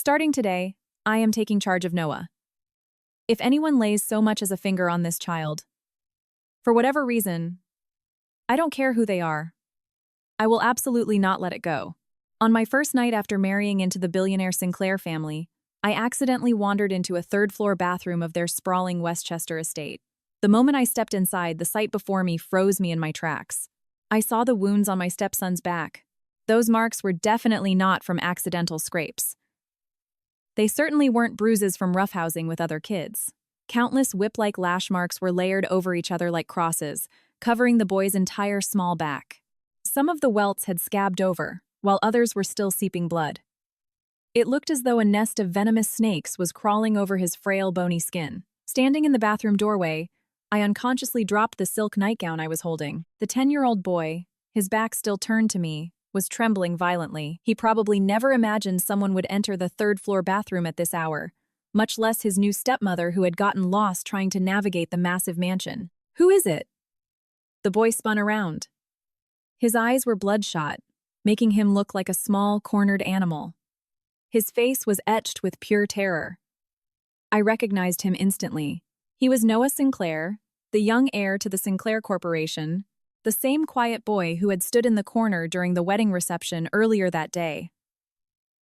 Starting today, I am taking charge of Noah. If anyone lays so much as a finger on this child, for whatever reason, I don't care who they are, I will absolutely not let it go. On my first night after marrying into the billionaire Sinclair family, I accidentally wandered into a third-floor bathroom of their sprawling Westchester estate. The moment I stepped inside, the sight before me froze me in my tracks. I saw the wounds on my stepson's back. Those marks were definitely not from accidental scrapes. They certainly weren't bruises from roughhousing with other kids. Countless whip-like lash marks were layered over each other like crosses, covering the boy's entire small back. Some of the welts had scabbed over, while others were still seeping blood. It looked as though a nest of venomous snakes was crawling over his frail, bony skin. Standing in the bathroom doorway, I unconsciously dropped the silk nightgown I was holding. The 10-year-old boy, his back still turned to me, was trembling violently. He probably never imagined someone would enter the third-floor bathroom at this hour, much less his new stepmother who had gotten lost trying to navigate the massive mansion. "Who is it?" The boy spun around. His eyes were bloodshot, making him look like a small, cornered animal. His face was etched with pure terror. I recognized him instantly. He was Noah Sinclair, the young heir to the Sinclair Corporation, the same quiet boy who had stood in the corner during the wedding reception earlier that day.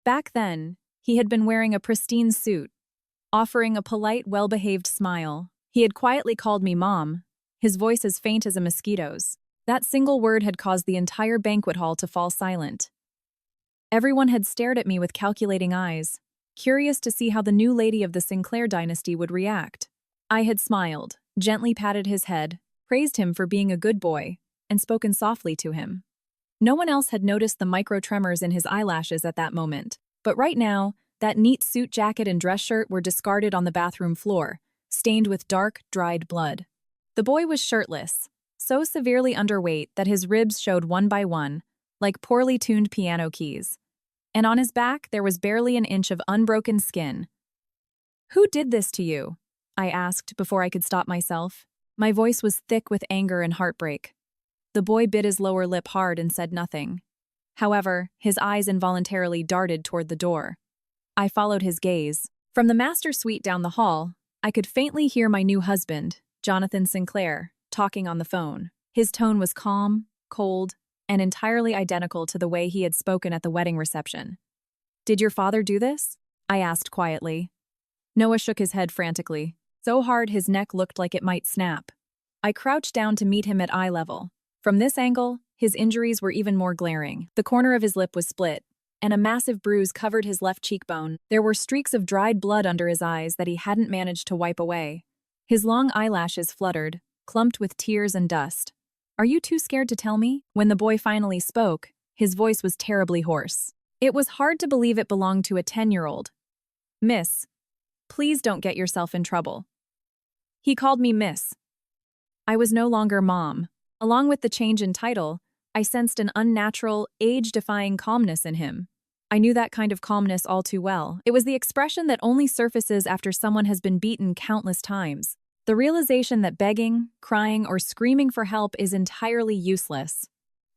Back then, he had been wearing a pristine suit, offering a polite, well-behaved smile. He had quietly called me Mom, his voice as faint as a mosquito's. That single word had caused the entire banquet hall to fall silent. Everyone had stared at me with calculating eyes, curious to see how the new lady of the Sinclair dynasty would react. I had smiled, gently patted his head, praised him for being a good boy, and spoken softly to him. No one else had noticed the micro-tremors in his eyelashes at that moment, but right now, that neat suit jacket and dress shirt were discarded on the bathroom floor, stained with dark, dried blood. The boy was shirtless, so severely underweight that his ribs showed one by one, like poorly tuned piano keys. And on his back, there was barely an inch of unbroken skin. "Who did this to you?" I asked before I could stop myself. My voice was thick with anger and heartbreak. The boy bit his lower lip hard and said nothing. However, his eyes involuntarily darted toward the door. I followed his gaze. From the master suite down the hall, I could faintly hear my new husband, Jonathan Sinclair, talking on the phone. His tone was calm, cold, and entirely identical to the way he had spoken at the wedding reception. "Did your father do this?" I asked quietly. Noah shook his head frantically, so hard his neck looked like it might snap. I crouched down to meet him at eye level. From this angle, his injuries were even more glaring. The corner of his lip was split, and a massive bruise covered his left cheekbone. There were streaks of dried blood under his eyes that he hadn't managed to wipe away. His long eyelashes fluttered, clumped with tears and dust. "Are you too scared to tell me?" When the boy finally spoke, his voice was terribly hoarse. It was hard to believe it belonged to a 10-year-old. "Miss, please don't get yourself in trouble." He called me Miss. I was no longer Mom. Along with the change in title, I sensed an unnatural, age-defying calmness in him. I knew that kind of calmness all too well. It was the expression that only surfaces after someone has been beaten countless times. The realization that begging, crying, or screaming for help is entirely useless.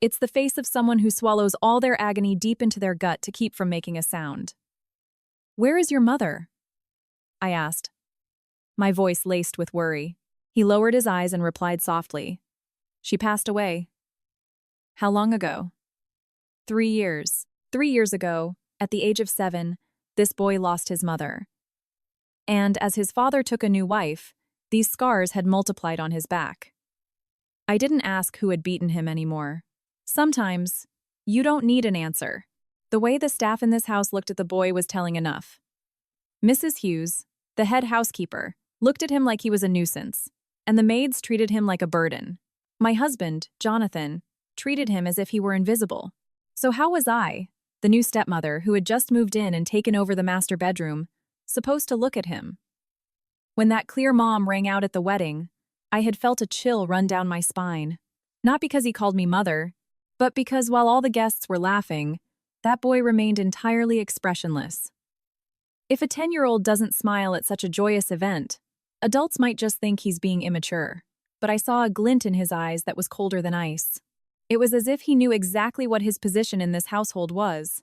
It's the face of someone who swallows all their agony deep into their gut to keep from making a sound. "Where is your mother?" I asked, my voice laced with worry. He lowered his eyes and replied softly, "She passed away." "How long ago?" 3 years. 3 years ago, at the age of 7, this boy lost his mother. And as his father took a new wife, these scars had multiplied on his back. I didn't ask who had beaten him anymore. Sometimes, you don't need an answer. The way the staff in this house looked at the boy was telling enough. Mrs. Hughes, the head housekeeper, looked at him like he was a nuisance, and the maids treated him like a burden. My husband, Jonathan, treated him as if he were invisible. So how was I, the new stepmother who had just moved in and taken over the master bedroom, supposed to look at him? When that clear mom rang out at the wedding, I had felt a chill run down my spine. Not because he called me mother, but because while all the guests were laughing, that boy remained entirely expressionless. If a 10-year-old doesn't smile at such a joyous event, adults might just think he's being immature. But I saw a glint in his eyes that was colder than ice. It was as if he knew exactly what his position in this household was.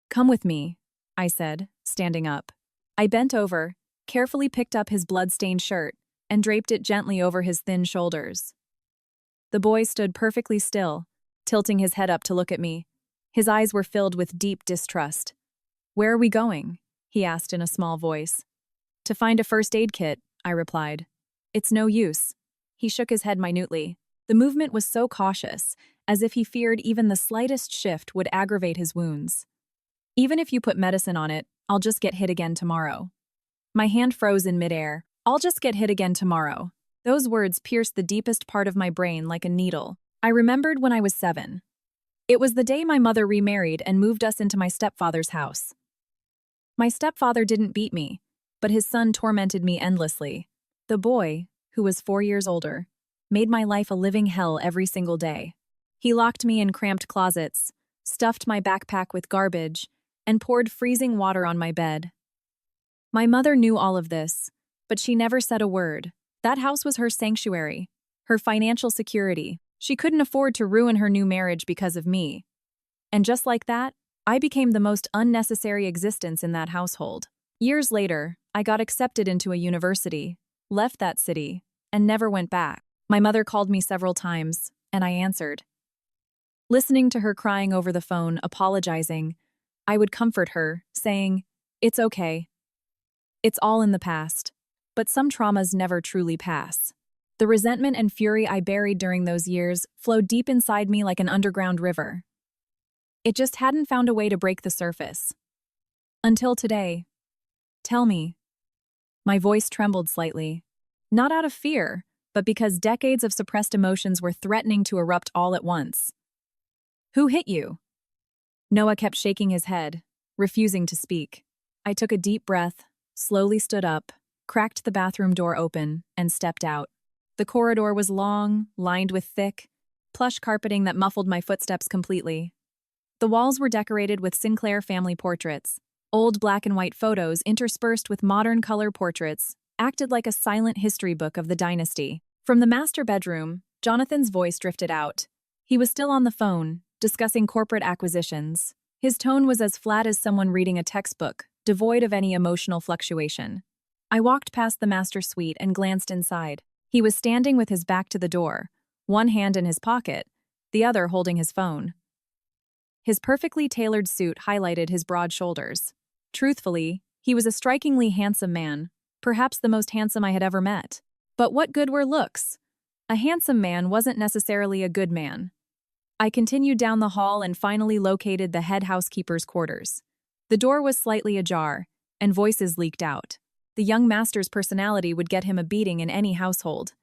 "Come with me," I said, standing up. I bent over, carefully picked up his blood-stained shirt, and draped it gently over his thin shoulders. The boy stood perfectly still, tilting his head up to look at me. His eyes were filled with deep distrust. "Where are we going?" he asked in a small voice. "To find a first aid kit," I replied. "It's no use." He shook his head minutely. The movement was so cautious, as if he feared even the slightest shift would aggravate his wounds. "Even if you put medicine on it, I'll just get hit again tomorrow." My hand froze in midair. "I'll just get hit again tomorrow." Those words pierced the deepest part of my brain like a needle. I remembered when I was 7. It was the day my mother remarried and moved us into my stepfather's house. My stepfather didn't beat me, but his son tormented me endlessly. The boy, who was 4 years older, made my life a living hell every single day. He locked me in cramped closets, stuffed my backpack with garbage, and poured freezing water on my bed. My mother knew all of this, but she never said a word. That house was her sanctuary, her financial security. She couldn't afford to ruin her new marriage because of me. And just like that, I became the most unnecessary existence in that household. Years later, I got accepted into a university, left that city, and never went back. My mother called me several times, and I answered. Listening to her crying over the phone, apologizing, I would comfort her, saying, "It's okay. It's all in the past." But some traumas never truly pass. The resentment and fury I buried during those years flowed deep inside me like an underground river. It just hadn't found a way to break the surface. Until today. "Tell me." My voice trembled slightly. Not out of fear, but because decades of suppressed emotions were threatening to erupt all at once. "Who hit you?" Noah kept shaking his head, refusing to speak. I took a deep breath, slowly stood up, cracked the bathroom door open, and stepped out. The corridor was long, lined with thick, plush carpeting that muffled my footsteps completely. The walls were decorated with Sinclair family portraits. Old black and white photos interspersed with modern color portraits acted like a silent history book of the dynasty. From the master bedroom, Jonathan's voice drifted out. He was still on the phone, discussing corporate acquisitions. His tone was as flat as someone reading a textbook, devoid of any emotional fluctuation. I walked past the master suite and glanced inside. He was standing with his back to the door, one hand in his pocket, the other holding his phone. His perfectly tailored suit highlighted his broad shoulders. Truthfully, he was a strikingly handsome man, perhaps the most handsome I had ever met. But what good were looks? A handsome man wasn't necessarily a good man. I continued down the hall and finally located the head housekeeper's quarters. The door was slightly ajar, and voices leaked out. The young master's personality would get him a beating in any household.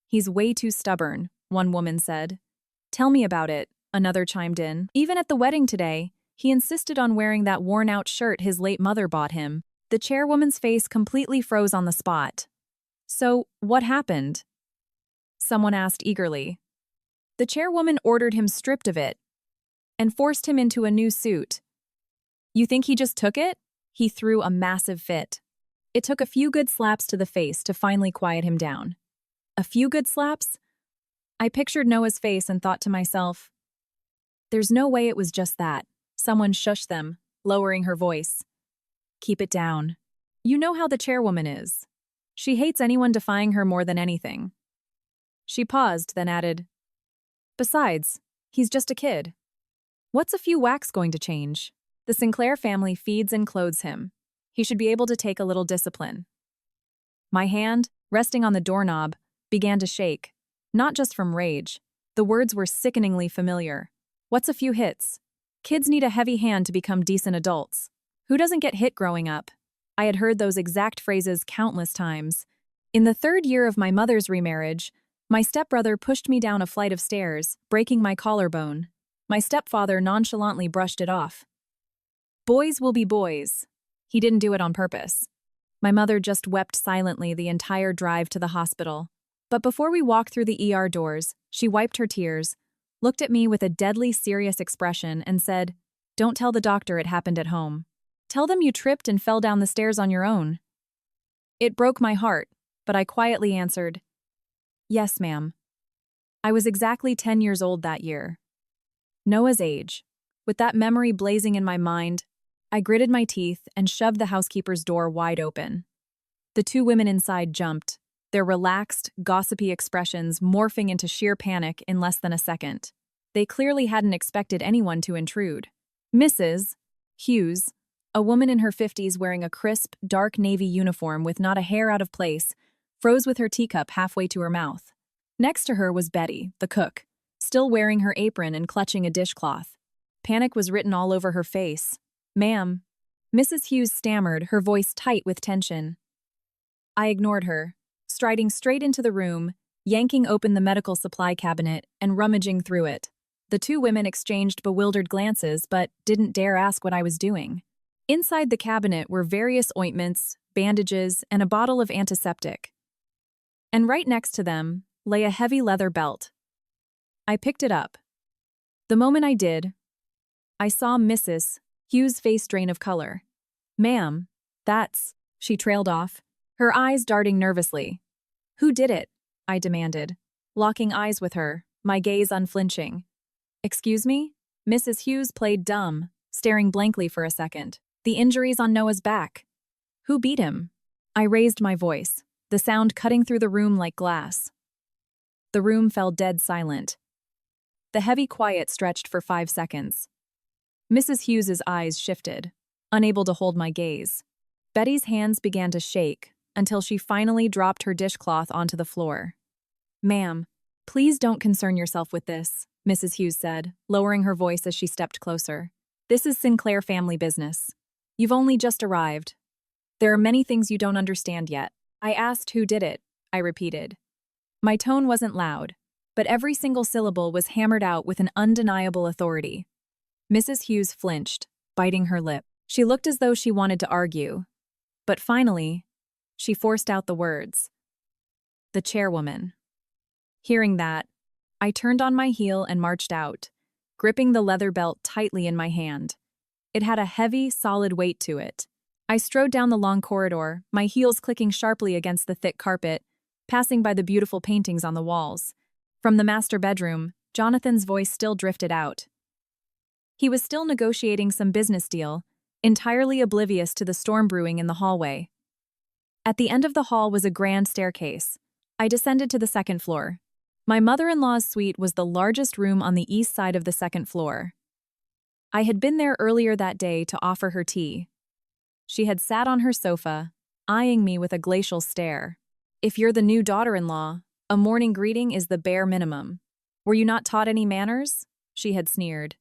"He's way too stubborn," one woman said. "Tell me about it," another chimed in. "Even at the wedding today, he insisted on wearing that worn-out shirt his late mother bought him." The chairwoman's face completely froze on the spot. "So, what happened?" someone asked eagerly. "The chairwoman ordered him stripped of it and forced him into a new suit." "You think he just took it?" He threw a massive fit. It took a few good slaps to the face to finally quiet him down. A few good slaps? I pictured Noah's face and thought to myself, there's no way it was just that. Someone shushed them, lowering her voice. "Keep it down. You know how the chairwoman is. She hates anyone defying her more than anything." She paused, then added, "Besides, he's just a kid. What's a few whacks going to change? The Sinclair family feeds and clothes him. He should be able to take a little discipline." My hand, resting on the doorknob, began to shake, not just from rage. The words were sickeningly familiar. What's a few hits? Kids need a heavy hand to become decent adults. Who doesn't get hit growing up? I had heard those exact phrases countless times. In the 3rd year of my mother's remarriage, my stepbrother pushed me down a flight of stairs, breaking my collarbone. My stepfather nonchalantly brushed it off. "Boys will be boys." He didn't do it on purpose. My mother just wept silently the entire drive to the hospital. But before we walked through the ER doors, she wiped her tears, looked at me with a deadly serious expression, and said, "Don't tell the doctor it happened at home. Tell them you tripped and fell down the stairs on your own." It broke my heart, but I quietly answered, "Yes, ma'am." I was exactly 10 years old that year. Noah's age. With that memory blazing in my mind, I gritted my teeth and shoved the housekeeper's door wide open. The two women inside jumped, their relaxed, gossipy expressions morphing into sheer panic in less than a second. They clearly hadn't expected anyone to intrude. Mrs. Hughes, a woman in her 50s wearing a crisp, dark navy uniform with not a hair out of place, froze with her teacup halfway to her mouth. Next to her was Betty, the cook, still wearing her apron and clutching a dishcloth. Panic was written all over her face. "Ma'am." Mrs. Hughes stammered, her voice tight with tension. I ignored her, striding straight into the room, yanking open the medical supply cabinet and rummaging through it. The two women exchanged bewildered glances but didn't dare ask what I was doing. Inside the cabinet were various ointments, bandages, and a bottle of antiseptic. And right next to them lay a heavy leather belt. I picked it up. The moment I did, I saw Mrs. Hughes' face drain of color. "Ma'am, that's..." She trailed off, her eyes darting nervously. "Who did it?" I demanded, locking eyes with her, my gaze unflinching. "Excuse me?" Mrs. Hughes played dumb, staring blankly for a second. "The injuries on Noah's back. Who beat him?" I raised my voice, the sound cutting through the room like glass. The room fell dead silent. The heavy quiet stretched for 5 seconds. Mrs. Hughes's eyes shifted, unable to hold my gaze. Betty's hands began to shake until she finally dropped her dishcloth onto the floor. "Ma'am, please don't concern yourself with this," Mrs. Hughes said, lowering her voice as she stepped closer. "This is Sinclair family business. You've only just arrived. There are many things you don't understand yet." "I asked who did it," I repeated. My tone wasn't loud, but every single syllable was hammered out with an undeniable authority. Mrs. Hughes flinched, biting her lip. She looked as though she wanted to argue. But finally, she forced out the words. "The chairwoman." Hearing that, I turned on my heel and marched out, gripping the leather belt tightly in my hand. It had a heavy, solid weight to it. I strode down the long corridor, my heels clicking sharply against the thick carpet, passing by the beautiful paintings on the walls. From the master bedroom, Jonathan's voice still drifted out. He was still negotiating some business deal, entirely oblivious to the storm brewing in the hallway. At the end of the hall was a grand staircase. I descended to the second floor. My mother-in-law's suite was the largest room on the east side of the second floor. I had been there earlier that day to offer her tea. She had sat on her sofa, eyeing me with a glacial stare. "If you're the new daughter-in-law, a morning greeting is the bare minimum. Were you not taught any manners?" she had sneered.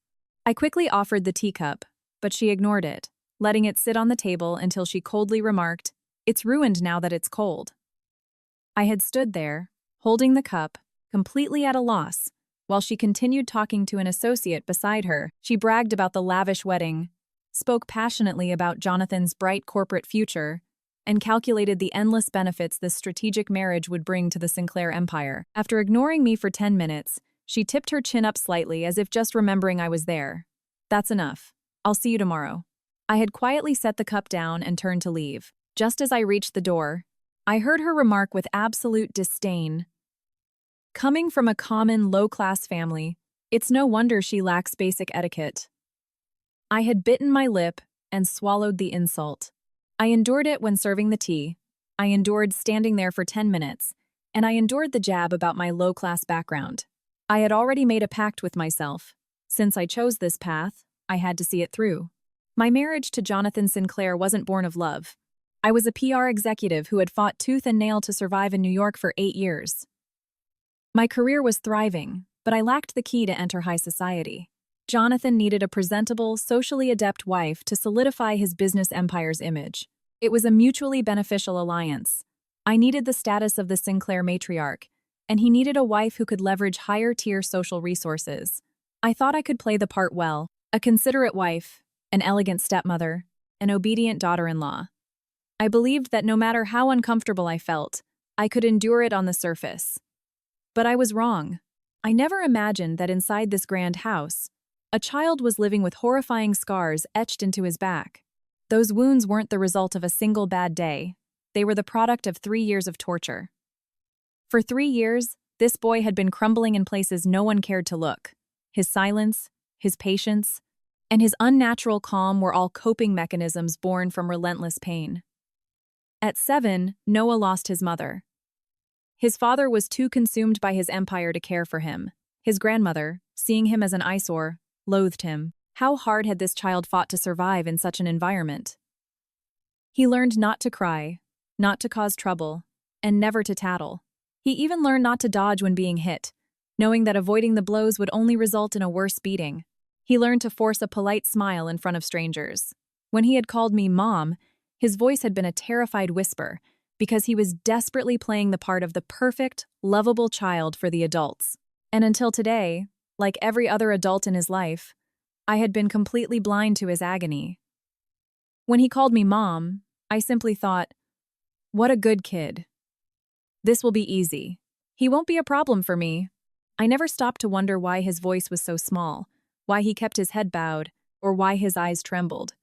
I quickly offered the teacup, but she ignored it, letting it sit on the table until she coldly remarked, "It's ruined now that it's cold." I had stood there, holding the cup, completely at a loss, while she continued talking to an associate beside her. She bragged about the lavish wedding, spoke passionately about Jonathan's bright corporate future, and calculated the endless benefits this strategic marriage would bring to the Sinclair empire. After ignoring me for 10 minutes, she tipped her chin up slightly as if just remembering I was there. "That's enough. I'll see you tomorrow." I had quietly set the cup down and turned to leave. Just as I reached the door, I heard her remark with absolute disdain. "Coming from a common, low-class family, it's no wonder she lacks basic etiquette." I had bitten my lip and swallowed the insult. I endured it when serving the tea. I endured standing there for 10 minutes, and I endured the jab about my low-class background. I had already made a pact with myself. Since I chose this path, I had to see it through. My marriage to Jonathan Sinclair wasn't born of love. I was a PR executive who had fought tooth and nail to survive in New York for 8 years. My career was thriving, but I lacked the key to enter high society. Jonathan needed a presentable, socially adept wife to solidify his business empire's image. It was a mutually beneficial alliance. I needed the status of the Sinclair matriarch, and he needed a wife who could leverage higher-tier social resources. I thought I could play the part well: a considerate wife, an elegant stepmother, an obedient daughter-in-law. I believed that no matter how uncomfortable I felt, I could endure it on the surface. But I was wrong. I never imagined that inside this grand house, a child was living with horrifying scars etched into his back. Those wounds weren't the result of a single bad day. They were the product of 3 years of torture. For 3 years, this boy had been crumbling in places no one cared to look. His silence, his patience, and his unnatural calm were all coping mechanisms born from relentless pain. At 7, Noah lost his mother. His father was too consumed by his empire to care for him. His grandmother, seeing him as an eyesore, loathed him. How hard had this child fought to survive in such an environment? He learned not to cry, not to cause trouble, and never to tattle. He even learned not to dodge when being hit, knowing that avoiding the blows would only result in a worse beating. He learned to force a polite smile in front of strangers. When he had called me Mom, his voice had been a terrified whisper, because he was desperately playing the part of the perfect, lovable child for the adults. And until today, like every other adult in his life, I had been completely blind to his agony. When he called me Mom, I simply thought, what a good kid. This will be easy. He won't be a problem for me. I never stopped to wonder why his voice was so small, why he kept his head bowed, or why his eyes trembled.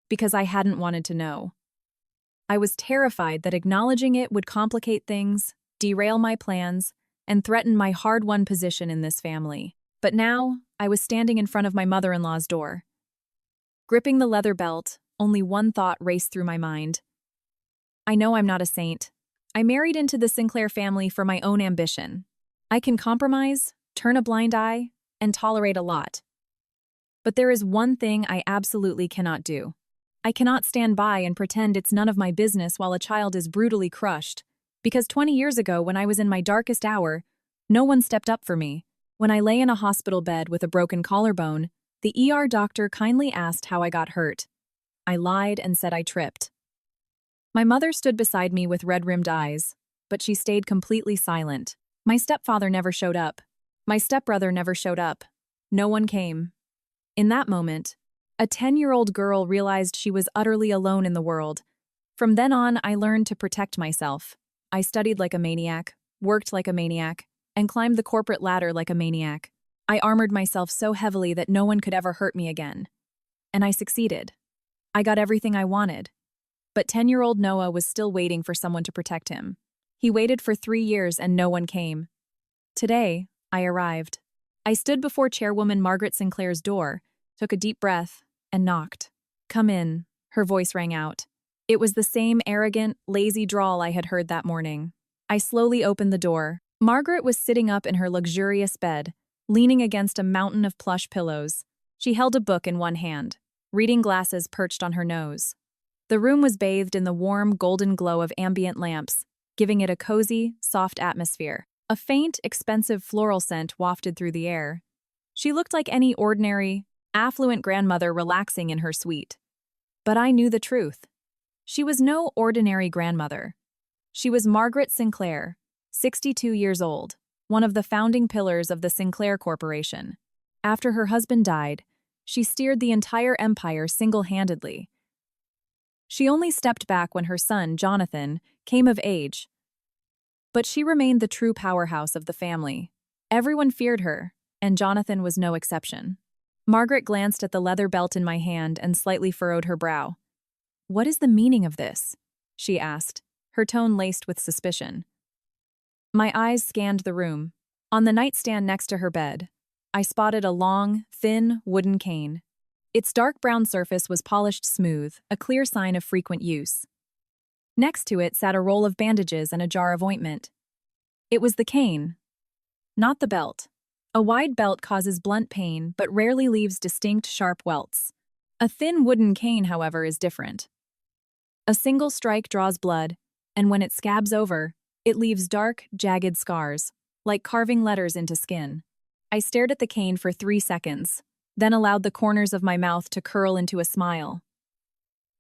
Because I hadn't wanted to know. I was terrified that acknowledging it would complicate things, derail my plans, and threaten my hard-won position in this family. But now, I was standing in front of my mother-in-law's door. Gripping the leather belt, only one thought raced through my mind. I know I'm not a saint. I married into the Sinclair family for my own ambition. I can compromise, turn a blind eye, and tolerate a lot. But there is one thing I absolutely cannot do. I cannot stand by and pretend it's none of my business while a child is brutally crushed. Because 20 years ago, when I was in my darkest hour, no one stepped up for me. When I lay in a hospital bed with a broken collarbone, the ER doctor kindly asked how I got hurt. I lied and said I tripped. My mother stood beside me with red-rimmed eyes, but she stayed completely silent. My stepfather never showed up. My stepbrother never showed up. No one came. In that moment, a 10-year-old girl realized she was utterly alone in the world. From then on, I learned to protect myself. I studied like a maniac, worked like a maniac, and climbed the corporate ladder like a maniac. I armored myself so heavily that no one could ever hurt me again. And I succeeded. I got everything I wanted. But 10-year-old Noah was still waiting for someone to protect him. He waited for 3 years and no one came. Today, I arrived. I stood before Chairwoman Margaret Sinclair's door, took a deep breath, and knocked. "Come in," her voice rang out. It was the same arrogant, lazy drawl I had heard that morning. I slowly opened the door. Margaret was sitting up in her luxurious bed, leaning against a mountain of plush pillows. She held a book in one hand, reading glasses perched on her nose. The room was bathed in the warm, golden glow of ambient lamps, giving it a cozy, soft atmosphere. A faint, expensive floral scent wafted through the air. She looked like any ordinary, affluent grandmother relaxing in her suite. But I knew the truth. She was no ordinary grandmother. She was Margaret Sinclair, 62 years old, one of the founding pillars of the Sinclair Corporation. After her husband died, she steered the entire empire single-handedly. She only stepped back when her son, Jonathan, came of age. But she remained the true powerhouse of the family. Everyone feared her, and Jonathan was no exception. Margaret glanced at the leather belt in my hand and slightly furrowed her brow. "What is the meaning of this?" she asked, her tone laced with suspicion. My eyes scanned the room. On the nightstand next to her bed, I spotted a long, thin, wooden cane. Its dark brown surface was polished smooth, a clear sign of frequent use. Next to it sat a roll of bandages and a jar of ointment. It was the cane, not the belt. A wide belt causes blunt pain but rarely leaves distinct, sharp welts. A thin wooden cane, however, is different. A single strike draws blood, and when it scabs over, it leaves dark, jagged scars, like carving letters into skin. I stared at the cane for 3 seconds, then allowed the corners of my mouth to curl into a smile.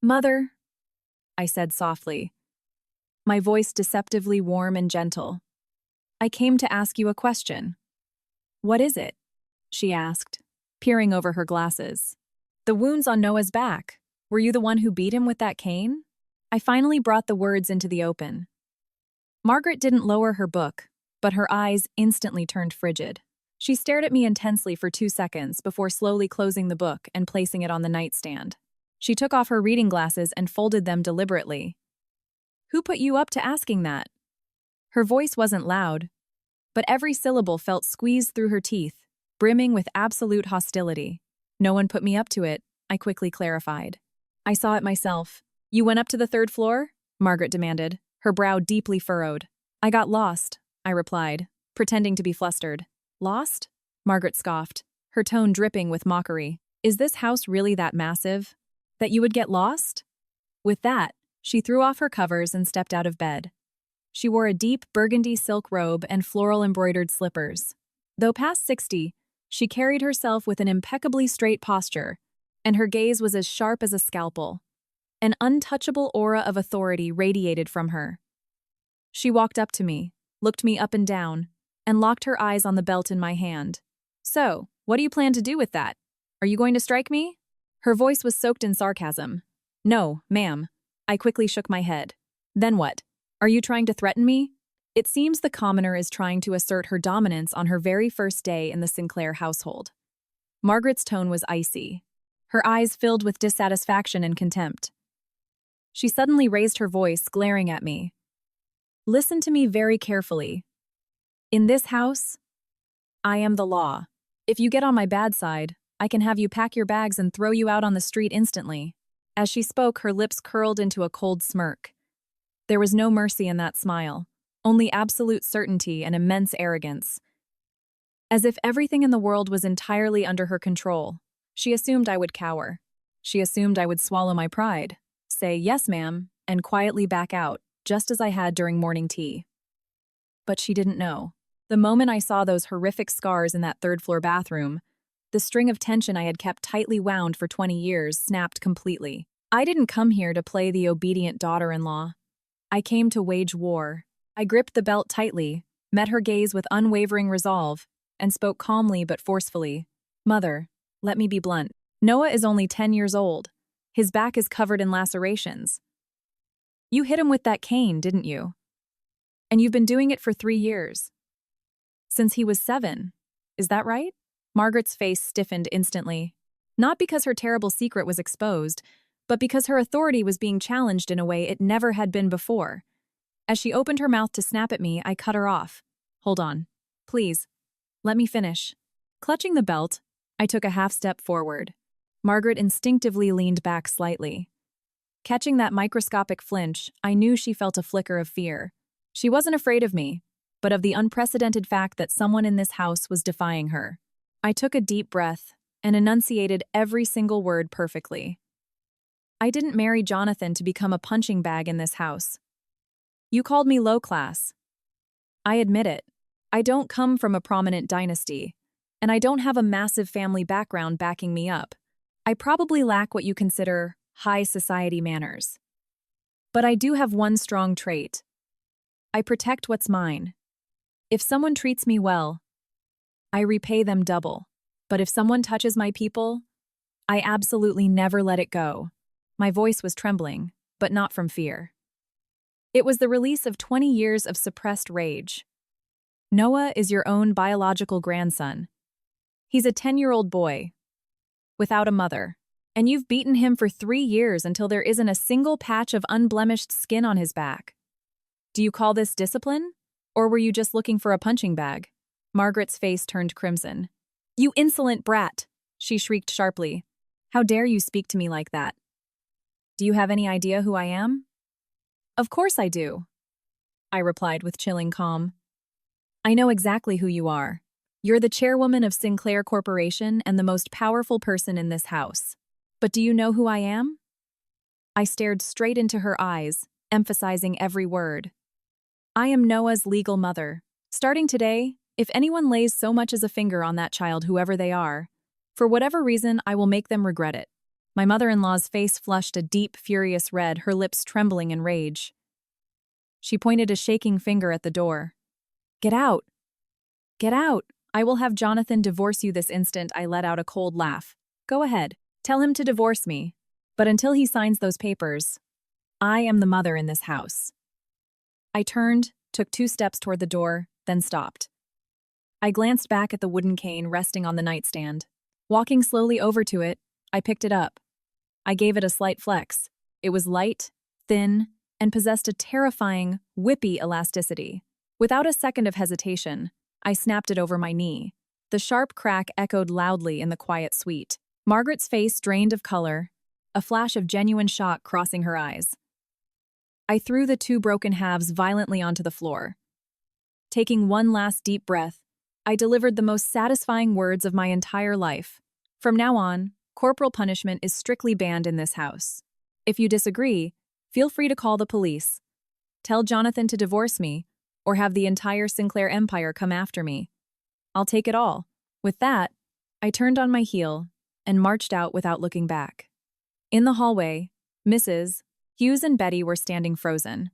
"Mother," I said softly, my voice deceptively warm and gentle. "I came to ask you a question." "What is it?" she asked, peering over her glasses. "The wounds on Noah's back. Were you the one who beat him with that cane?" I finally brought the words into the open. Margaret didn't lower her book, but her eyes instantly turned frigid. She stared at me intensely for 2 seconds before slowly closing the book and placing it on the nightstand. She took off her reading glasses and folded them deliberately. "Who put you up to asking that?" Her voice wasn't loud, but every syllable felt squeezed through her teeth, brimming with absolute hostility. No one put me up to it, I quickly clarified. I saw it myself. You went up to the third floor? Margaret demanded, her brow deeply furrowed. I got lost, I replied, pretending to be flustered. Lost? Margaret scoffed, her tone dripping with mockery. Is this house really that massive? That you would get lost? With that, she threw off her covers and stepped out of bed. She wore a deep burgundy silk robe and floral-embroidered slippers. Though past 60, she carried herself with an impeccably straight posture, and her gaze was as sharp as a scalpel. An untouchable aura of authority radiated from her. She walked up to me, looked me up and down, and locked her eyes on the belt in my hand. So, what do you plan to do with that? Are you going to strike me? Her voice was soaked in sarcasm. No, ma'am. I quickly shook my head. Then what? Are you trying to threaten me? It seems the commoner is trying to assert her dominance on her very first day in the Sinclair household. Margaret's tone was icy, her eyes filled with dissatisfaction and contempt. She suddenly raised her voice, glaring at me. Listen to me very carefully. In this house, I am the law. If you get on my bad side, I can have you pack your bags and throw you out on the street instantly. As she spoke, her lips curled into a cold smirk. There was no mercy in that smile, only absolute certainty and immense arrogance. As if everything in the world was entirely under her control, she assumed I would cower. She assumed I would swallow my pride, say, yes, ma'am, and quietly back out, just as I had during morning tea. But she didn't know. The moment I saw those horrific scars in that third-floor bathroom, the string of tension I had kept tightly wound for 20 years snapped completely. I didn't come here to play the obedient daughter-in-law. I came to wage war. I gripped the belt tightly, met her gaze with unwavering resolve, and spoke calmly but forcefully. Mother, let me be blunt. Noah is only 10 years old. His back is covered in lacerations. You hit him with that cane, didn't you? And you've been doing it for 3 years. Since he was 7. Is that right? Margaret's face stiffened instantly. Not because her terrible secret was exposed, but because her authority was being challenged in a way it never had been before. As she opened her mouth to snap at me, I cut her off. Hold on. Please. Let me finish. Clutching the belt, I took a half-step forward. Margaret instinctively leaned back slightly. Catching that microscopic flinch, I knew she felt a flicker of fear. She wasn't afraid of me, but of the unprecedented fact that someone in this house was defying her. I took a deep breath and enunciated every single word perfectly. I didn't marry Jonathan to become a punching bag in this house. You called me low class. I admit it. I don't come from a prominent dynasty, and I don't have a massive family background backing me up. I probably lack what you consider high society manners. But I do have one strong trait. I protect what's mine. If someone treats me well, I repay them double. But if someone touches my people, I absolutely never let it go. My voice was trembling, but not from fear. It was the release of 20 years of suppressed rage. Noah is your own biological grandson. He's a 10-year-old boy, without a mother, and you've beaten him for 3 years until there isn't a single patch of unblemished skin on his back. Do you call this discipline? Or were you just looking for a punching bag? Margaret's face turned crimson. You insolent brat, she shrieked sharply. How dare you speak to me like that? Do you have any idea who I am? Of course I do, I replied with chilling calm. I know exactly who you are. You're the chairwoman of Sinclair Corporation and the most powerful person in this house. But do you know who I am? I stared straight into her eyes, emphasizing every word. I am Noah's legal mother. Starting today, if anyone lays so much as a finger on that child, whoever they are, for whatever reason, I will make them regret it. My mother-in-law's face flushed a deep, furious red, her lips trembling in rage. She pointed a shaking finger at the door. Get out! Get out! I will have Jonathan divorce you this instant. I let out a cold laugh. Go ahead. Tell him to divorce me. But until he signs those papers, I am the mother in this house. I turned, took 2 steps toward the door, then stopped. I glanced back at the wooden cane resting on the nightstand. Walking slowly over to it, I picked it up. I gave it a slight flex. It was light, thin, and possessed a terrifying, whippy elasticity. Without a second of hesitation, I snapped it over my knee. The sharp crack echoed loudly in the quiet suite. Margaret's face drained of color, a flash of genuine shock crossing her eyes. I threw the two broken halves violently onto the floor. Taking one last deep breath, I delivered the most satisfying words of my entire life. From now on, corporal punishment is strictly banned in this house. If you disagree, feel free to call the police. Tell Jonathan to divorce me, or have the entire Sinclair empire come after me. I'll take it all. With that, I turned on my heel and marched out without looking back. In the hallway, Mrs. Hughes and Betty were standing frozen.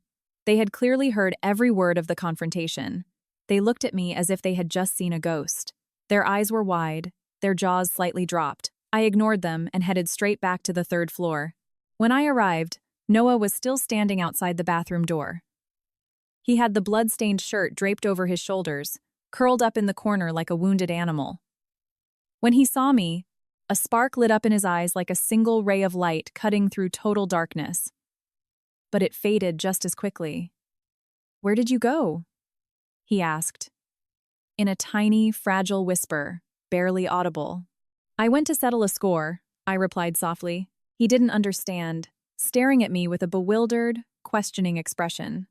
They had clearly heard every word of the confrontation. They looked at me as if they had just seen a ghost. Their eyes were wide, their jaws slightly dropped. I ignored them and headed straight back to the third floor. When I arrived, Noah was still standing outside the bathroom door. He had the blood-stained shirt draped over his shoulders, curled up in the corner like a wounded animal. When he saw me, a spark lit up in his eyes like a single ray of light cutting through total darkness. But it faded just as quickly. "Where did you go?" he asked, in a tiny, fragile whisper, barely audible. "I went to settle a score," I replied softly. He didn't understand, staring at me with a bewildered, questioning expression.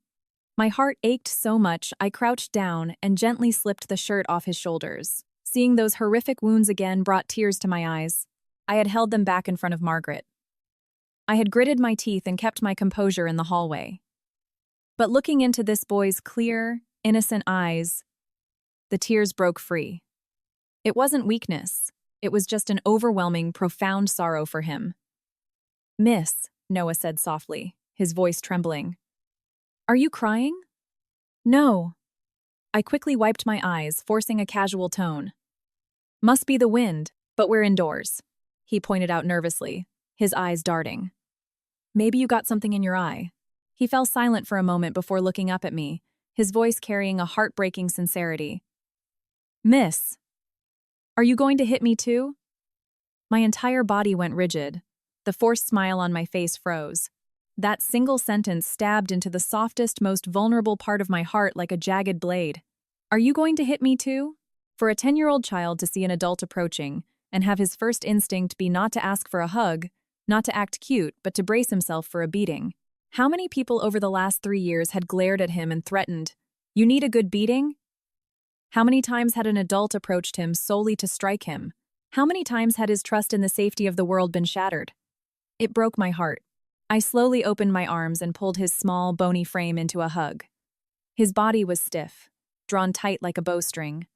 My heart ached so much I crouched down and gently slipped the shirt off his shoulders. Seeing those horrific wounds again brought tears to my eyes. I had held them back in front of Margaret. I had gritted my teeth and kept my composure in the hallway. But looking into this boy's clear, innocent eyes, the tears broke free. It wasn't weakness. It was just an overwhelming, profound sorrow for him. "Miss," Noah said softly, his voice trembling. "Are you crying?" "No." I quickly wiped my eyes, forcing a casual tone. "Must be the wind, but we're indoors," he pointed out nervously, his eyes darting. "Maybe you got something in your eye." He fell silent for a moment before looking up at me, his voice carrying a heartbreaking sincerity. "Miss, are you going to hit me too?" My entire body went rigid. The forced smile on my face froze. That single sentence stabbed into the softest, most vulnerable part of my heart like a jagged blade. "Are you going to hit me too?" For a 10-year-old child to see an adult approaching and have his first instinct be not to ask for a hug, not to act cute, but to brace himself for a beating. How many people over the last 3 years had glared at him and threatened, "You need a good beating?" How many times had an adult approached him solely to strike him? How many times had his trust in the safety of the world been shattered? It broke my heart. I slowly opened my arms and pulled his small, bony frame into a hug. His body was stiff, drawn tight like a bowstring.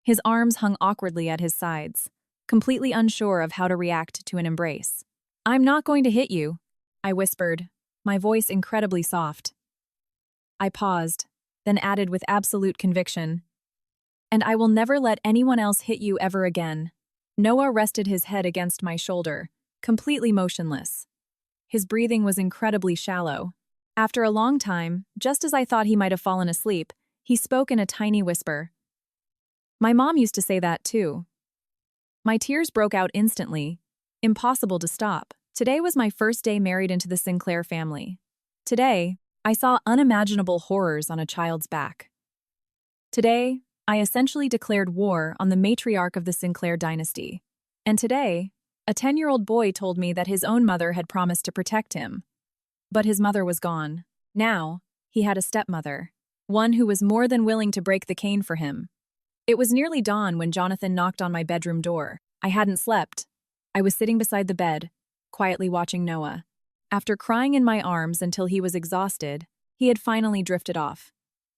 His arms hung awkwardly at his sides, completely unsure of how to react to an embrace. "I'm not going to hit you," I whispered, my voice incredibly soft. I paused, then added with absolute conviction, "And I will never let anyone else hit you ever again." Noah rested his head against my shoulder, completely motionless. His breathing was incredibly shallow. After a long time, just as I thought he might have fallen asleep, he spoke in a tiny whisper. "My mom used to say that too." My tears broke out instantly. Impossible to stop. Today was my first day married into the Sinclair family. Today, I saw unimaginable horrors on a child's back. Today, I essentially declared war on the matriarch of the Sinclair dynasty. And today, a 10-year-old boy told me that his own mother had promised to protect him. But his mother was gone. Now, he had a stepmother, one who was more than willing to break the cane for him. It was nearly dawn when Jonathan knocked on my bedroom door. I hadn't slept. I was sitting beside the bed, quietly watching Noah. After crying in my arms until he was exhausted, he had finally drifted off.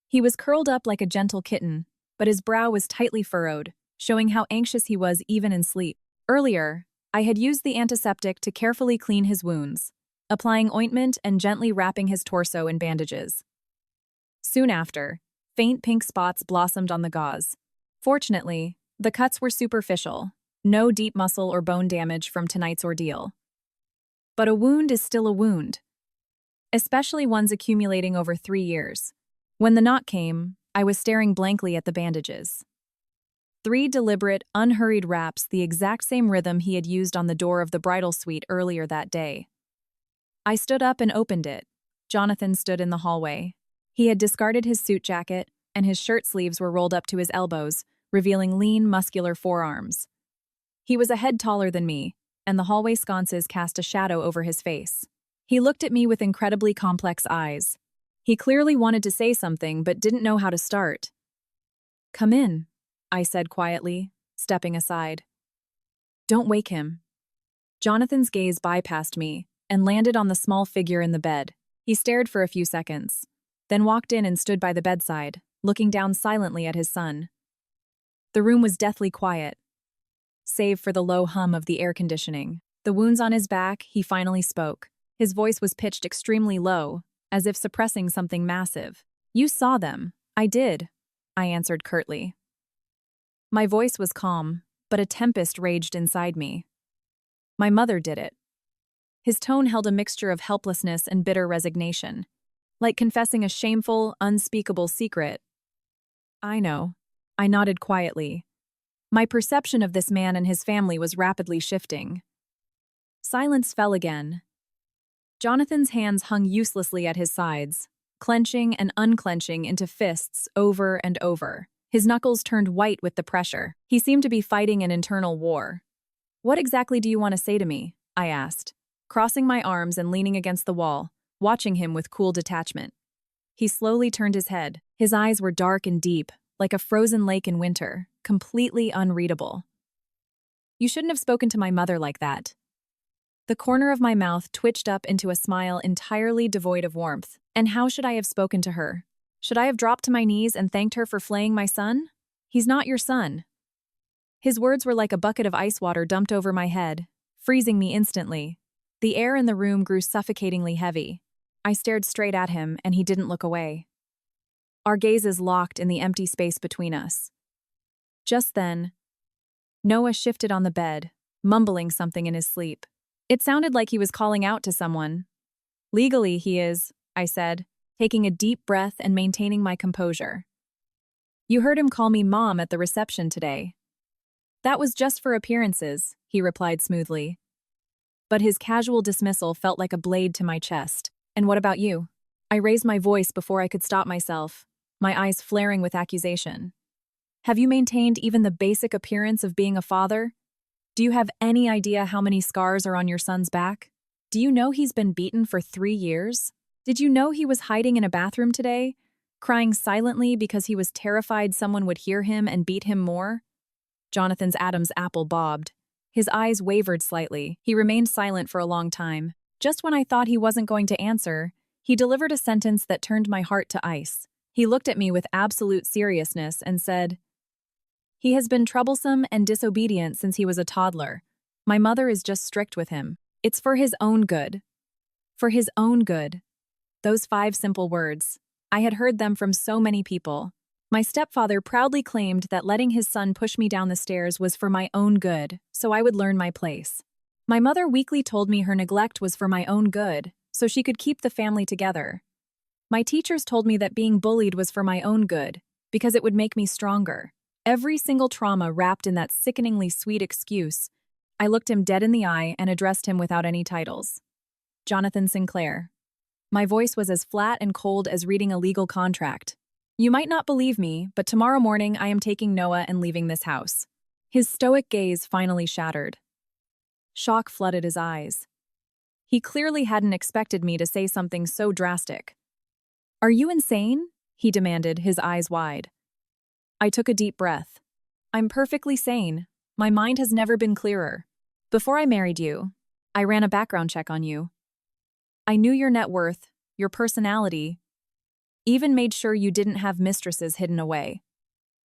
He was curled up like a gentle kitten, but his brow was tightly furrowed, showing how anxious he was even in sleep. Earlier, I had used the antiseptic to carefully clean his wounds, applying ointment and gently wrapping his torso in bandages. Soon after, faint pink spots blossomed on the gauze. Fortunately, the cuts were superficial, no deep muscle or bone damage from tonight's ordeal. But a wound is still a wound, especially ones accumulating over 3 years. When the knock came, I was staring blankly at the bandages. 3 deliberate, unhurried raps, the exact same rhythm he had used on the door of the bridal suite earlier that day. I stood up and opened it. Jonathan stood in the hallway. He had discarded his suit jacket, and his shirt sleeves were rolled up to his elbows, revealing lean, muscular forearms. He was a head taller than me, and the hallway sconces cast a shadow over his face. He looked at me with incredibly complex eyes. He clearly wanted to say something but didn't know how to start. "Come in," I said quietly, stepping aside. "Don't wake him." Jonathan's gaze bypassed me and landed on the small figure in the bed. He stared for a few seconds, then walked in and stood by the bedside, looking down silently at his son. The room was deathly quiet, save for the low hum of the air conditioning. The wounds on his back, he finally spoke. His voice was pitched extremely low, as if suppressing something massive. "You saw them." "I did," I answered curtly. My voice was calm, but a tempest raged inside me. "My mother did it." His tone held a mixture of helplessness and bitter resignation, like confessing a shameful, unspeakable secret. "I know." I nodded quietly. My perception of this man and his family was rapidly shifting. Silence fell again. Jonathan's hands hung uselessly at his sides, clenching and unclenching into fists over and over. His knuckles turned white with the pressure. He seemed to be fighting an internal war. "What exactly do you want to say to me?" I asked, crossing my arms and leaning against the wall, watching him with cool detachment. He slowly turned his head. His eyes were dark and deep, like a frozen lake in winter, completely unreadable. "You shouldn't have spoken to my mother like that." The corner of my mouth twitched up into a smile entirely devoid of warmth. "And how should I have spoken to her? Should I have dropped to my knees and thanked her for flaying my son? He's not your son." His words were like a bucket of ice water dumped over my head, freezing me instantly. The air in the room grew suffocatingly heavy. I stared straight at him, and he didn't look away. Our gazes locked in the empty space between us. Just then, Noah shifted on the bed, mumbling something in his sleep. It sounded like he was calling out to someone. "Legally, he is," I said, taking a deep breath and maintaining my composure. "You heard him call me Mom at the reception today." "That was just for appearances," he replied smoothly. But his casual dismissal felt like a blade to my chest. "And what about you?" I raised my voice before I could stop myself, my eyes flaring with accusation. "Have you maintained even the basic appearance of being a father? Do you have any idea how many scars are on your son's back? Do you know he's been beaten for 3 years? Did you know he was hiding in a bathroom today, crying silently because he was terrified someone would hear him and beat him more?" Jonathan's Adam's apple bobbed. His eyes wavered slightly. He remained silent for a long time. Just when I thought he wasn't going to answer, he delivered a sentence that turned my heart to ice. He looked at me with absolute seriousness and said, "He has been troublesome and disobedient since he was a toddler. My mother is just strict with him. It's for his own good." For his own good. Those 5 simple words. I had heard them from so many people. My stepfather proudly claimed that letting his son push me down the stairs was for my own good, so I would learn my place. My mother weakly told me her neglect was for my own good, so she could keep the family together. My teachers told me that being bullied was for my own good, because it would make me stronger. Every single trauma wrapped in that sickeningly sweet excuse. I looked him dead in the eye and addressed him without any titles. "Jonathan Sinclair." My voice was as flat and cold as reading a legal contract. "You might not believe me, but tomorrow morning I am taking Noah and leaving this house." His stoic gaze finally shattered. Shock flooded his eyes. He clearly hadn't expected me to say something so drastic. "Are you insane?" he demanded, his eyes wide. I took a deep breath. "I'm perfectly sane. My mind has never been clearer. Before I married you, I ran a background check on you. I knew your net worth, your personality, even made sure you didn't have mistresses hidden away.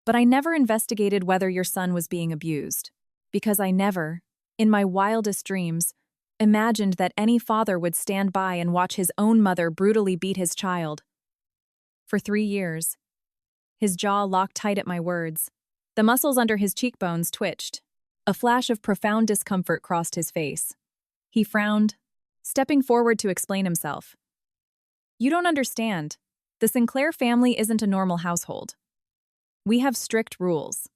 But I never investigated whether your son was being abused, because I never, in my wildest dreams, imagined that any father would stand by and watch his own mother brutally beat his child. For 3 years." His jaw locked tight at my words. The muscles under his cheekbones twitched. A flash of profound discomfort crossed his face. He frowned, stepping forward to explain himself. "You don't understand. The Sinclair family isn't a normal household. We have strict rules.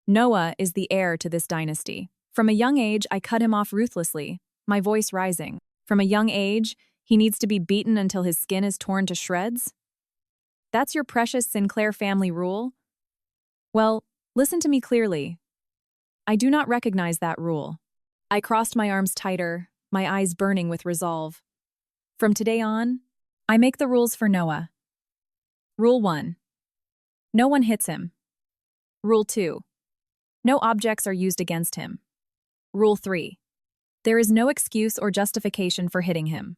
Noah is the heir to this dynasty. From a young age, I cut him off ruthlessly, my voice rising. From a young age, he needs to be beaten until his skin is torn to shreds? That's your precious Sinclair family rule? Well, listen to me clearly. I do not recognize that rule. I crossed my arms tighter, my eyes burning with resolve. From today on, I make the rules for Noah. Rule 1. No one hits him. Rule 2. No objects are used against him. Rule 3. There is no excuse or justification for hitting him.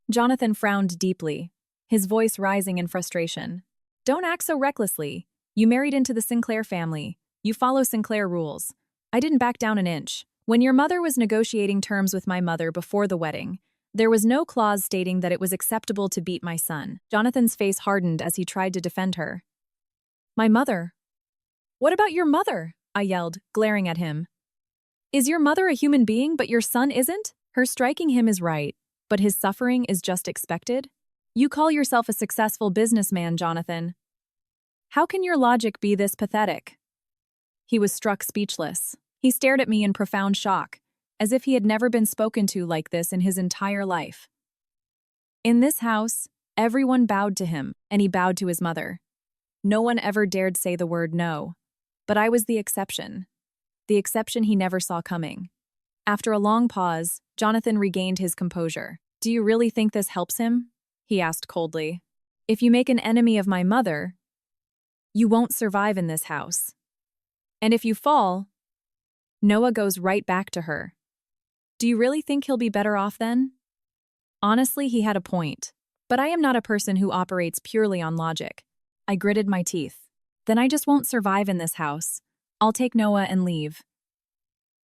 Jonathan frowned deeply, his voice rising in frustration. Don't act so recklessly. You married into the Sinclair family. You follow Sinclair rules. I didn't back down an inch. When your mother was negotiating terms with my mother before the wedding, there was no clause stating that it was acceptable to beat my son. Jonathan's face hardened as he tried to defend her. My mother? What about your mother? I yelled, glaring at him. Is your mother a human being, but your son isn't? Her striking him is right, but his suffering is just expected? You call yourself a successful businessman, Jonathan. How can your logic be this pathetic? He was struck speechless. He stared at me in profound shock, as if he had never been spoken to like this in his entire life. In this house, everyone bowed to him, and he bowed to his mother. No one ever dared say the word no. But I was the exception he never saw coming. After a long pause, Jonathan regained his composure. Do you really think this helps him? He asked coldly. If you make an enemy of my mother, you won't survive in this house. And if you fall, Noah goes right back to her. Do you really think he'll be better off then? Honestly, he had a point. But I am not a person who operates purely on logic. I gritted my teeth. Then I just won't survive in this house. I'll take Noah and leave.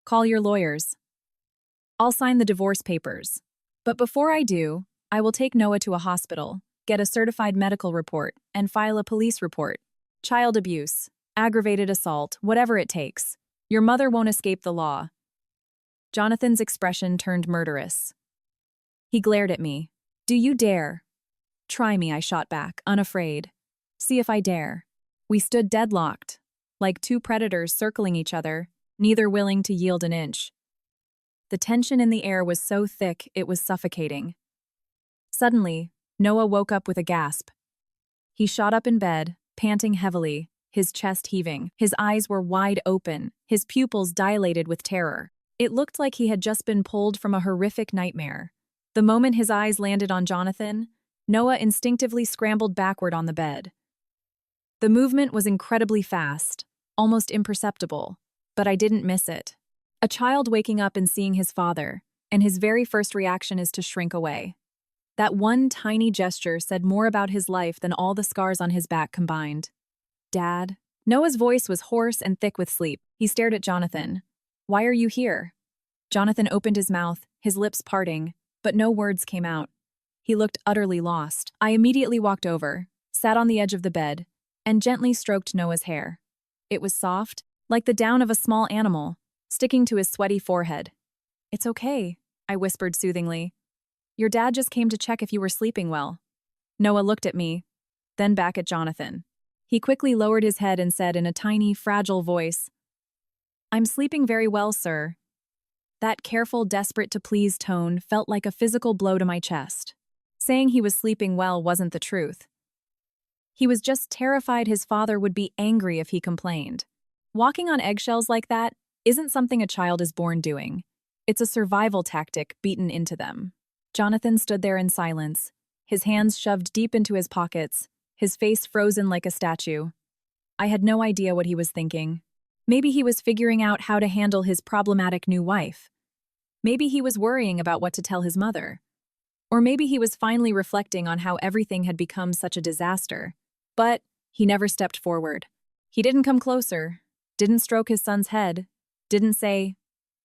Call your lawyers. I'll sign the divorce papers. But before I do, I will take Noah to a hospital, get a certified medical report, and file a police report. Child abuse, aggravated assault, whatever it takes. Your mother won't escape the law. Jonathan's expression turned murderous. He glared at me. Do you dare? Try me, I shot back, unafraid. See if I dare. We stood deadlocked, like two predators circling each other, neither willing to yield an inch. The tension in the air was so thick it was suffocating. Suddenly, Noah woke up with a gasp. He shot up in bed, panting heavily, his chest heaving. His eyes were wide open, his pupils dilated with terror. It looked like he had just been pulled from a horrific nightmare. The moment his eyes landed on Jonathan, Noah instinctively scrambled backward on the bed. The movement was incredibly fast, almost imperceptible, but I didn't miss it. A child waking up and seeing his father, and his very first reaction is to shrink away. That one tiny gesture said more about his life than all the scars on his back combined. Dad? Noah's voice was hoarse and thick with sleep. He stared at Jonathan. Why are you here? Jonathan opened his mouth, his lips parting, but no words came out. He looked utterly lost. I immediately walked over, sat on the edge of the bed, and gently stroked Noah's hair. It was soft, like the down of a small animal, sticking to his sweaty forehead. It's okay, I whispered soothingly. Your dad just came to check if you were sleeping well. Noah looked at me, then back at Jonathan. He quickly lowered his head and said in a tiny, fragile voice, I'm sleeping very well, sir. That careful, desperate-to-please tone felt like a physical blow to my chest. Saying he was sleeping well wasn't the truth. He was just terrified his father would be angry if he complained. Walking on eggshells like that isn't something a child is born doing. It's a survival tactic beaten into them. Jonathan stood there in silence, his hands shoved deep into his pockets, his face frozen like a statue. I had no idea what he was thinking. Maybe he was figuring out how to handle his problematic new wife. Maybe he was worrying about what to tell his mother. Or maybe he was finally reflecting on how everything had become such a disaster. But he never stepped forward. He didn't come closer, didn't stroke his son's head, didn't say,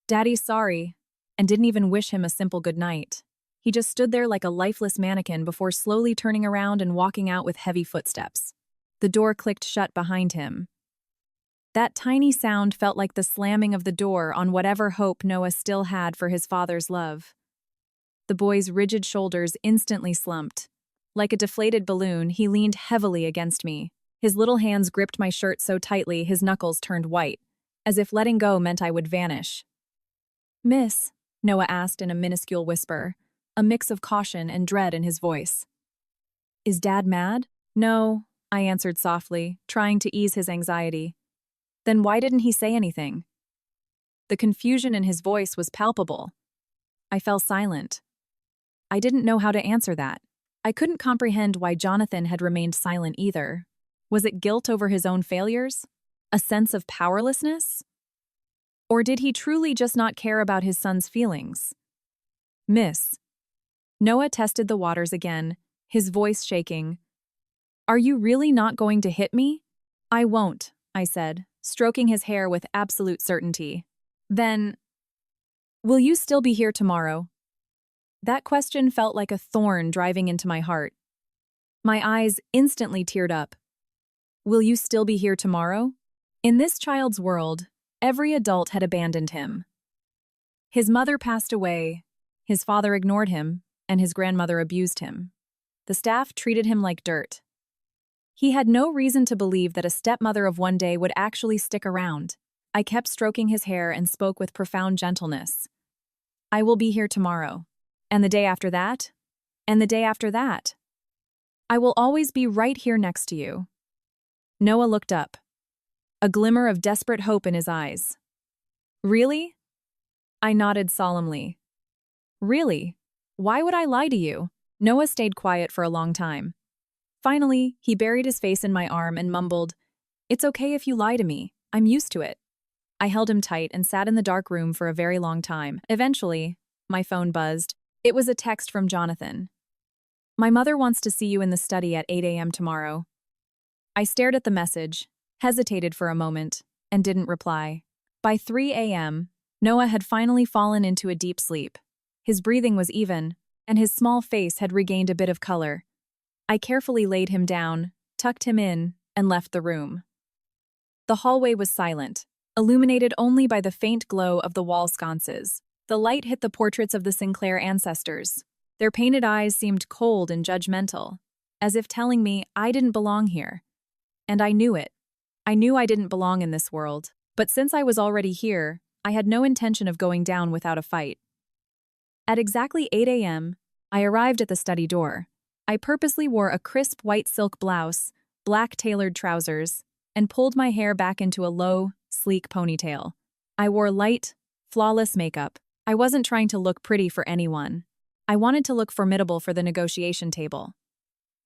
Daddy's sorry, and didn't even wish him a simple goodnight. He just stood there like a lifeless mannequin before slowly turning around and walking out with heavy footsteps. The door clicked shut behind him. That tiny sound felt like the slamming of the door on whatever hope Noah still had for his father's love. The boy's rigid shoulders instantly slumped. Like a deflated balloon, he leaned heavily against me. His little hands gripped my shirt so tightly his knuckles turned white, as if letting go meant I would vanish. Miss, Noah asked in a minuscule whisper, a mix of caution and dread in his voice. Is Dad mad? No, I answered softly, trying to ease his anxiety. Then why didn't he say anything? The confusion in his voice was palpable. I fell silent. I didn't know how to answer that. I couldn't comprehend why Jonathan had remained silent either. Was it guilt over his own failures? A sense of powerlessness? Or did he truly just not care about his son's feelings? Miss. Noah tested the waters again, his voice shaking. Are you really not going to hit me? I won't, I said, stroking his hair with absolute certainty. Then, will you still be here tomorrow? That question felt like a thorn driving into my heart. My eyes instantly teared up. Will you still be here tomorrow? In this child's world, every adult had abandoned him. His mother passed away, his father ignored him, and his grandmother abused him. The staff treated him like dirt. He had no reason to believe that a stepmother of one day would actually stick around. I kept stroking his hair and spoke with profound gentleness. I will be here tomorrow. And the day after that? And the day after that? I will always be right here next to you. Noah looked up, a glimmer of desperate hope in his eyes. Really? I nodded solemnly. Really? Why would I lie to you? Noah stayed quiet for a long time. Finally, he buried his face in my arm and mumbled, It's okay if you lie to me. I'm used to it. I held him tight and sat in the dark room for a very long time. Eventually, my phone buzzed. It was a text from Jonathan. My mother wants to see you in the study at 8 a.m. tomorrow. I stared at the message, hesitated for a moment, and didn't reply. By 3 a.m., Noah had finally fallen into a deep sleep. His breathing was even, and his small face had regained a bit of color. I carefully laid him down, tucked him in, and left the room. The hallway was silent, illuminated only by the faint glow of the wall sconces. The light hit the portraits of the Sinclair ancestors. Their painted eyes seemed cold and judgmental, as if telling me I didn't belong here. And I knew it. I knew I didn't belong in this world. But since I was already here, I had no intention of going down without a fight. At exactly 8 a.m., I arrived at the study door. I purposely wore a crisp white silk blouse, black tailored trousers, and pulled my hair back into a low, sleek ponytail. I wore light, flawless makeup. I wasn't trying to look pretty for anyone. I wanted to look formidable for the negotiation table.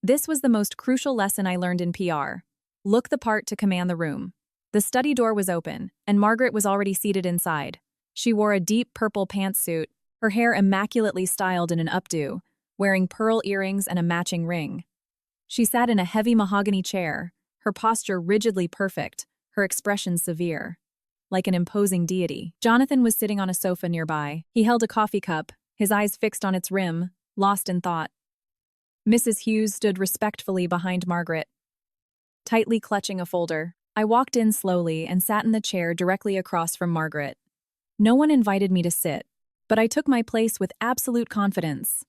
This was the most crucial lesson I learned in PR. Look the part to command the room. The study door was open, and Margaret was already seated inside. She wore a deep purple pantsuit, her hair immaculately styled in an updo, wearing pearl earrings and a matching ring. She sat in a heavy mahogany chair, her posture rigidly perfect, her expression severe, like an imposing deity. Jonathan was sitting on a sofa nearby. He held a coffee cup, his eyes fixed on its rim, lost in thought. Mrs. Hughes stood respectfully behind Margaret, tightly clutching a folder. I walked in slowly and sat in the chair directly across from Margaret. No one invited me to sit, but I took my place with absolute confidence.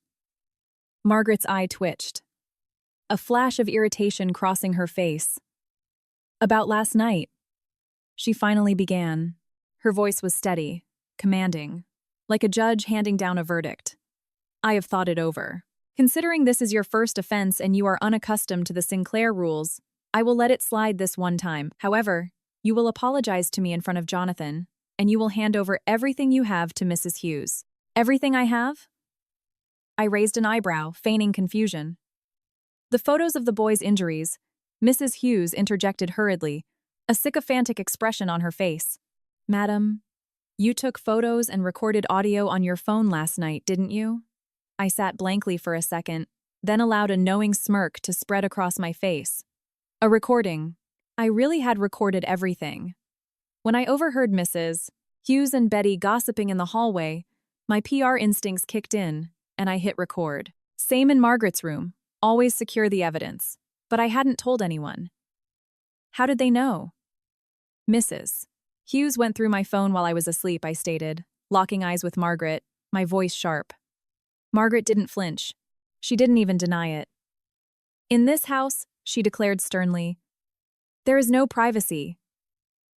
Margaret's eye twitched, a flash of irritation crossing her face. About last night, she finally began. Her voice was steady, commanding, like a judge handing down a verdict. I have thought it over. Considering this is your first offense and you are unaccustomed to the Sinclair rules, I will let it slide this one time. However, you will apologize to me in front of Jonathan, and you will hand over everything you have to Mrs. Hughes. Everything I have? I raised an eyebrow, feigning confusion. The photos of the boy's injuries, Mrs. Hughes interjected hurriedly, a sycophantic expression on her face. Madam, you took photos and recorded audio on your phone last night, didn't you? I sat blankly for a second, then allowed a knowing smirk to spread across my face. A recording. I really had recorded everything. When I overheard Mrs. Hughes and Betty gossiping in the hallway, my PR instincts kicked in, and I hit record. Same in Margaret's room. Always secure the evidence. But I hadn't told anyone. How did they know? Mrs. Hughes went through my phone while I was asleep, I stated, locking eyes with Margaret, my voice sharp. Margaret didn't flinch. She didn't even deny it. In this house, she declared sternly, there is no privacy.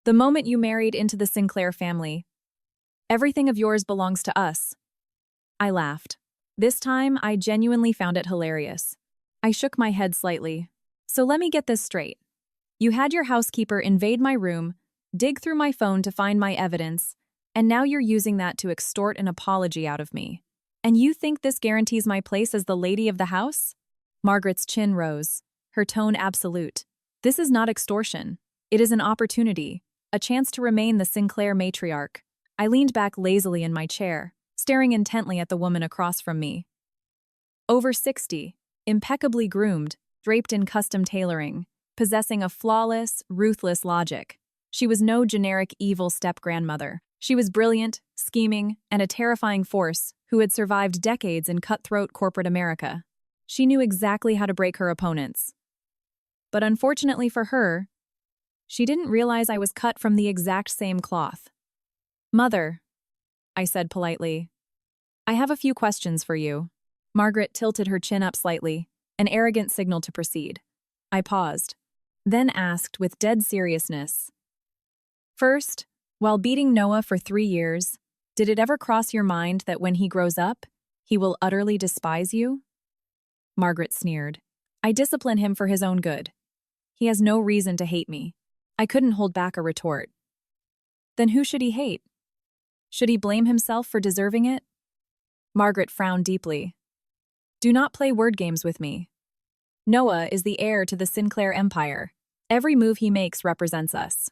The moment you married into the Sinclair family, everything of yours belongs to us. I laughed. This time, I genuinely found it hilarious. I shook my head slightly. So let me get this straight. You had your housekeeper invade my room, dig through my phone to find my evidence, And now you're using that to extort an apology out of me. And you think this guarantees my place as the lady of the house? Margaret's chin rose, her tone absolute. This is not extortion. It is an opportunity, a chance to remain the Sinclair matriarch. I leaned back lazily in my chair, staring intently at the woman across from me. Over 60, impeccably groomed, draped in custom tailoring, possessing a flawless, ruthless logic. She was no generic evil step-grandmother. She was brilliant, scheming, and a terrifying force who had survived decades in cutthroat corporate America. She knew exactly how to break her opponents. But unfortunately for her, she didn't realize I was cut from the exact same cloth. "Mother," I said politely, "I have a few questions for you." Margaret tilted her chin up slightly, an arrogant signal to proceed. I paused, then asked with dead seriousness, "First, while beating Noah for 3 years, did it ever cross your mind that when he grows up, he will utterly despise you?" Margaret sneered. "I discipline him for his own good. He has no reason to hate me." I couldn't hold back a retort. Then who should he hate? Should he blame himself for deserving it? Margaret frowned deeply. "Do not play word games with me. Noah is the heir to the Sinclair empire. Every move he makes represents us.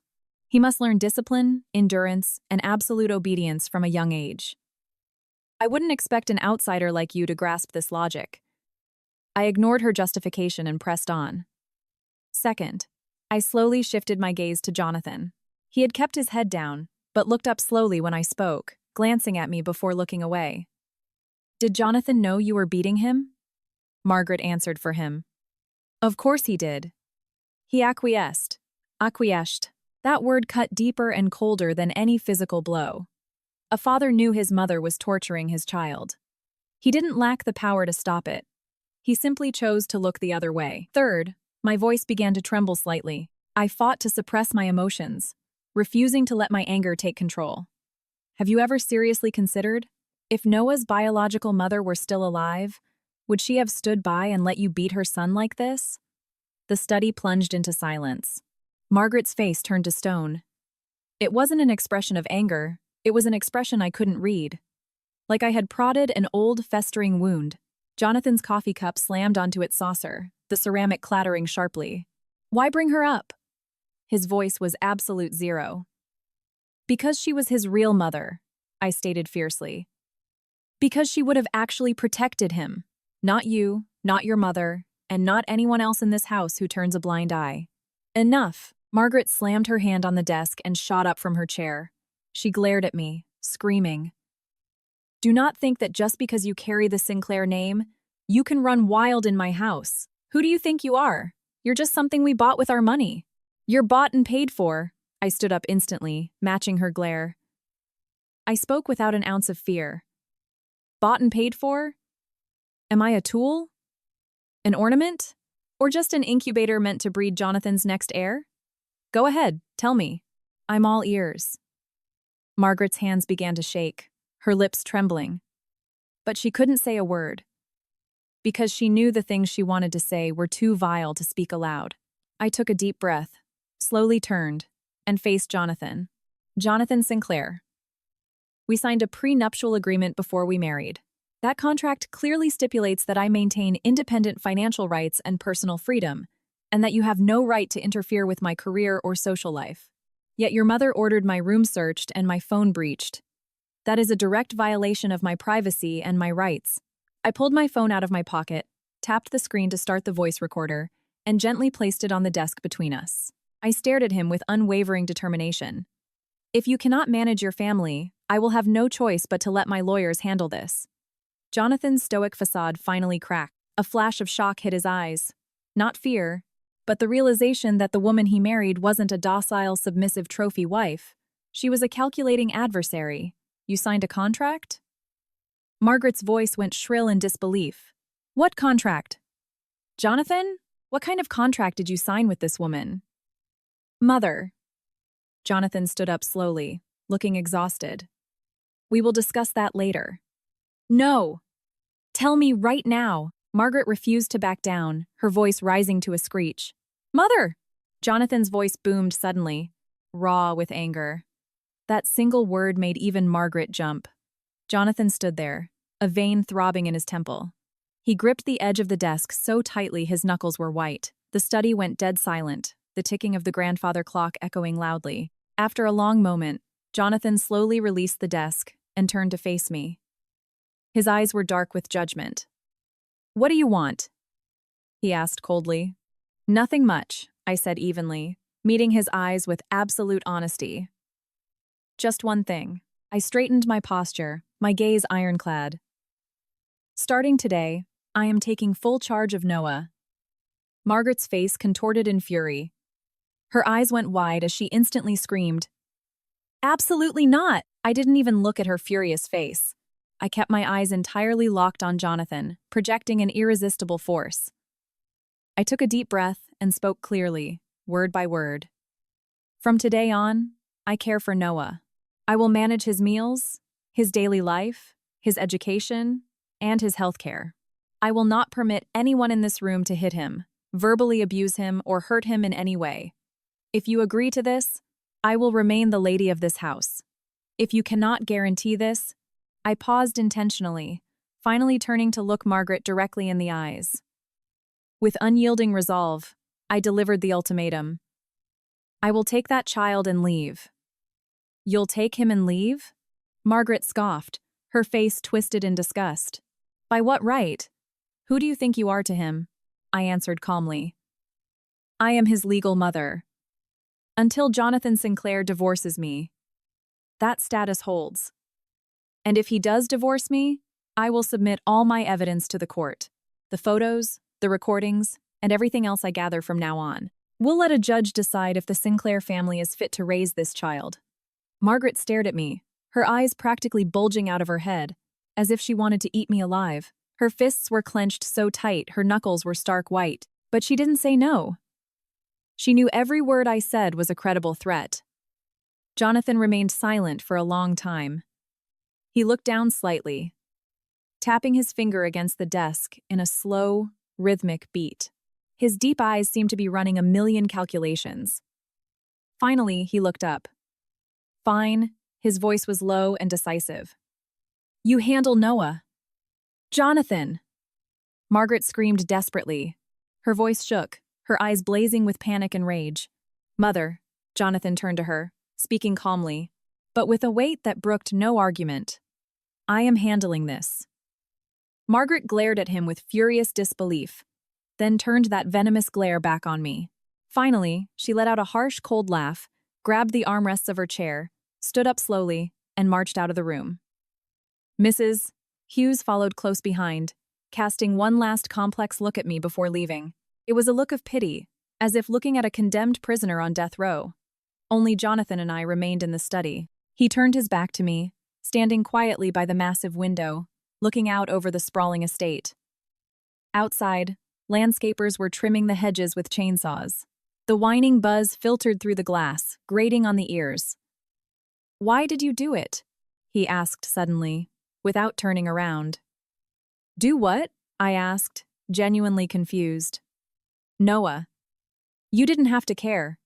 He must learn discipline, endurance, and absolute obedience from a young age. I wouldn't expect an outsider like you to grasp this logic." I ignored her justification and pressed on. Second, I slowly shifted my gaze to Jonathan. He had kept his head down, but looked up slowly when I spoke, glancing at me before looking away. "Did Jonathan know you were beating him?" Margaret answered for him. "Of course he did. He acquiesced. Acquiesced. That word cut deeper and colder than any physical blow. A father knew his mother was torturing his child. He didn't lack the power to stop it. He simply chose to look the other way." Third, my voice began to tremble slightly. I fought to suppress my emotions, refusing to let my anger take control. "Have you ever seriously considered, if Noah's biological mother were still alive, would she have stood by and let you beat her son like this?" The study plunged into silence. Margaret's face turned to stone. It wasn't an expression of anger, it was an expression I couldn't read. Like I had prodded an old, festering wound. Jonathan's coffee cup slammed onto its saucer, the ceramic clattering sharply. "Why bring her up?" His voice was absolute zero. "Because she was his real mother," I stated fiercely. "Because she would have actually protected him. Not you, not your mother, and not anyone else in this house who turns a blind eye." "Enough." Margaret slammed her hand on the desk and shot up from her chair. She glared at me, screaming. "Do not think that just because you carry the Sinclair name, you can run wild in my house. Who do you think you are? You're just something we bought with our money." "You're bought and paid for." I stood up instantly, matching her glare. I spoke without an ounce of fear. "Bought and paid for? Am I a tool? An ornament? Or just an incubator meant to breed Jonathan's next heir? Go ahead, tell me. I'm all ears." Margaret's hands began to shake, her lips trembling. But she couldn't say a word, because she knew the things she wanted to say were too vile to speak aloud. I took a deep breath, slowly turned, and faced Jonathan. "Jonathan Sinclair. We signed a prenuptial agreement before we married. That contract clearly stipulates that I maintain independent financial rights and personal freedom, and that you have no right to interfere with my career or social life. Yet your mother ordered my room searched and my phone breached. That is a direct violation of my privacy and my rights." I pulled my phone out of my pocket, tapped the screen to start the voice recorder, and gently placed it on the desk between us. I stared at him with unwavering determination. "If you cannot manage your family, I will have no choice but to let my lawyers handle this." Jonathan's stoic facade finally cracked. A flash of shock hit his eyes. Not fear, but the realization that the woman he married wasn't a docile, submissive trophy wife. She was a calculating adversary. "You signed a contract?" Margaret's voice went shrill in disbelief. "What contract? Jonathan? What kind of contract did you sign with this woman?" "Mother." Jonathan stood up slowly, looking exhausted. "We will discuss that later." "No! Tell me right now." Margaret refused to back down, her voice rising to a screech. "Mother!" Jonathan's voice boomed suddenly, raw with anger. That single word made even Margaret jump. Jonathan stood there, a vein throbbing in his temple. He gripped the edge of the desk so tightly his knuckles were white. The study went dead silent, the ticking of the grandfather clock echoing loudly. After a long moment, Jonathan slowly released the desk and turned to face me. His eyes were dark with judgment. "What do you want?" he asked coldly. "Nothing much," I said evenly, meeting his eyes with absolute honesty. "Just one thing." I straightened my posture, my gaze ironclad. "Starting today, I am taking full charge of Noah." Margaret's face contorted in fury. Her eyes went wide as she instantly screamed. "Absolutely not!" I didn't even look at her furious face. I kept my eyes entirely locked on Jonathan, projecting an irresistible force. I took a deep breath and spoke clearly, word by word. "From today on, I care for Noah. I will manage his meals, his daily life, his education, and his healthcare. I will not permit anyone in this room to hit him, verbally abuse him, or hurt him in any way. If you agree to this, I will remain the lady of this house. If you cannot guarantee this," I paused intentionally, finally turning to look Margaret directly in the eyes. With unyielding resolve, I delivered the ultimatum. "I will take that child and leave." "You'll take him and leave?" Margaret scoffed, her face twisted in disgust. "By what right? Who do you think you are to him?" I answered calmly. "I am his legal mother. Until Jonathan Sinclair divorces me, that status holds. And if he does divorce me, I will submit all my evidence to the court. The photos, the recordings, and everything else I gather from now on. We'll let a judge decide if the Sinclair family is fit to raise this child." Margaret stared at me, her eyes practically bulging out of her head, as if she wanted to eat me alive. Her fists were clenched so tight her knuckles were stark white, but she didn't say no. She knew every word I said was a credible threat. Jonathan remained silent for a long time. He looked down slightly, tapping his finger against the desk in a slow, rhythmic beat. His deep eyes seemed to be running a million calculations. Finally, he looked up. "Fine," his voice was low and decisive. "You handle Noah." "Jonathan!" Margaret screamed desperately. Her voice shook, her eyes blazing with panic and rage. "Mother," Jonathan turned to her, speaking calmly, but with a weight that brooked no argument. "I am handling this." Margaret glared at him with furious disbelief, then turned that venomous glare back on me. Finally, she let out a harsh, cold laugh, grabbed the armrests of her chair, stood up slowly, and marched out of the room. "Mrs. Hughes followed close behind, casting one last complex look at me before leaving. It was a look of pity, as if looking at a condemned prisoner on death row. Only Jonathan and I remained in the study. He turned his back to me, standing quietly by the massive window, looking out over the sprawling estate. Outside, landscapers were trimming the hedges with chainsaws. The whining buzz filtered through the glass, grating on the ears. "Why did you do it?" he asked suddenly, without turning around. "Do what?" I asked, genuinely confused. "Noah. You didn't have to care.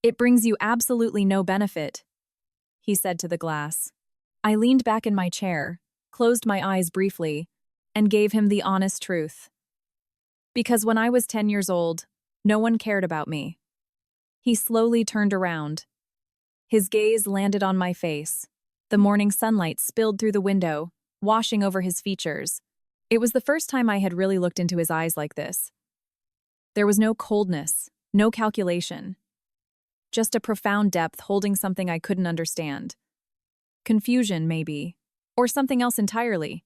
It brings you absolutely no benefit," he said to the glass. I leaned back in my chair, closed my eyes briefly, and gave him the honest truth. "Because when I was 10 years old, no one cared about me." He slowly turned around. His gaze landed on my face. The morning sunlight spilled through the window, washing over his features. It was the first time I had really looked into his eyes like this. There was no coldness, no calculation. Just a profound depth holding something I couldn't understand. Confusion, maybe, or something else entirely.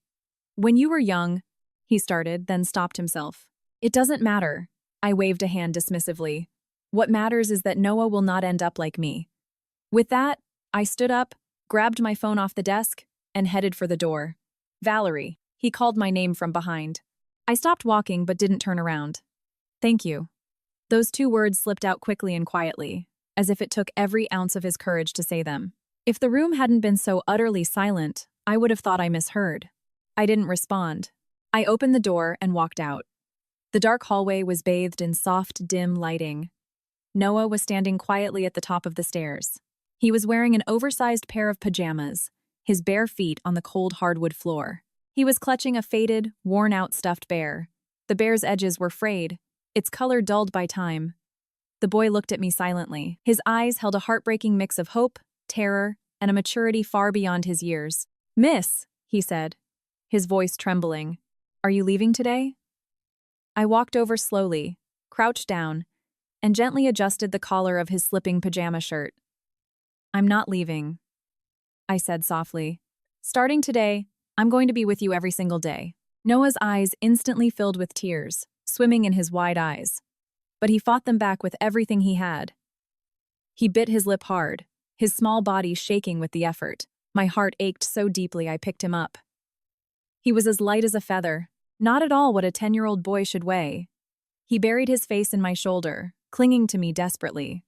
"When you were young," he started, then stopped himself. "It doesn't matter," I waved a hand dismissively. "What matters is that Noah will not end up like me." With that, I stood up, grabbed my phone off the desk, and headed for the door. "Valerie," he called my name from behind. I stopped walking but didn't turn around. "Thank you." Those two words slipped out quickly and quietly, as if it took every ounce of his courage to say them. If the room hadn't been so utterly silent, I would have thought I misheard. I didn't respond. I opened the door and walked out. The dark hallway was bathed in soft, dim lighting. Noah was standing quietly at the top of the stairs. He was wearing an oversized pair of pajamas, his bare feet on the cold hardwood floor. He was clutching a faded, worn-out stuffed bear. The bear's edges were frayed, its color dulled by time. The boy looked at me silently. His eyes held a heartbreaking mix of hope, terror, and a maturity far beyond his years. "Miss," he said, his voice trembling, "are you leaving today?" I walked over slowly, crouched down, and gently adjusted the collar of his slipping pajama shirt. "I'm not leaving," I said softly. "Starting today, I'm going to be with you every single day." Noah's eyes instantly filled with tears, swimming in his wide eyes. But he fought them back with everything he had. He bit his lip hard, his small body shaking with the effort. My heart ached so deeply I picked him up. He was as light as a feather, not at all what a 10-year-old boy should weigh. He buried his face in my shoulder, clinging to me desperately,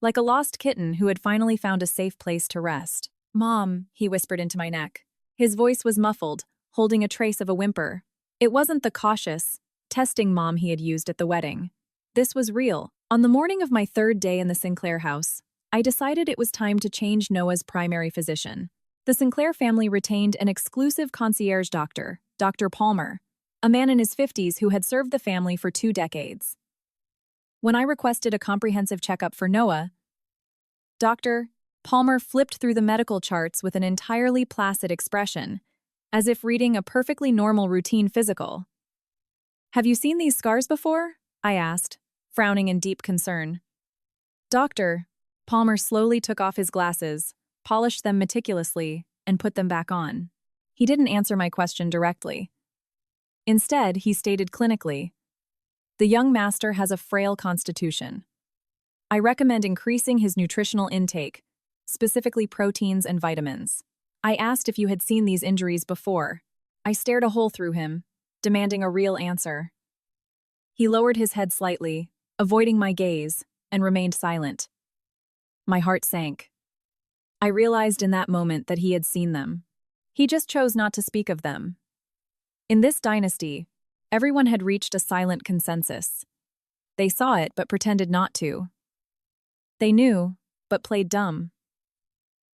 like a lost kitten who had finally found a safe place to rest. "Mom," he whispered into my neck. His voice was muffled, holding a trace of a whimper. It wasn't the cautious, testing mom he had used at the wedding. This was real. On the morning of my third day in the Sinclair house, I decided it was time to change Noah's primary physician. The Sinclair family retained an exclusive concierge doctor, Dr. Palmer, a man in his 50s who had served the family for 2 decades. When I requested a comprehensive checkup for Noah, Dr. Palmer flipped through the medical charts with an entirely placid expression, as if reading a perfectly normal routine physical. "Have you seen these scars before?" I asked, frowning in deep concern. "Doctor," Palmer slowly took off his glasses, polished them meticulously, and put them back on. He didn't answer my question directly. Instead, he stated clinically, "The young master has a frail constitution. I recommend increasing his nutritional intake, specifically proteins and vitamins." I asked if you had seen these injuries before. I stared a hole through him, demanding a real answer. He lowered his head slightly, avoiding my gaze, and remained silent. My heart sank. I realized in that moment that he had seen them. He just chose not to speak of them. In this dynasty, everyone had reached a silent consensus. They saw it but pretended not to. They knew, but played dumb.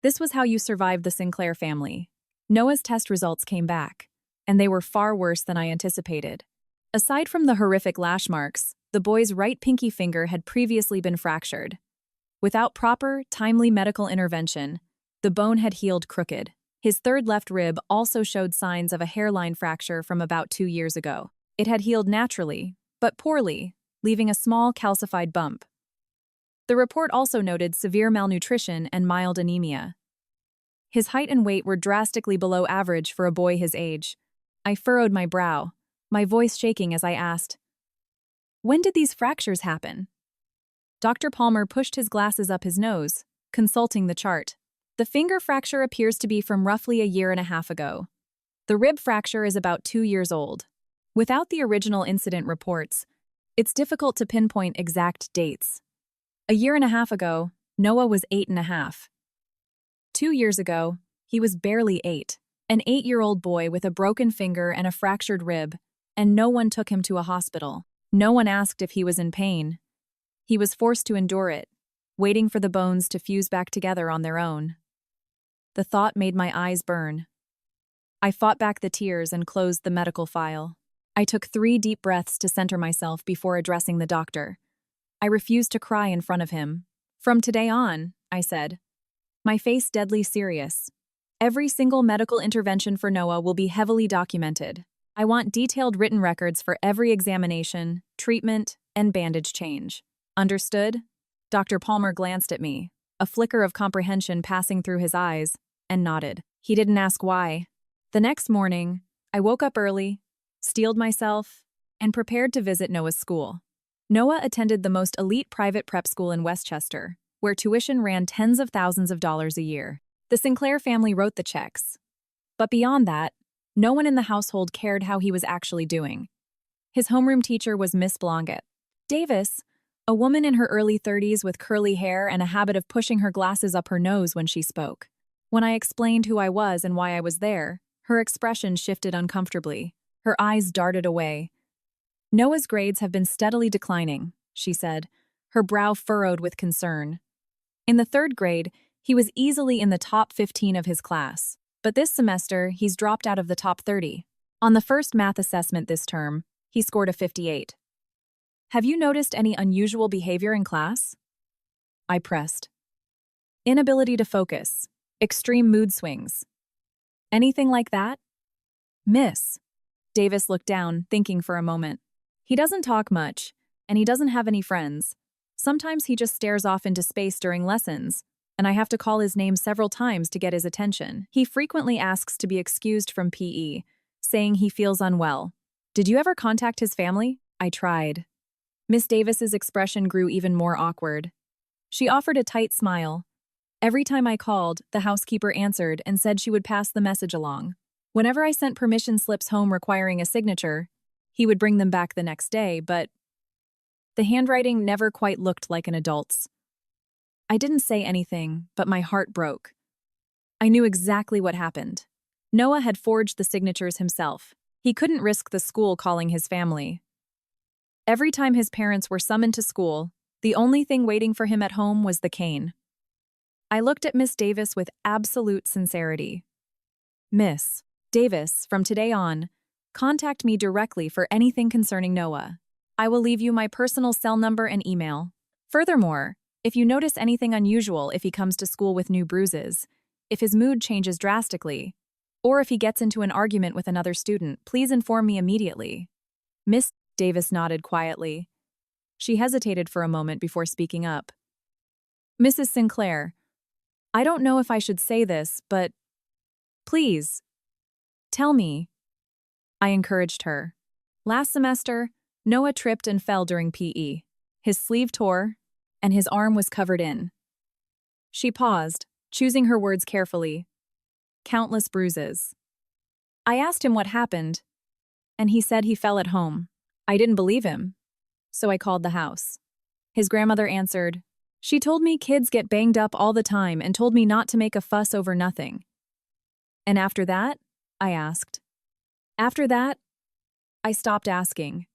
This was how you survived the Sinclair family. Noah's test results came back, and they were far worse than I anticipated. Aside from the horrific lash marks, the boy's right pinky finger had previously been fractured. Without proper, timely medical intervention, the bone had healed crooked. His third left rib also showed signs of a hairline fracture from about 2 years ago. It had healed naturally, but poorly, leaving a small calcified bump. The report also noted severe malnutrition and mild anemia. His height and weight were drastically below average for a boy his age. I furrowed my brow, my voice shaking as I asked, "When did these fractures happen?" Dr. Palmer pushed his glasses up his nose, consulting the chart. "The finger fracture appears to be from roughly a 1.5 years ago. The rib fracture is about 2 years old. Without the original incident reports, it's difficult to pinpoint exact dates. A 1.5 years ago, Noah was 8.5. 2 years ago, he was barely 8, an 8-year-old boy with a broken finger and a fractured rib, and no one took him to a hospital. No one asked if he was in pain. He was forced to endure it, waiting for the bones to fuse back together on their own." The thought made my eyes burn. I fought back the tears and closed the medical file. I took 3 deep breaths to center myself before addressing the doctor. I refused to cry in front of him. "From today on," I said, my face deadly serious, "every single medical intervention for Noah will be heavily documented. I want detailed written records for every examination, treatment, and bandage change. Understood?" Dr. Palmer glanced at me, a flicker of comprehension passing through his eyes, and nodded. He didn't ask why. The next morning, I woke up early, steeled myself, and prepared to visit Noah's school. Noah attended the most elite private prep school in Westchester, where tuition ran tens of thousands of dollars a year. The Sinclair family wrote the checks. But beyond that, no one in the household cared how he was actually doing. His homeroom teacher was Miss Blonget Davis, a woman in her early 30s with curly hair and a habit of pushing her glasses up her nose when she spoke. When I explained who I was and why I was there, her expression shifted uncomfortably. Her eyes darted away. "Noah's grades have been steadily declining," she said, her brow furrowed with concern. "In the 3rd grade, He was easily in the top 15 of his class, but this semester he's dropped out of the top 30. On the first math assessment this term, he scored a 58. Have you noticed any unusual behavior in class? I pressed. Inability to focus, extreme mood swings. Anything like that? Miss. Davis looked down, thinking for a moment. He doesn't talk much, and he doesn't have any friends. Sometimes he just stares off into space during lessons, and I have to call his name several times to get his attention. He frequently asks to be excused from PE, saying he feels unwell. Did you ever contact his family? I tried. Miss Davis's expression grew even more awkward. She offered a tight smile. Every time I called, the housekeeper answered and said she would pass the message along. Whenever I sent permission slips home requiring a signature, he would bring them back the next day, but the handwriting never quite looked like an adult's. I didn't say anything, but my heart broke. I knew exactly what happened. Noah had forged the signatures himself. He couldn't risk the school calling his family. Every time his parents were summoned to school, the only thing waiting for him at home was the cane. I looked at Miss Davis with absolute sincerity. Miss Davis, from today on, contact me directly for anything concerning Noah. I will leave you my personal cell number and email. Furthermore, if you notice anything unusual if he comes to school with new bruises, if his mood changes drastically, or if he gets into an argument with another student, please inform me immediately. Miss Davis nodded quietly. She hesitated for a moment before speaking up. Mrs. Sinclair, I don't know if I should say this, but please, tell me. I encouraged her. Last semester, Noah tripped and fell during PE. His sleeve tore, and his arm was covered in. She paused, choosing her words carefully. Countless bruises. I asked him what happened, and he said he fell at home. I didn't believe him, so I called the house. His grandmother answered, She told me kids get banged up all the time and told me not to make a fuss over nothing. And after that? I asked. After that? I stopped asking.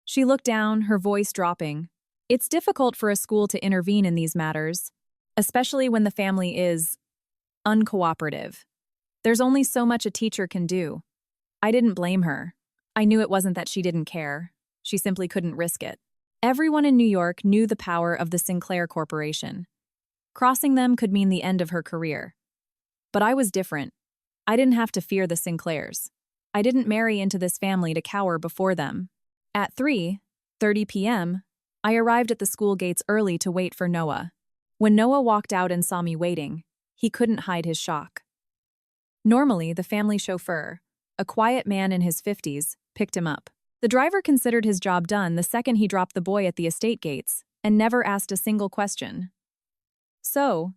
She looked down, her voice dropping. It's difficult for a school to intervene in these matters, especially when the family is uncooperative. There's only so much a teacher can do. I didn't blame her. I knew it wasn't that she didn't care. She simply couldn't risk it. Everyone in New York knew the power of the Sinclair Corporation. Crossing them could mean the end of her career. But I was different. I didn't have to fear the Sinclairs. I didn't marry into this family to cower before them. At 3:30 p.m., I arrived at the school gates early to wait for Noah. When Noah walked out and saw me waiting, he couldn't hide his shock. Normally, the family chauffeur, a quiet man in his 50s, picked him up. The driver considered his job done the second he dropped the boy at the estate gates and never asked a single question. So,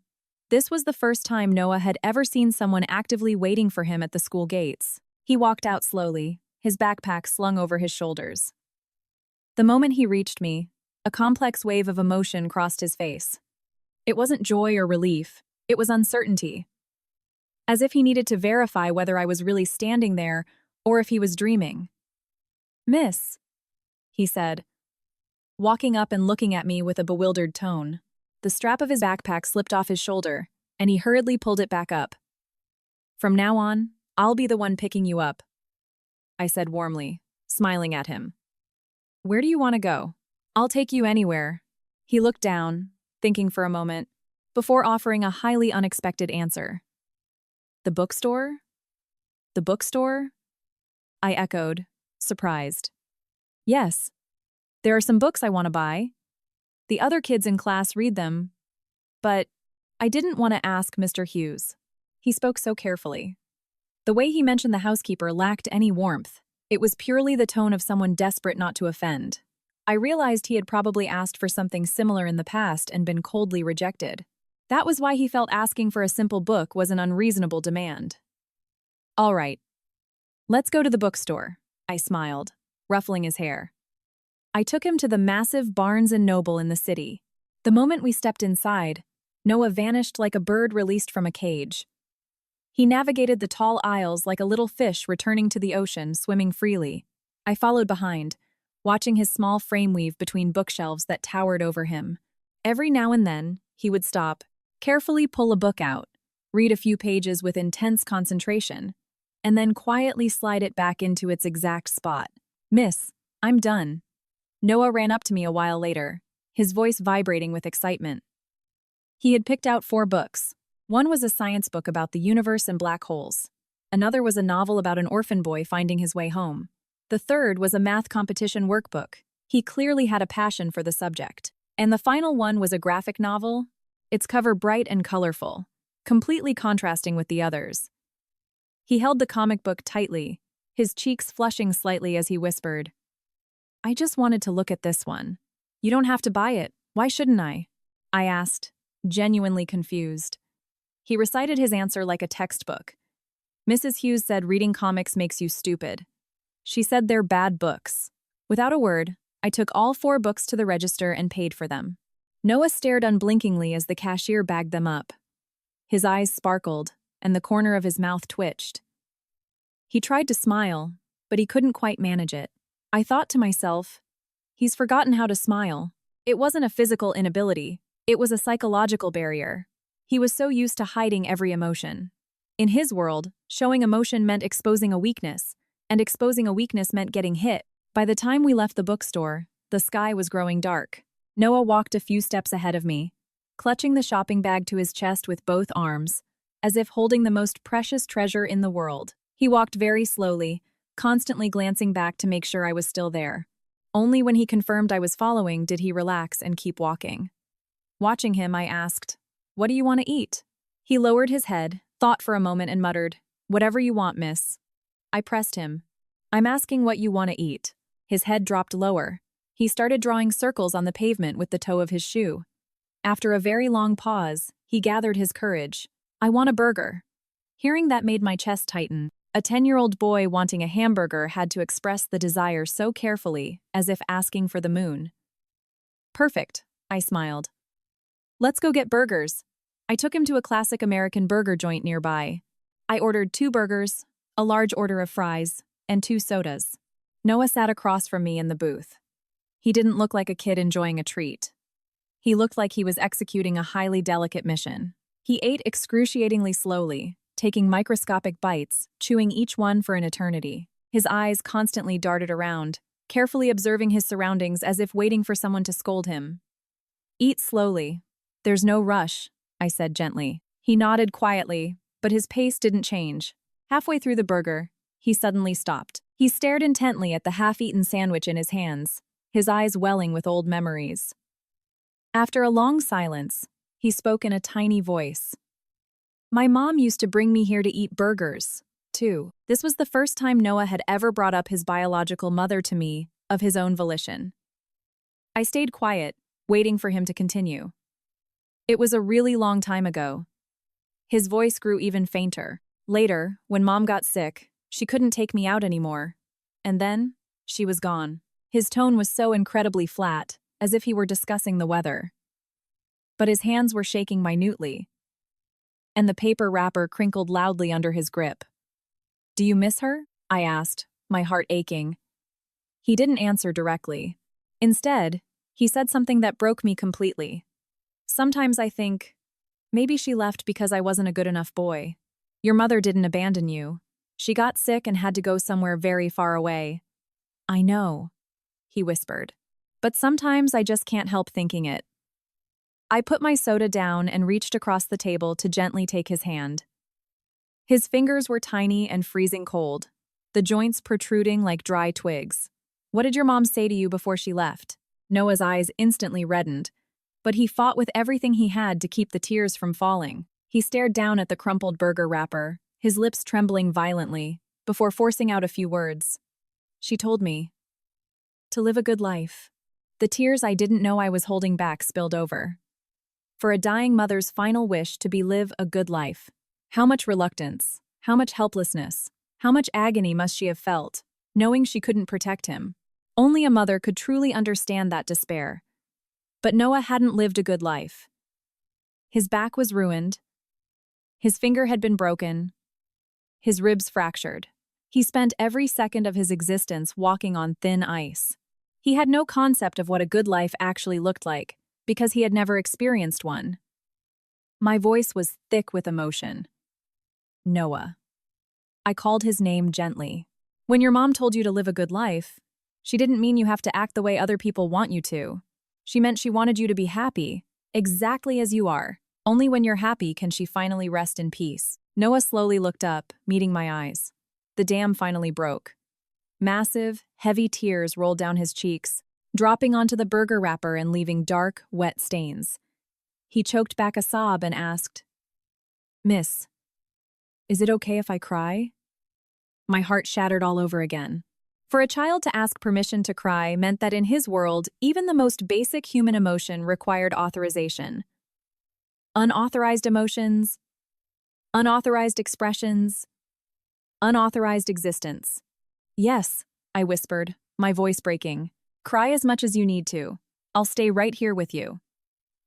this was the first time Noah had ever seen someone actively waiting for him at the school gates. He walked out slowly, his backpack slung over his shoulders. The moment he reached me, a complex wave of emotion crossed his face. It wasn't joy or relief, it was uncertainty. As if he needed to verify whether I was really standing there or if he was dreaming. Miss, he said, walking up and looking at me with a bewildered tone. The strap of his backpack slipped off his shoulder, and he hurriedly pulled it back up. From now on, I'll be the one picking you up, I said warmly, smiling at him. Where do you want to go? I'll take you anywhere. He looked down, thinking for a moment, before offering a highly unexpected answer. The bookstore? The bookstore? I echoed, surprised. Yes. There are some books I want to buy. The other kids in class read them, but I didn't want to ask Mr. Hughes. He spoke so carefully. The way he mentioned the housekeeper lacked any warmth. It was purely the tone of someone desperate not to offend. I realized he had probably asked for something similar in the past and been coldly rejected. That was why he felt asking for a simple book was an unreasonable demand. All right. Let's go to the bookstore, I smiled, ruffling his hair. I took him to the massive Barnes & Noble in the city. The moment we stepped inside, Noah vanished like a bird released from a cage. He navigated the tall aisles like a little fish returning to the ocean, swimming freely. I followed behind, watching his small frame weave between bookshelves that towered over him. Every now and then, he would stop, Carefully pull a book out, read a few pages with intense concentration, and then quietly slide it back into its exact spot. Miss, I'm done. Noah ran up to me a while later, his voice vibrating with excitement. He had picked out 4 books. One was a science book about the universe and black holes. Another was a novel about an orphan boy finding his way home. The third was a math competition workbook. He clearly had a passion for the subject. And the final one was a graphic novel, its cover bright and colorful, completely contrasting with the others. He held the comic book tightly, his cheeks flushing slightly as he whispered, "I just wanted to look at this one. You don't have to buy it. Why shouldn't I?" I asked, genuinely confused. He recited his answer like a textbook. Mrs. Hughes said reading comics makes you stupid. She said they're bad books. Without a word, I took all 4 books to the register and paid for them. Noah stared unblinkingly as the cashier bagged them up. His eyes sparkled, and the corner of his mouth twitched. He tried to smile, but he couldn't quite manage it. I thought to myself, he's forgotten how to smile. It wasn't a physical inability, it was a psychological barrier. He was so used to hiding every emotion. In his world, showing emotion meant exposing a weakness, and exposing a weakness meant getting hit. By the time we left the bookstore, the sky was growing dark. Noah walked a few steps ahead of me, clutching the shopping bag to his chest with both arms, as if holding the most precious treasure in the world. He walked very slowly, constantly glancing back to make sure I was still there. Only when he confirmed I was following did he relax and keep walking. Watching him, I asked, "What do you want to eat?" He lowered his head, thought for a moment and muttered, "Whatever you want, miss." I pressed him. "I'm asking what you want to eat." His head dropped lower. He started drawing circles on the pavement with the toe of his shoe. After a very long pause, he gathered his courage. "I want a burger." Hearing that made my chest tighten. A 10-year-old boy wanting a hamburger had to express the desire so carefully, as if asking for the moon. "Perfect," I smiled. "Let's go get burgers." I took him to a classic American burger joint nearby. I ordered 2 burgers, a large order of fries, and 2 sodas. Noah sat across from me in the booth. He didn't look like a kid enjoying a treat. He looked like he was executing a highly delicate mission. He ate excruciatingly slowly, taking microscopic bites, chewing each one for an eternity. His eyes constantly darted around, carefully observing his surroundings as if waiting for someone to scold him. "Eat slowly. There's no rush," I said gently. He nodded quietly, but his pace didn't change. Halfway through the burger, he suddenly stopped. He stared intently at the half-eaten sandwich in his hands, his eyes welling with old memories. After a long silence, he spoke in a tiny voice. "My mom used to bring me here to eat burgers, too." This was the first time Noah had ever brought up his biological mother to me, of his own volition. I stayed quiet, waiting for him to continue. "It was a really long time ago." His voice grew even fainter. "Later, when Mom got sick, she couldn't take me out anymore. And then, she was gone." His tone was so incredibly flat, as if he were discussing the weather. But his hands were shaking minutely, and the paper wrapper crinkled loudly under his grip. "Do you miss her?" I asked, my heart aching. He didn't answer directly. Instead, he said something that broke me completely. "Sometimes I think, maybe she left because I wasn't a good enough boy. Your mother didn't abandon you. She got sick and had to go somewhere very far away." "I know," he whispered. "But sometimes I just can't help thinking it." I put my soda down and reached across the table to gently take his hand. His fingers were tiny and freezing cold, the joints protruding like dry twigs. "What did your mom say to you before she left?" Noah's eyes instantly reddened, but he fought with everything he had to keep the tears from falling. He stared down at the crumpled burger wrapper, his lips trembling violently, before forcing out a few words. "She told me to live a good life." The tears I didn't know I was holding back spilled over. For a dying mother's final wish to be live a good life. How much reluctance, how much helplessness, how much agony must she have felt, knowing she couldn't protect him? Only a mother could truly understand that despair. But Noah hadn't lived a good life. His back was ruined. His finger had been broken. His ribs fractured. He spent every second of his existence walking on thin ice. He had no concept of what a good life actually looked like, because he had never experienced one. My voice was thick with emotion. Noah. I called his name gently. When your mom told you to live a good life, she didn't mean you have to act the way other people want you to. She meant she wanted you to be happy, exactly as you are. Only when you're happy can she finally rest in peace. Noah slowly looked up, meeting my eyes. The dam finally broke. Massive, heavy tears rolled down his cheeks, dropping onto the burger wrapper and leaving dark, wet stains. He choked back a sob and asked, "Miss, is it okay if I cry?" My heart shattered all over again. For a child to ask permission to cry meant that in his world, even the most basic human emotion required authorization. Unauthorized emotions, unauthorized expressions, unauthorized existence. "Yes," I whispered, my voice breaking. "Cry as much as you need to. I'll stay right here with you."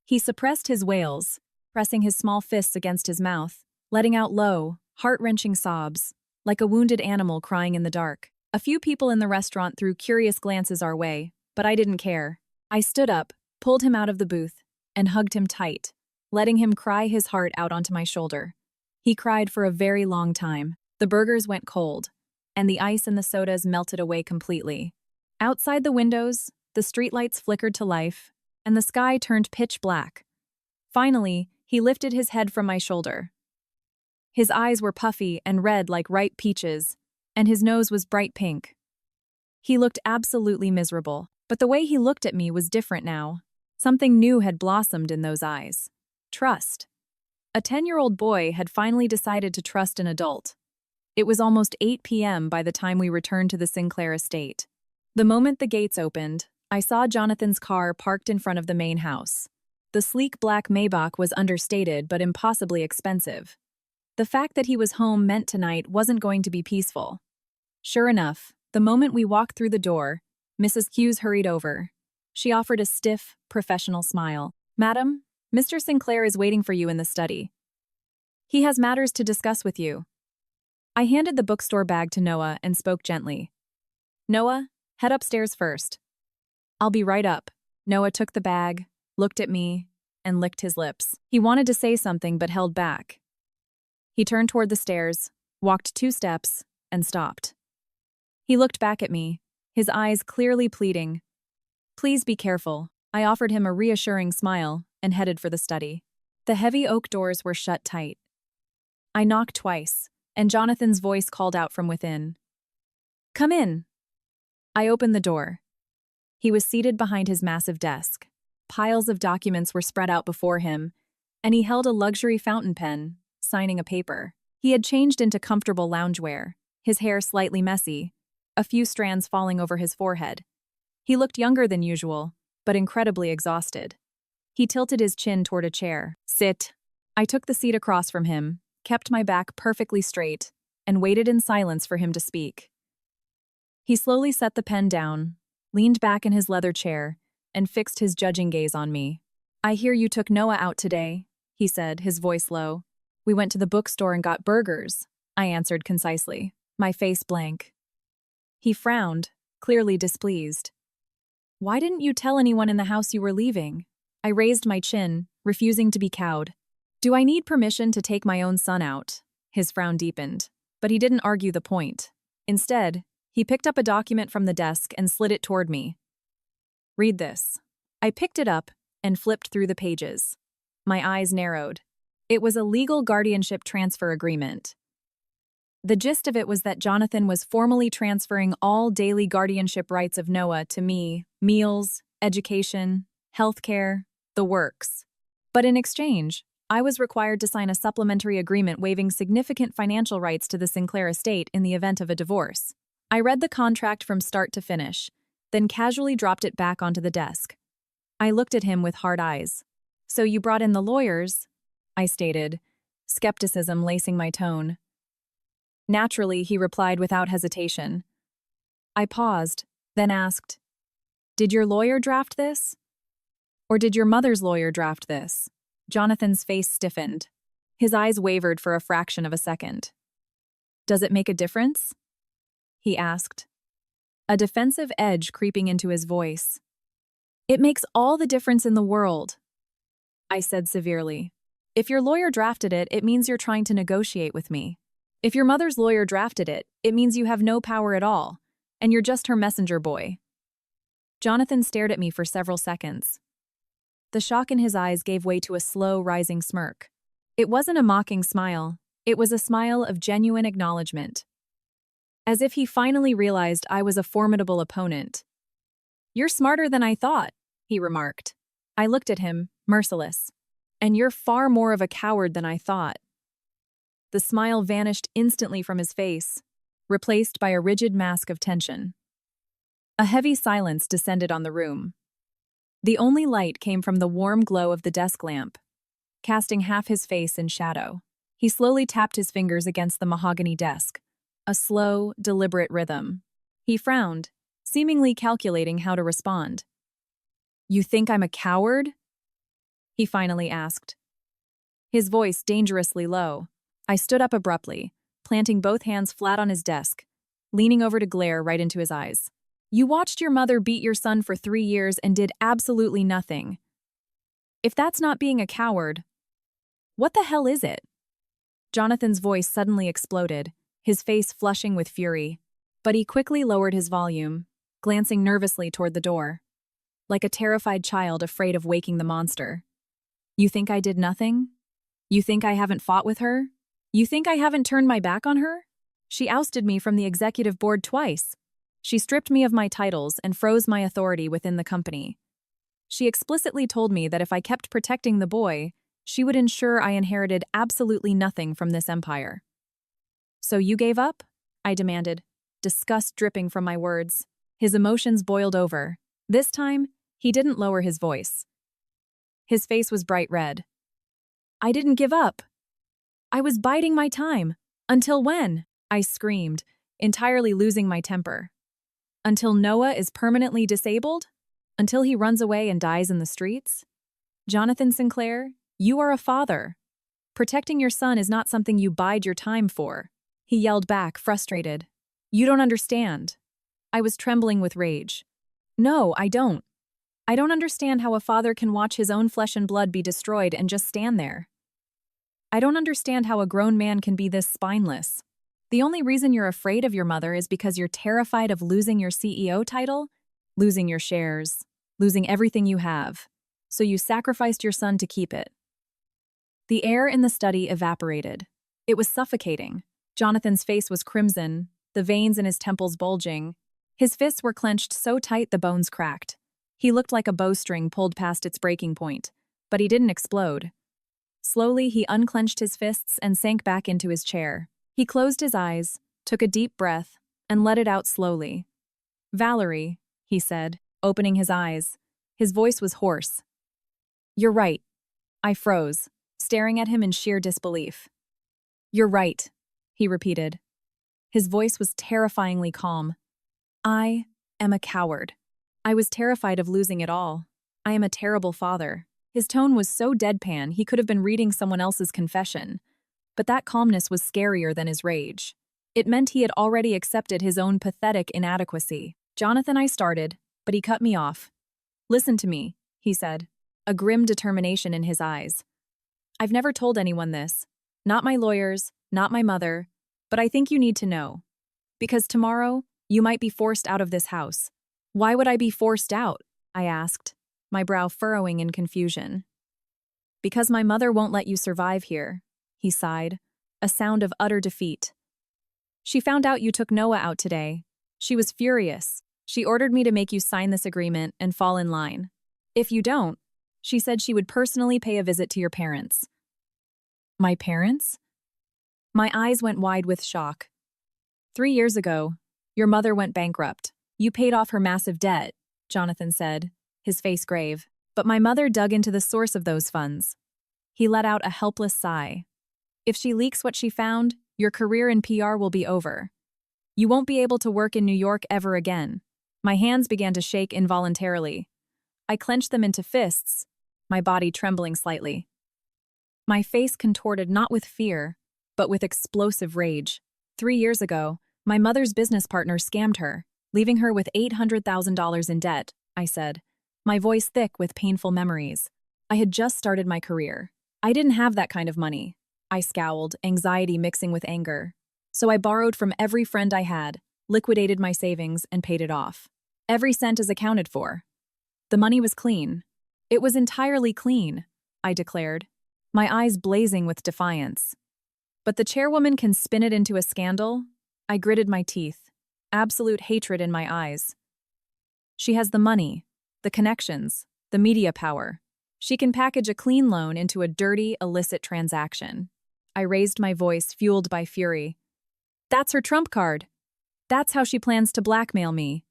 He suppressed his wails, pressing his small fists against his mouth, letting out low, heart-wrenching sobs, like a wounded animal crying in the dark. A few people in the restaurant threw curious glances our way, but I didn't care. I stood up, pulled him out of the booth, and hugged him tight, letting him cry his heart out onto my shoulder. He cried for a very long time. The burgers went cold, and the ice and the sodas melted away completely. Outside the windows, the streetlights flickered to life, and the sky turned pitch black. Finally, he lifted his head from my shoulder. His eyes were puffy and red like ripe peaches, and his nose was bright pink. He looked absolutely miserable, but the way he looked at me was different now. Something new had blossomed in those eyes. Trust. A 10-year-old boy had finally decided to trust an adult. It was almost 8 p.m. by the time we returned to the Sinclair estate. The moment the gates opened, I saw Jonathan's car parked in front of the main house. The sleek black Maybach was understated but impossibly expensive. The fact that he was home meant tonight wasn't going to be peaceful. Sure enough, the moment we walked through the door, Mrs. Hughes hurried over. She offered a stiff, professional smile. "Madam, Mr. Sinclair is waiting for you in the study. He has matters to discuss with you." I handed the bookstore bag to Noah and spoke gently. "Noah, head upstairs first." "I'll be right up." Noah took the bag, looked at me, and licked his lips. He wanted to say something but held back. He turned toward the stairs, walked 2 steps, and stopped. He looked back at me, his eyes clearly pleading. "Please be careful." I offered him a reassuring smile and headed for the study. The heavy oak doors were shut tight. I knocked twice, and Jonathan's voice called out from within. "Come in." I opened the door. He was seated behind his massive desk. Piles of documents were spread out before him, and he held a luxury fountain pen, signing a paper. He had changed into comfortable loungewear, his hair slightly messy, a few strands falling over his forehead. He looked younger than usual, but incredibly exhausted. He tilted his chin toward a chair. "Sit." I took the seat across from him, kept my back perfectly straight, and waited in silence for him to speak. He slowly set the pen down, leaned back in his leather chair, and fixed his judging gaze on me. "I hear you took Noah out today," he said, his voice low. "We went to the bookstore and got burgers," I answered concisely, my face blank. He frowned, clearly displeased. "Why didn't you tell anyone in the house you were leaving?" I raised my chin, refusing to be cowed. "Do I need permission to take my own son out?" His frown deepened, but he didn't argue the point. Instead, he picked up a document from the desk and slid it toward me. "Read this." I picked it up and flipped through the pages. My eyes narrowed. It was a legal guardianship transfer agreement. The gist of it was that Jonathan was formally transferring all daily guardianship rights of Noah to me: meals, education, healthcare, the works. But in exchange, I was required to sign a supplementary agreement waiving significant financial rights to the Sinclair estate in the event of a divorce. I read the contract from start to finish, then casually dropped it back onto the desk. I looked at him with hard eyes. "So you brought in the lawyers?" I stated, skepticism lacing my tone. "Naturally," he replied without hesitation. I paused, then asked, "Did your lawyer draft this? Or did your mother's lawyer draft this?" Jonathan's face stiffened. His eyes wavered for a fraction of a second. "Does it make a difference?" he asked, a defensive edge creeping into his voice. "It makes all the difference in the world," I said severely. If your lawyer drafted it, it means you're trying to negotiate with me. If your mother's lawyer drafted it, it means you have no power at all, and you're just her messenger boy. Jonathan stared at me for several seconds. The shock in his eyes gave way to a slow, rising smirk. It wasn't a mocking smile. It was a smile of genuine acknowledgement. As if he finally realized I was a formidable opponent. "You're smarter than I thought," he remarked. I looked at him, merciless. "And you're far more of a coward than I thought." The smile vanished instantly from his face, replaced by a rigid mask of tension. A heavy silence descended on the room. The only light came from the warm glow of the desk lamp, casting half his face in shadow. He slowly tapped his fingers against the mahogany desk, a slow, deliberate rhythm. He frowned, seemingly calculating how to respond. "You think I'm a coward?" he finally asked. His voice dangerously low. I stood up abruptly, planting both hands flat on his desk, leaning over to glare right into his eyes. "You watched your mother beat your son for 3 years and did absolutely nothing. If that's not being a coward, what the hell is it?" Jonathan's voice suddenly exploded, his face flushing with fury, but he quickly lowered his volume, glancing nervously toward the door, like a terrified child afraid of waking the monster. "You think I did nothing? You think I haven't fought with her? You think I haven't turned my back on her? She ousted me from the executive board twice. She stripped me of my titles and froze my authority within the company. She explicitly told me that if I kept protecting the boy, she would ensure I inherited absolutely nothing from this empire." "So you gave up?" I demanded, disgust dripping from my words. His emotions boiled over. This time, he didn't lower his voice. His face was bright red. "I didn't give up. I was biding my time. Until when?" I screamed, entirely losing my temper. "Until Noah is permanently disabled? Until he runs away and dies in the streets? Jonathan Sinclair, you are a father. Protecting your son is not something you bide your time for." He yelled back, frustrated. "You don't understand." I was trembling with rage. "No, I don't. I don't understand how a father can watch his own flesh and blood be destroyed and just stand there. I don't understand how a grown man can be this spineless. The only reason you're afraid of your mother is because you're terrified of losing your CEO title, losing your shares, losing everything you have. So you sacrificed your son to keep it." The air in the study evaporated. It was suffocating. Jonathan's face was crimson, the veins in his temples bulging. His fists were clenched so tight the bones cracked. He looked like a bowstring pulled past its breaking point, but he didn't explode. Slowly, he unclenched his fists and sank back into his chair. He closed his eyes, took a deep breath, and let it out slowly. "Valerie," he said, opening his eyes. His voice was hoarse. "You're right." I froze, staring at him in sheer disbelief. "You're right," he repeated. His voice was terrifyingly calm. "I am a coward. I was terrified of losing it all. I am a terrible father." His tone was so deadpan he could have been reading someone else's confession. But that calmness was scarier than his rage. It meant he had already accepted his own pathetic inadequacy. "Jonathan," I started, but he cut me off. "Listen to me," he said, a grim determination in his eyes. "I've never told anyone this. Not my lawyers, not my mother, but I think you need to know. Because tomorrow, you might be forced out of this house." "Why would I be forced out?" I asked, my brow furrowing in confusion. "Because my mother won't let you survive here," he sighed, a sound of utter defeat. "She found out you took Noah out today. She was furious. She ordered me to make you sign this agreement and fall in line. If you don't, she said she would personally pay a visit to your parents." "My parents?" My eyes went wide with shock. 3 years ago, your mother went bankrupt. You paid off her massive debt," Jonathan said, his face grave. "But my mother dug into the source of those funds." He let out a helpless sigh. "If she leaks what she found, your career in PR will be over. You won't be able to work in New York ever again." My hands began to shake involuntarily. I clenched them into fists, my body trembling slightly. My face contorted not with fear, but with explosive rage. 3 years ago, my mother's business partner scammed her, leaving her with $800,000 in debt, I said, my voice thick with painful memories. I had just started my career. I didn't have that kind of money. I scowled, anxiety mixing with anger. So I borrowed from every friend I had, liquidated my savings, and paid it off. Every cent is accounted for. The money was clean. It was entirely clean, I declared, my eyes blazing with defiance. But the chairwoman can spin it into a scandal? I gritted my teeth, absolute hatred in my eyes. She has the money, the connections, the media power. She can package a clean loan into a dirty, illicit transaction. I raised my voice, fueled by fury. That's her trump card. That's how she plans to blackmail me.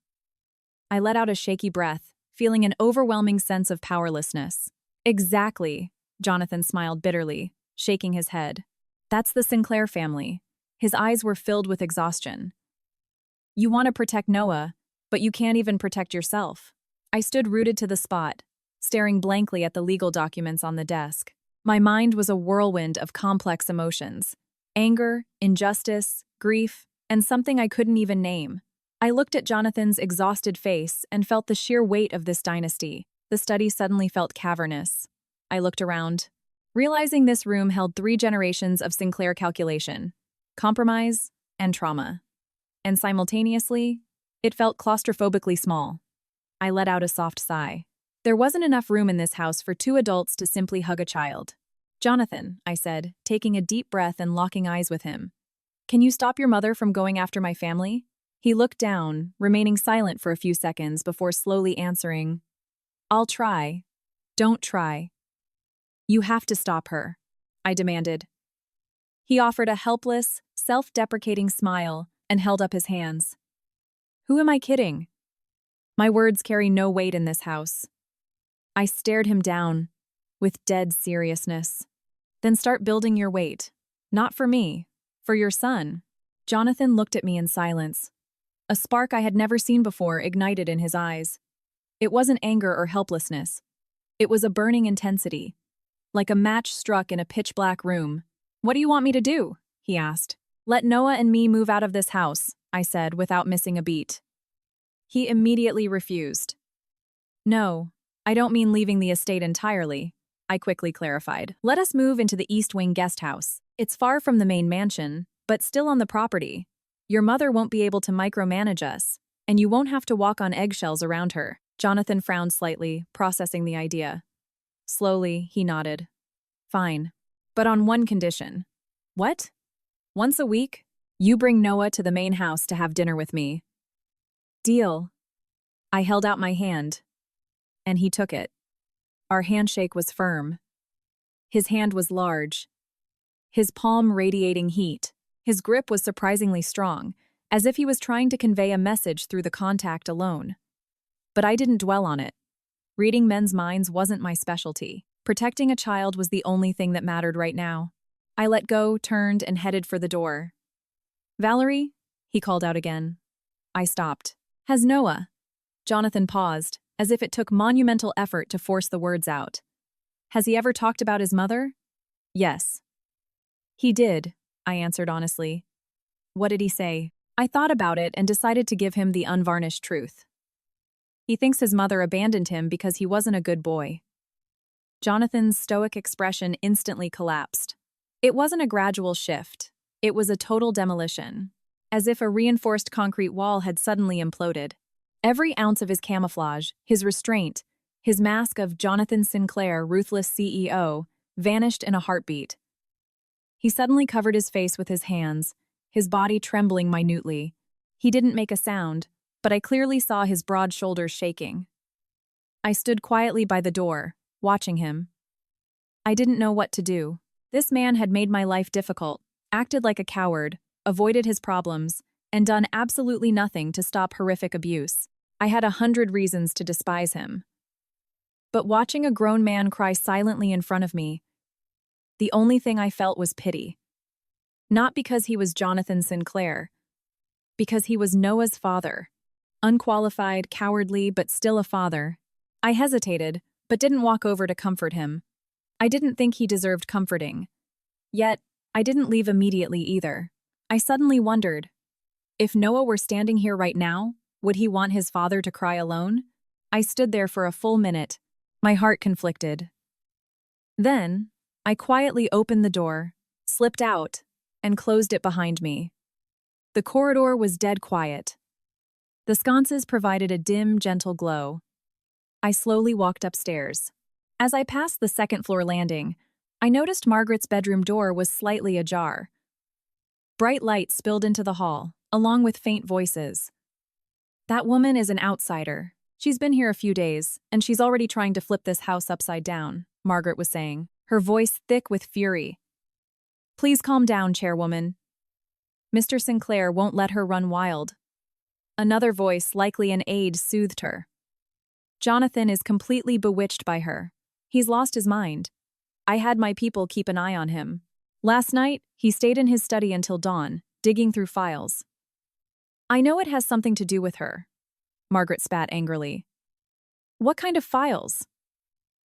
I let out a shaky breath, feeling an overwhelming sense of powerlessness. Exactly, Jonathan smiled bitterly, shaking his head. That's the Sinclair family. His eyes were filled with exhaustion. You want to protect Noah, but you can't even protect yourself. I stood rooted to the spot, staring blankly at the legal documents on the desk. My mind was a whirlwind of complex emotions. Anger, injustice, grief, and something I couldn't even name. I looked at Jonathan's exhausted face and felt the sheer weight of this dynasty. The study suddenly felt cavernous. I looked around, realizing this room held 3 generations of Sinclair calculation, compromise, and trauma. And simultaneously, it felt claustrophobically small. I let out a soft sigh. There wasn't enough room in this house for 2 adults to simply hug a child. Jonathan, I said, taking a deep breath and locking eyes with him. Can you stop your mother from going after my family? He looked down, remaining silent for a few seconds before slowly answering, I'll try. Don't try. You have to stop her, I demanded. He offered a helpless, self-deprecating smile and held up his hands. Who am I kidding? My words carry no weight in this house. I stared him down, with dead seriousness. Then start building your weight. Not for me, for your son. Jonathan looked at me in silence. A spark I had never seen before ignited in his eyes. It wasn't anger or helplessness. It was a burning intensity, like a match struck in a pitch-black room. What do you want me to do? He asked. Let Noah and me move out of this house, I said without missing a beat. He immediately refused. No, I don't mean leaving the estate entirely, I quickly clarified. Let us move into the East Wing guest house. It's far from the main mansion, but still on the property. Your mother won't be able to micromanage us, and you won't have to walk on eggshells around her. Jonathan frowned slightly, processing the idea. Slowly, he nodded. Fine, but on one condition. What? Once a week, you bring Noah to the main house to have dinner with me. Deal. I held out my hand, and he took it. Our handshake was firm. His hand was large, his palm radiating heat. His grip was surprisingly strong, as if he was trying to convey a message through the contact alone. But I didn't dwell on it. Reading men's minds wasn't my specialty. Protecting a child was the only thing that mattered right now. I let go, turned, and headed for the door. Valerie? He called out again. I stopped. Has Noah? Jonathan paused, as if it took monumental effort to force the words out. Has he ever talked about his mother? Yes. He did, I answered honestly. What did he say? I thought about it and decided to give him the unvarnished truth. He thinks his mother abandoned him because he wasn't a good boy. Jonathan's stoic expression instantly collapsed. It wasn't a gradual shift. It was a total demolition, as if a reinforced concrete wall had suddenly imploded. Every ounce of his camouflage, his restraint, his mask of Jonathan Sinclair, ruthless CEO, vanished in a heartbeat. He suddenly covered his face with his hands, his body trembling minutely. He didn't make a sound, but I clearly saw his broad shoulders shaking. I stood quietly by the door, watching him. I didn't know what to do. This man had made my life difficult, acted like a coward, avoided his problems, and done absolutely nothing to stop horrific abuse. I had 100 reasons to despise him. But watching a grown man cry silently in front of me, the only thing I felt was pity. Not because he was Jonathan Sinclair, because he was Noah's father. Unqualified, cowardly, but still a father. I hesitated, but didn't walk over to comfort him. I didn't think he deserved comforting. Yet, I didn't leave immediately either. I suddenly wondered, if Noah were standing here right now, would he want his father to cry alone? I stood there for a full minute, my heart conflicted. Then, I quietly opened the door, slipped out, and closed it behind me. The corridor was dead quiet. The sconces provided a dim, gentle glow. I slowly walked upstairs. As I passed the second-floor landing, I noticed Margaret's bedroom door was slightly ajar. Bright light spilled into the hall, along with faint voices. "That woman is an outsider. She's been here a few days, and she's already trying to flip this house upside down," Margaret was saying, her voice thick with fury. "Please calm down, chairwoman. Mr. Sinclair won't let her run wild." Another voice, likely an aide, soothed her. "Jonathan is completely bewitched by her. He's lost his mind. I had my people keep an eye on him. Last night, he stayed in his study until dawn, digging through files." "I know it has something to do with her," Margaret spat angrily. "What kind of files?"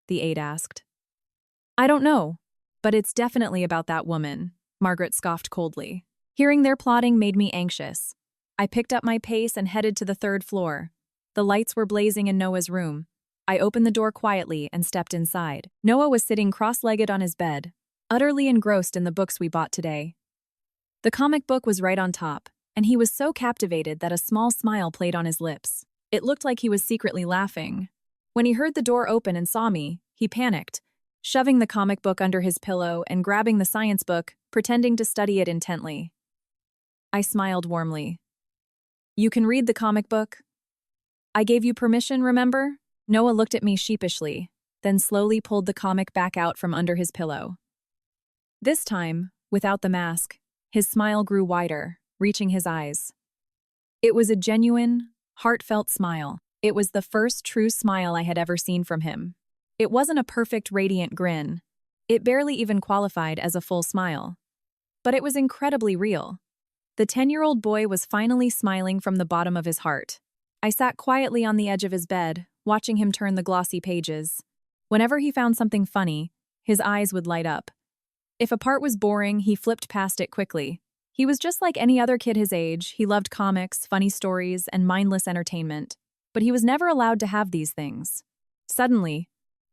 the aide asked. "I don't know, but it's definitely about that woman," Margaret scoffed coldly. Hearing their plotting made me anxious. I picked up my pace and headed to the third floor. The lights were blazing in Noah's room. I opened the door quietly and stepped inside. Noah was sitting cross-legged on his bed, utterly engrossed in the books we bought today. The comic book was right on top, and he was so captivated that a small smile played on his lips. It looked like he was secretly laughing. When he heard the door open and saw me, he panicked, shoving the comic book under his pillow and grabbing the science book, pretending to study it intently. I smiled warmly. "You can read the comic book? I gave you permission, remember?" Noah looked at me sheepishly, then slowly pulled the comic back out from under his pillow. This time, without the mask, his smile grew wider, reaching his eyes. It was a genuine, heartfelt smile. It was the first true smile I had ever seen from him. It wasn't a perfect, radiant grin. It barely even qualified as a full smile. But it was incredibly real. The 10-year-old boy was finally smiling from the bottom of his heart. I sat quietly on the edge of his bed, watching him turn the glossy pages. Whenever he found something funny, his eyes would light up. If a part was boring, he flipped past it quickly. He was just like any other kid his age. He loved comics, funny stories, and mindless entertainment. But he was never allowed to have these things. Suddenly,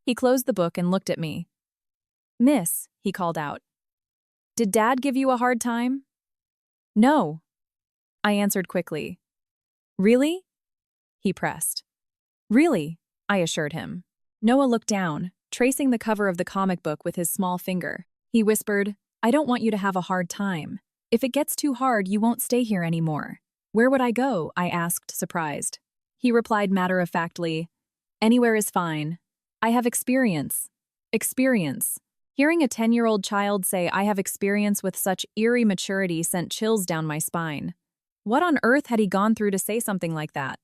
he closed the book and looked at me. "Miss," he called out. "Did Dad give you a hard time?" "No," I answered quickly. "Really?" he pressed. "Really," I assured him. Noah looked down, tracing the cover of the comic book with his small finger. He whispered, "I don't want you to have a hard time. If it gets too hard, you won't stay here anymore." "Where would I go?" I asked, surprised. He replied matter-of-factly, "Anywhere is fine. I have experience." Experience. Hearing a 10-year-old child say I have experience with such eerie maturity sent chills down my spine. What on earth had he gone through to say something like that?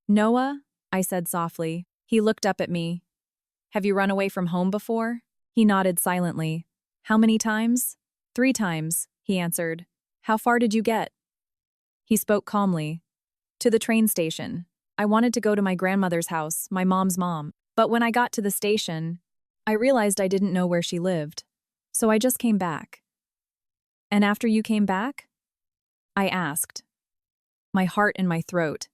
"Noah," I said softly. He looked up at me. "Have you run away from home before?" He nodded silently. "How many times?" "3 times," he answered. "How far did you get?" He spoke calmly. "To the train station. I wanted to go to my grandmother's house, my mom's mom. But when I got to the station, I realized I didn't know where she lived. So I just came back." "And after you came back?" I asked, my heart in my throat.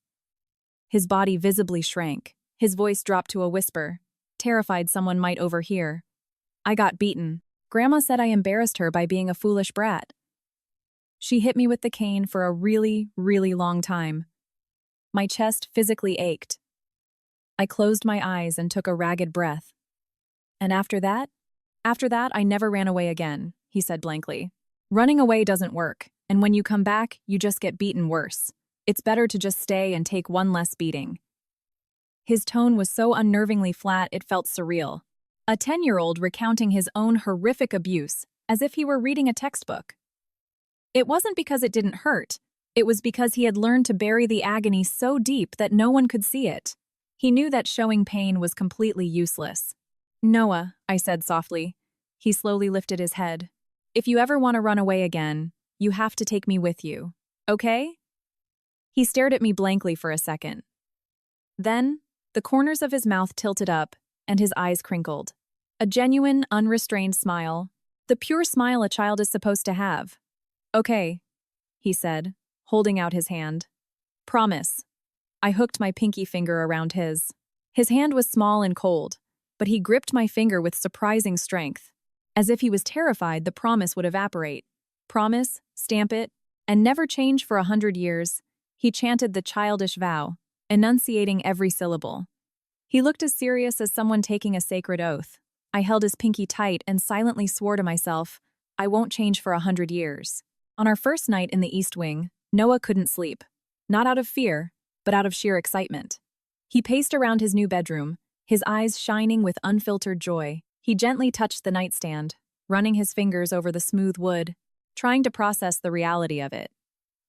His body visibly shrank. His voice dropped to a whisper, terrified someone might overhear. "I got beaten. Grandma said I embarrassed her by being a foolish brat. She hit me with the cane for a really, really long time. My chest physically ached. I closed my eyes and took a ragged breath. And after that, I never ran away again," he said blankly. "Running away doesn't work, and when you come back, you just get beaten worse. It's better to just stay and take one less beating." His tone was so unnervingly flat it felt surreal. A 10-year-old recounting his own horrific abuse, as if he were reading a textbook. It wasn't because it didn't hurt. It was because he had learned to bury the agony so deep that no one could see it. He knew that showing pain was completely useless. "Noah," I said softly. He slowly lifted his head. "If you ever want to run away again, you have to take me with you. Okay?" He stared at me blankly for a second. Then, the corners of his mouth tilted up, and his eyes crinkled. A genuine, unrestrained smile. The pure smile a child is supposed to have. "Okay," he said, holding out his hand. "Promise." I hooked my pinky finger around his. His hand was small and cold, but he gripped my finger with surprising strength. As if he was terrified the promise would evaporate. Promise, stamp it, and never change for 100 years. He chanted the childish vow, enunciating every syllable. He looked as serious as someone taking a sacred oath. I held his pinky tight and silently swore to myself, I won't change for 100 years. On our first night in the East Wing, Noah couldn't sleep. Not out of fear, but out of sheer excitement. He paced around his new bedroom, his eyes shining with unfiltered joy. He gently touched the nightstand, running his fingers over the smooth wood, trying to process the reality of it.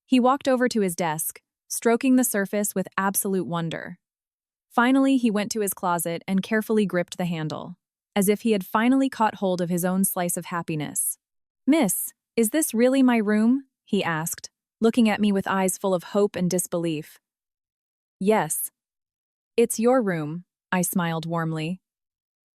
He walked over to his desk, stroking the surface with absolute wonder. Finally, he went to his closet and carefully gripped the handle, as if he had finally caught hold of his own slice of happiness. "Miss, is this really my room?" he asked, looking at me with eyes full of hope and disbelief. "Yes. It's your room," I smiled warmly.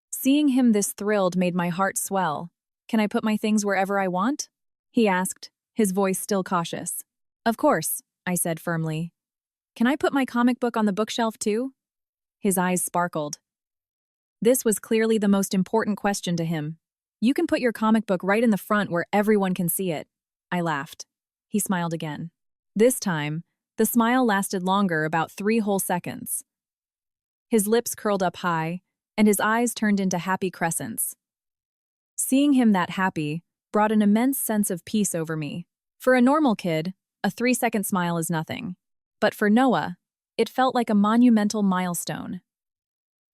Seeing him this thrilled made my heart swell. "Can I put my things wherever I want?" he asked, his voice still cautious. "Of course," I said firmly. "Can I put my comic book on the bookshelf too?" His eyes sparkled. This was clearly the most important question to him. "You can put your comic book right in the front where everyone can see it." I laughed. He smiled again. This time, the smile lasted longer, about 3 whole seconds. His lips curled up high, and his eyes turned into happy crescents. Seeing him that happy brought an immense sense of peace over me. For a normal kid, a 3-second smile is nothing. But for Noah, it felt like a monumental milestone.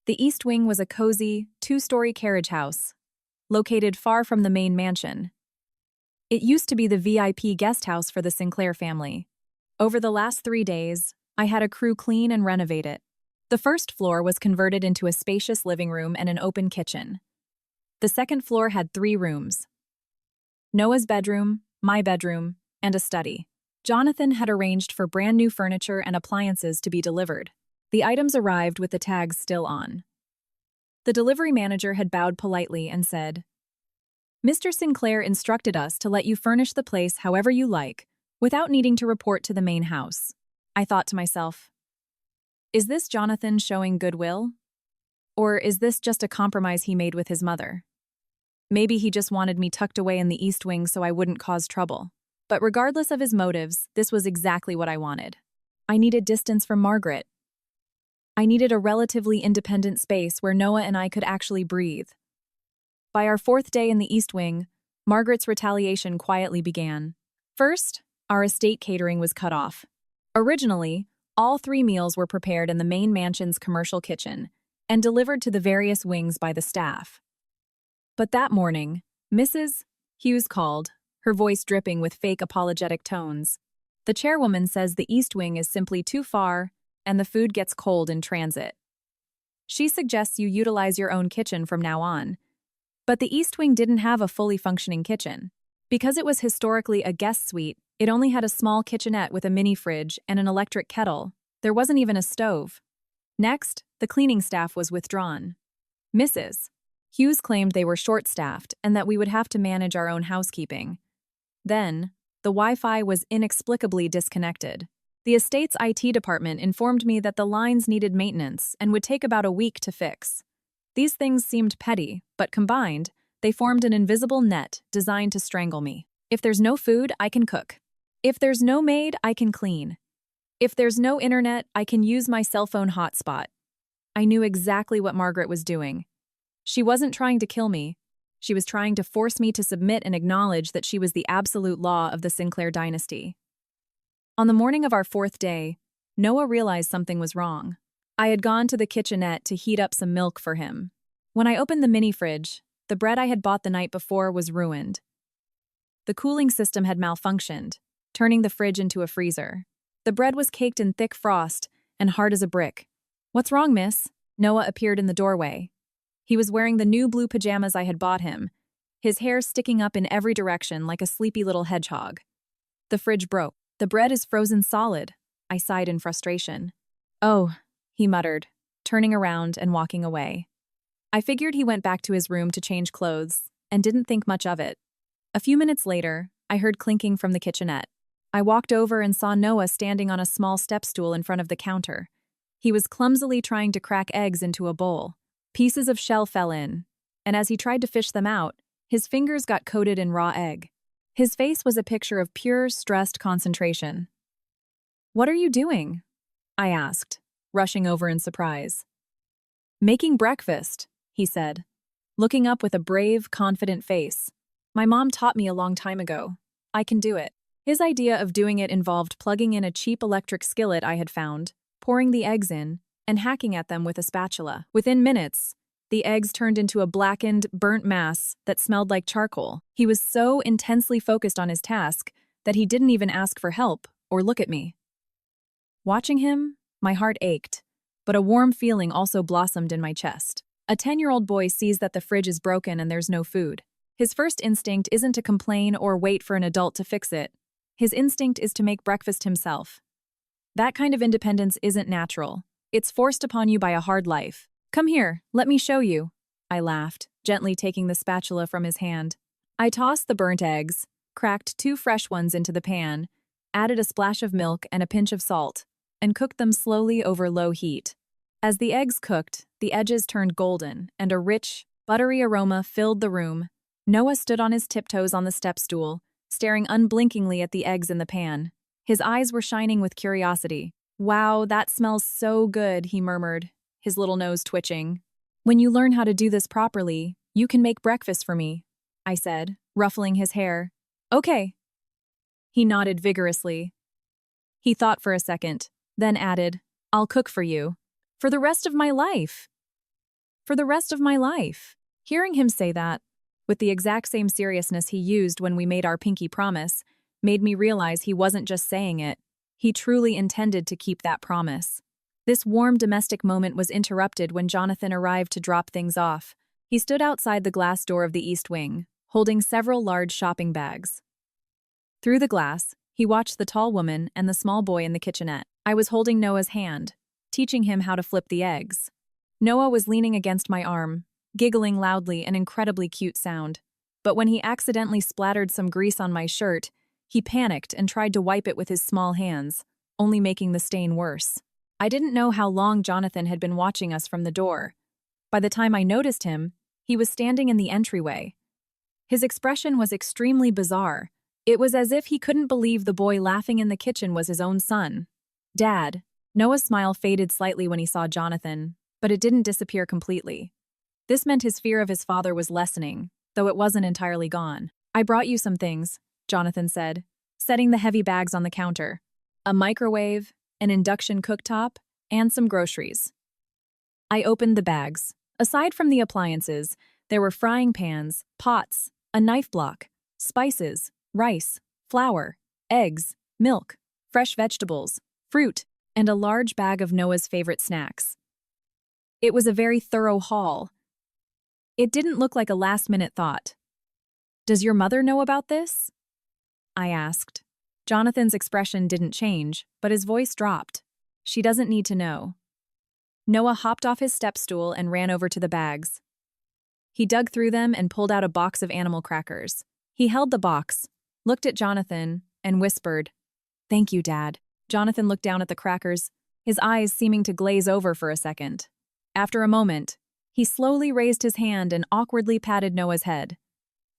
The East Wing was a cozy, 2-story carriage house, located far from the main mansion. It used to be the VIP guest house for the Sinclair family. Over the last 3 days, I had a crew clean and renovate it. The first floor was converted into a spacious living room and an open kitchen. The second floor had 3 rooms: Noah's bedroom, my bedroom, and a study. Jonathan had arranged for brand new furniture and appliances to be delivered. The items arrived with the tags still on. The delivery manager had bowed politely and said, "Mr. Sinclair instructed us to let you furnish the place however you like, without needing to report to the main house." I thought to myself, is this Jonathan showing goodwill? Or is this just a compromise he made with his mother? Maybe he just wanted me tucked away in the East Wing so I wouldn't cause trouble. But regardless of his motives, this was exactly what I wanted. I needed distance from Margaret. I needed a relatively independent space where Noah and I could actually breathe. By our 4th day in the East Wing, Margaret's retaliation quietly began. First, our estate catering was cut off. Originally, all 3 meals were prepared in the main mansion's commercial kitchen and delivered to the various wings by the staff. But that morning, Mrs. Hughes called, her voice dripping with fake apologetic tones. "The chairwoman says the East Wing is simply too far and the food gets cold in transit. She suggests you utilize your own kitchen from now on." But the East Wing didn't have a fully functioning kitchen. Because it was historically a guest suite, it only had a small kitchenette with a mini fridge and an electric kettle. There wasn't even a stove. Next, the cleaning staff was withdrawn. Mrs. Hughes claimed they were short-staffed and that we would have to manage our own housekeeping. Then, the Wi-Fi was inexplicably disconnected. The estate's IT department informed me that the lines needed maintenance and would take about a week to fix. These things seemed petty, but combined, they formed an invisible net designed to strangle me. If there's no food, I can cook. If there's no maid, I can clean. If there's no internet, I can use my cell phone hotspot. I knew exactly what Margaret was doing. She wasn't trying to kill me. She was trying to force me to submit and acknowledge that she was the absolute law of the Sinclair dynasty. On the morning of our 4th day, Noah realized something was wrong. I had gone to the kitchenette to heat up some milk for him. When I opened the mini fridge, the bread I had bought the night before was ruined. The cooling system had malfunctioned, turning the fridge into a freezer. The bread was caked in thick frost and hard as a brick. "What's wrong, miss?" Noah appeared in the doorway. He was wearing the new blue pajamas I had bought him, his hair sticking up in every direction like a sleepy little hedgehog. "The fridge broke. The bread is frozen solid," I sighed in frustration. "Oh," he muttered, turning around and walking away. I figured he went back to his room to change clothes and didn't think much of it. A few minutes later, I heard clinking from the kitchenette. I walked over and saw Noah standing on a small step stool in front of the counter. He was clumsily trying to crack eggs into a bowl. Pieces of shell fell in, and as he tried to fish them out, His fingers got coated in raw egg. His face was a picture of pure, stressed concentration. "What are you doing?" I asked, rushing over in surprise. "Making breakfast," he said, looking up with a brave, confident face. "My mom taught me a long time ago. I can do it." His idea of doing it involved plugging in a cheap electric skillet I had found, pouring the eggs in, and hacking at them with a spatula. Within minutes, the eggs turned into a blackened, burnt mass that smelled like charcoal. He was so intensely focused on his task that he didn't even ask for help or look at me. Watching him, my heart ached, but a warm feeling also blossomed in my chest. A 10-year-old boy sees that the fridge is broken and there's no food. His first instinct isn't to complain or wait for an adult to fix it. His instinct is to make breakfast himself. That kind of independence isn't natural. It's forced upon you by a hard life. "Come here, let me show you," I laughed, gently taking the spatula from his hand. I tossed the burnt eggs, cracked 2 fresh ones into the pan, added a splash of milk and a pinch of salt, and cooked them slowly over low heat. As the eggs cooked, the edges turned golden, and a rich, buttery aroma filled the room. Noah stood on his tiptoes on the step stool, staring unblinkingly at the eggs in the pan. His eyes were shining with curiosity. "Wow, that smells so good," he murmured, his little nose twitching. "When you learn how to do this properly, you can make breakfast for me," I said, ruffling his hair. "Okay." He nodded vigorously. He thought for a second, then added, "I'll cook for you. For the rest of my life." For the rest of my life. Hearing him say that, with the exact same seriousness he used when we made our pinky promise, made me realize he wasn't just saying it. He truly intended to keep that promise. This warm domestic moment was interrupted when Jonathan arrived to drop things off. He stood outside the glass door of the East Wing, holding several large shopping bags. Through the glass, he watched the tall woman and the small boy in the kitchenette. I was holding Noah's hand, teaching him how to flip the eggs. Noah was leaning against my arm, giggling loudly, an incredibly cute sound. But when he accidentally splattered some grease on my shirt, he panicked and tried to wipe it with his small hands, only making the stain worse. I didn't know how long Jonathan had been watching us from the door. By the time I noticed him, he was standing in the entryway. His expression was extremely bizarre. It was as if he couldn't believe the boy laughing in the kitchen was his own son. "Dad." Noah's smile faded slightly when he saw Jonathan, but it didn't disappear completely. This meant his fear of his father was lessening, though it wasn't entirely gone. "I brought you some things," Jonathan said, setting the heavy bags on the counter. "A microwave, an induction cooktop, and some groceries." I opened the bags. Aside from the appliances, there were frying pans, pots, a knife block, spices, rice, flour, eggs, milk, fresh vegetables, fruit, and a large bag of Noah's favorite snacks. It was a very thorough haul. It didn't look like a last-minute thought. "Does your mother know about this?" I asked. Jonathan's expression didn't change, but his voice dropped. "She doesn't need to know." Noah hopped off his step stool and ran over to the bags. He dug through them and pulled out a box of animal crackers. He held the box, looked at Jonathan, and whispered, "Thank you, Dad." Jonathan looked down at the crackers, his eyes seeming to glaze over for a second. After a moment, he slowly raised his hand and awkwardly patted Noah's head.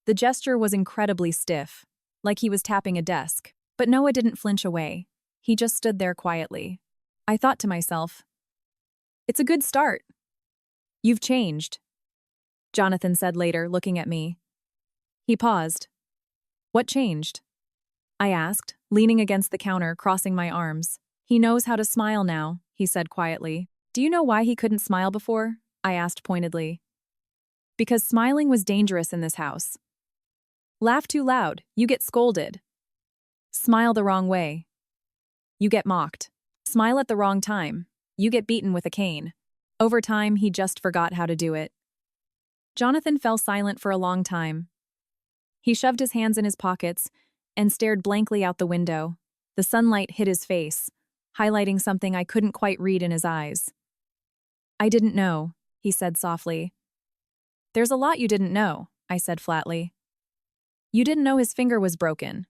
The gesture was incredibly stiff, like he was tapping a desk, but Noah didn't flinch away. He just stood there quietly. I thought to myself, "It's a good start." "You've changed," Jonathan said later, looking at me. He paused. "What changed?" I asked, leaning against the counter, crossing my arms. "He knows how to smile now," he said quietly. "Do you know why he couldn't smile before?" I asked pointedly. "Because smiling was dangerous in this house. Laugh too loud, you get scolded. Smile the wrong way, you get mocked. Smile at the wrong time, you get beaten with a cane." Over time, he just forgot how to do it. Jonathan fell silent for a long time. He shoved his hands in his pockets and stared blankly out the window. The sunlight hit his face, highlighting something I couldn't quite read in his eyes. "I didn't know," he said softly. "There's a lot you didn't know," I said flatly. "You didn't know his finger was broken.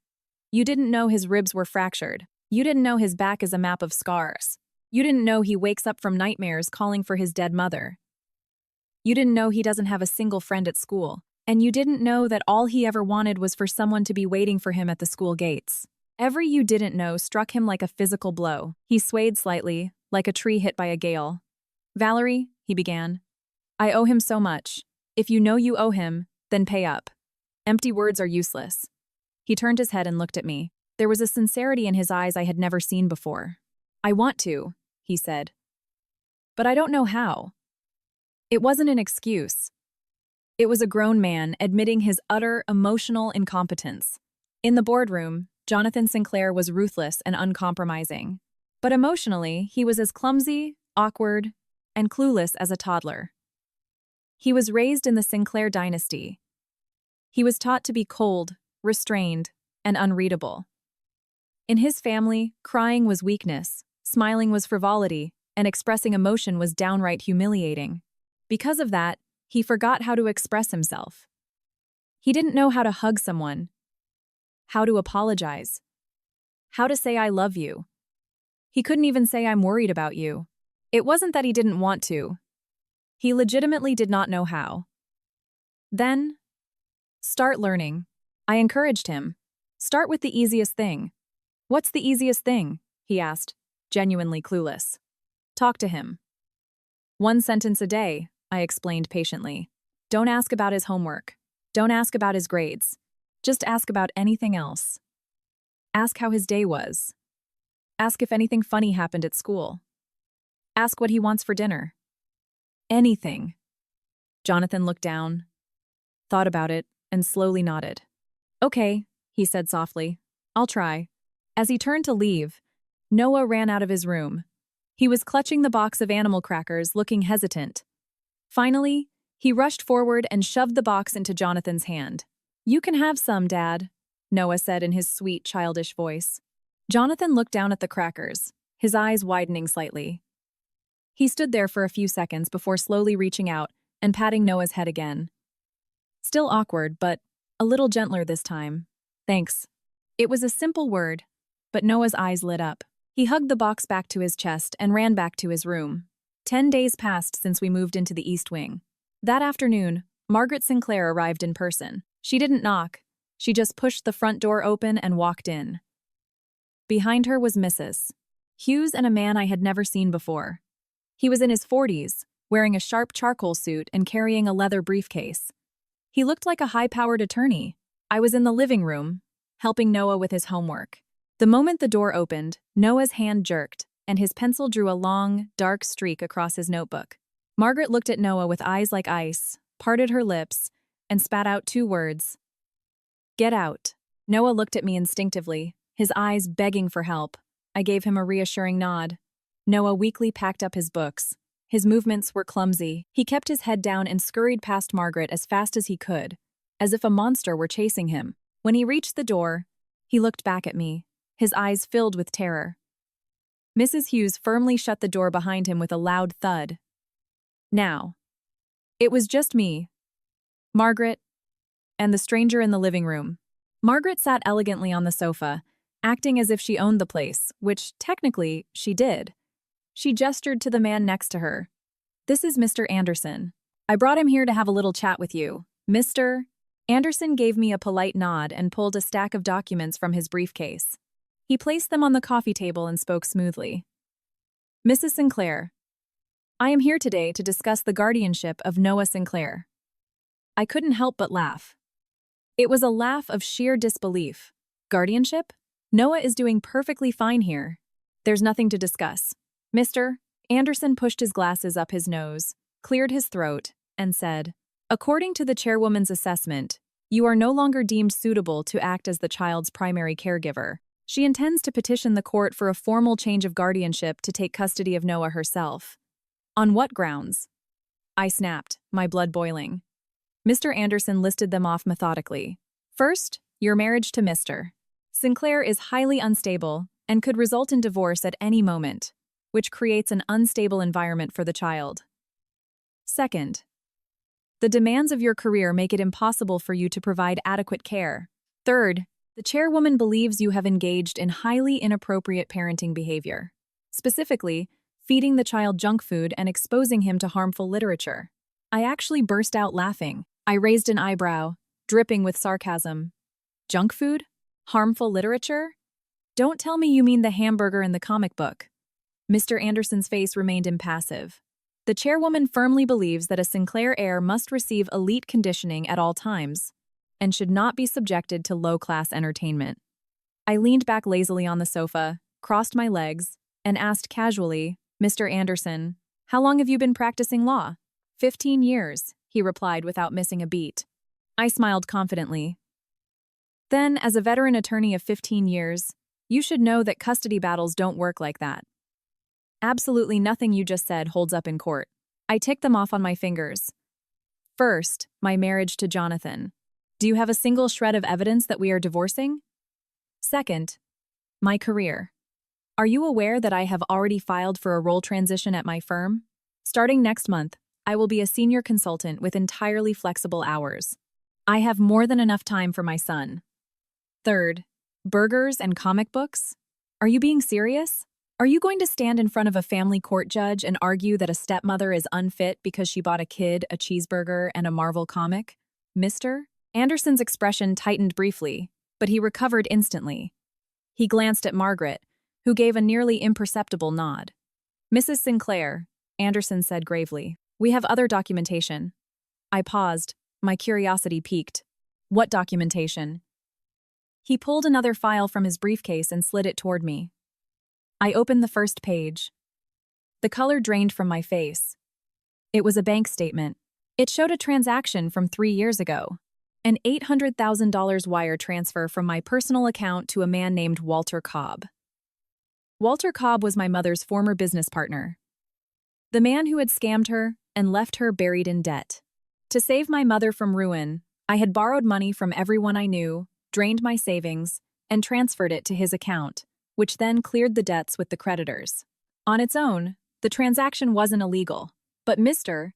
You didn't know his ribs were fractured. You didn't know his back is a map of scars. You didn't know he wakes up from nightmares calling for his dead mother. You didn't know he doesn't have a single friend at school. And you didn't know that all he ever wanted was for someone to be waiting for him at the school gates. Every you didn't know struck him like a physical blow. He swayed slightly, like a tree hit by a gale. Valerie, he began. I owe him so much. If you know you owe him, then pay up. Empty words are useless. He turned his head and looked at me. There was a sincerity in his eyes I had never seen before. I want to, he said. But I don't know how. It wasn't an excuse. It was a grown man admitting his utter emotional incompetence. In the boardroom, Jonathan Sinclair was ruthless and uncompromising. But emotionally, he was as clumsy, awkward, and clueless as a toddler. He was raised in the Sinclair dynasty. He was taught to be cold, restrained, and unreadable. In his family, crying was weakness, smiling was frivolity, and expressing emotion was downright humiliating. Because of that, he forgot how to express himself. He didn't know how to hug someone, how to apologize, how to say I love you. He couldn't even say I'm worried about you. It wasn't that he didn't want to. He legitimately did not know how. Then, start learning. I encouraged him. Start with the easiest thing. What's the easiest thing? He asked, genuinely clueless. Talk to him. 1 sentence a day, I explained patiently. Don't ask about his homework. Don't ask about his grades. Just ask about anything else. Ask how his day was. Ask if anything funny happened at school. Ask what he wants for dinner. Anything. Jonathan looked down, thought about it, and slowly nodded. Okay, he said softly. I'll try. As he turned to leave, Noah ran out of his room. He was clutching the box of animal crackers, looking hesitant. Finally, he rushed forward and shoved the box into Jonathan's hand. You can have some, Dad, Noah said in his sweet, childish voice. Jonathan looked down at the crackers, his eyes widening slightly. He stood there for a few seconds before slowly reaching out and patting Noah's head again. Still awkward, but a little gentler this time. Thanks. It was a simple word, but Noah's eyes lit up. He hugged the box back to his chest and ran back to his room. 10 days passed since we moved into the East Wing. That afternoon, Margaret Sinclair arrived in person. She didn't knock. She just pushed the front door open and walked in. Behind her was Mrs. Hughes and a man I had never seen before. He was in his 40s, wearing a sharp charcoal suit and carrying a leather briefcase. He looked like a high-powered attorney. I was in the living room, helping Noah with his homework. The moment the door opened, Noah's hand jerked, and his pencil drew a long, dark streak across his notebook. Margaret looked at Noah with eyes like ice, parted her lips, and spat out 2 words. Get out. Noah looked at me instinctively, his eyes begging for help. I gave him a reassuring nod. Noah weakly packed up his books. His movements were clumsy. He kept his head down and scurried past Margaret as fast as he could, as if a monster were chasing him. When he reached the door, he looked back at me, his eyes filled with terror. Mrs. Hughes firmly shut the door behind him with a loud thud. Now, it was just me, Margaret, and the stranger in the living room. Margaret sat elegantly on the sofa, acting as if she owned the place, which, technically, she did. She gestured to the man next to her. This is Mr. Anderson. I brought him here to have a little chat with you. Mr. Anderson gave me a polite nod and pulled a stack of documents from his briefcase. He placed them on the coffee table and spoke smoothly. Mrs. Sinclair, I am here today to discuss the guardianship of Noah Sinclair. I couldn't help but laugh. It was a laugh of sheer disbelief. Guardianship? Noah is doing perfectly fine here. There's nothing to discuss. Mr. Anderson pushed his glasses up his nose, cleared his throat, and said, According to the chairwoman's assessment, you are no longer deemed suitable to act as the child's primary caregiver. She intends to petition the court for a formal change of guardianship to take custody of Noah herself. On what grounds? I snapped, my blood boiling. Mr. Anderson listed them off methodically. First, your marriage to Mr. Sinclair is highly unstable and could result in divorce at any moment, which creates an unstable environment for the child. Second, the demands of your career make it impossible for you to provide adequate care. Third, the chairwoman believes you have engaged in highly inappropriate parenting behavior, specifically, feeding the child junk food and exposing him to harmful literature. I actually burst out laughing. I raised an eyebrow, dripping with sarcasm. Junk food? Harmful literature? Don't tell me you mean the hamburger in the comic book. Mr. Anderson's face remained impassive. The chairwoman firmly believes that a Sinclair heir must receive elite conditioning at all times and should not be subjected to low-class entertainment. I leaned back lazily on the sofa, crossed my legs, and asked casually, Mr. Anderson, how long have you been practicing law? 15 years, he replied without missing a beat. I smiled confidently. Then, as a veteran attorney of 15 years, you should know that custody battles don't work like that. Absolutely nothing you just said holds up in court. I ticked them off on my fingers. First, my marriage to Jonathan. Do you have a single shred of evidence that we are divorcing? Second, my career. Are you aware that I have already filed for a role transition at my firm? Starting next month, I will be a senior consultant with entirely flexible hours. I have more than enough time for my son. Third, burgers and comic books? Are you being serious? Are you going to stand in front of a family court judge and argue that a stepmother is unfit because she bought a kid a cheeseburger and a Marvel comic? Mr. Anderson's expression tightened briefly, but he recovered instantly. He glanced at Margaret, who gave a nearly imperceptible nod. Mrs. Sinclair, Anderson said gravely, we have other documentation. I paused, my curiosity piqued. What documentation? He pulled another file from his briefcase and slid it toward me. I opened the first page. The color drained from my face. It was a bank statement. It showed a transaction from 3 years ago. An $800,000 wire transfer from my personal account to a man named Walter Cobb. Walter Cobb was my mother's former business partner. The man who had scammed her and left her buried in debt. To save my mother from ruin, I had borrowed money from everyone I knew, drained my savings, and transferred it to his account, which then cleared the debts with the creditors. On its own, the transaction wasn't illegal, but Mr.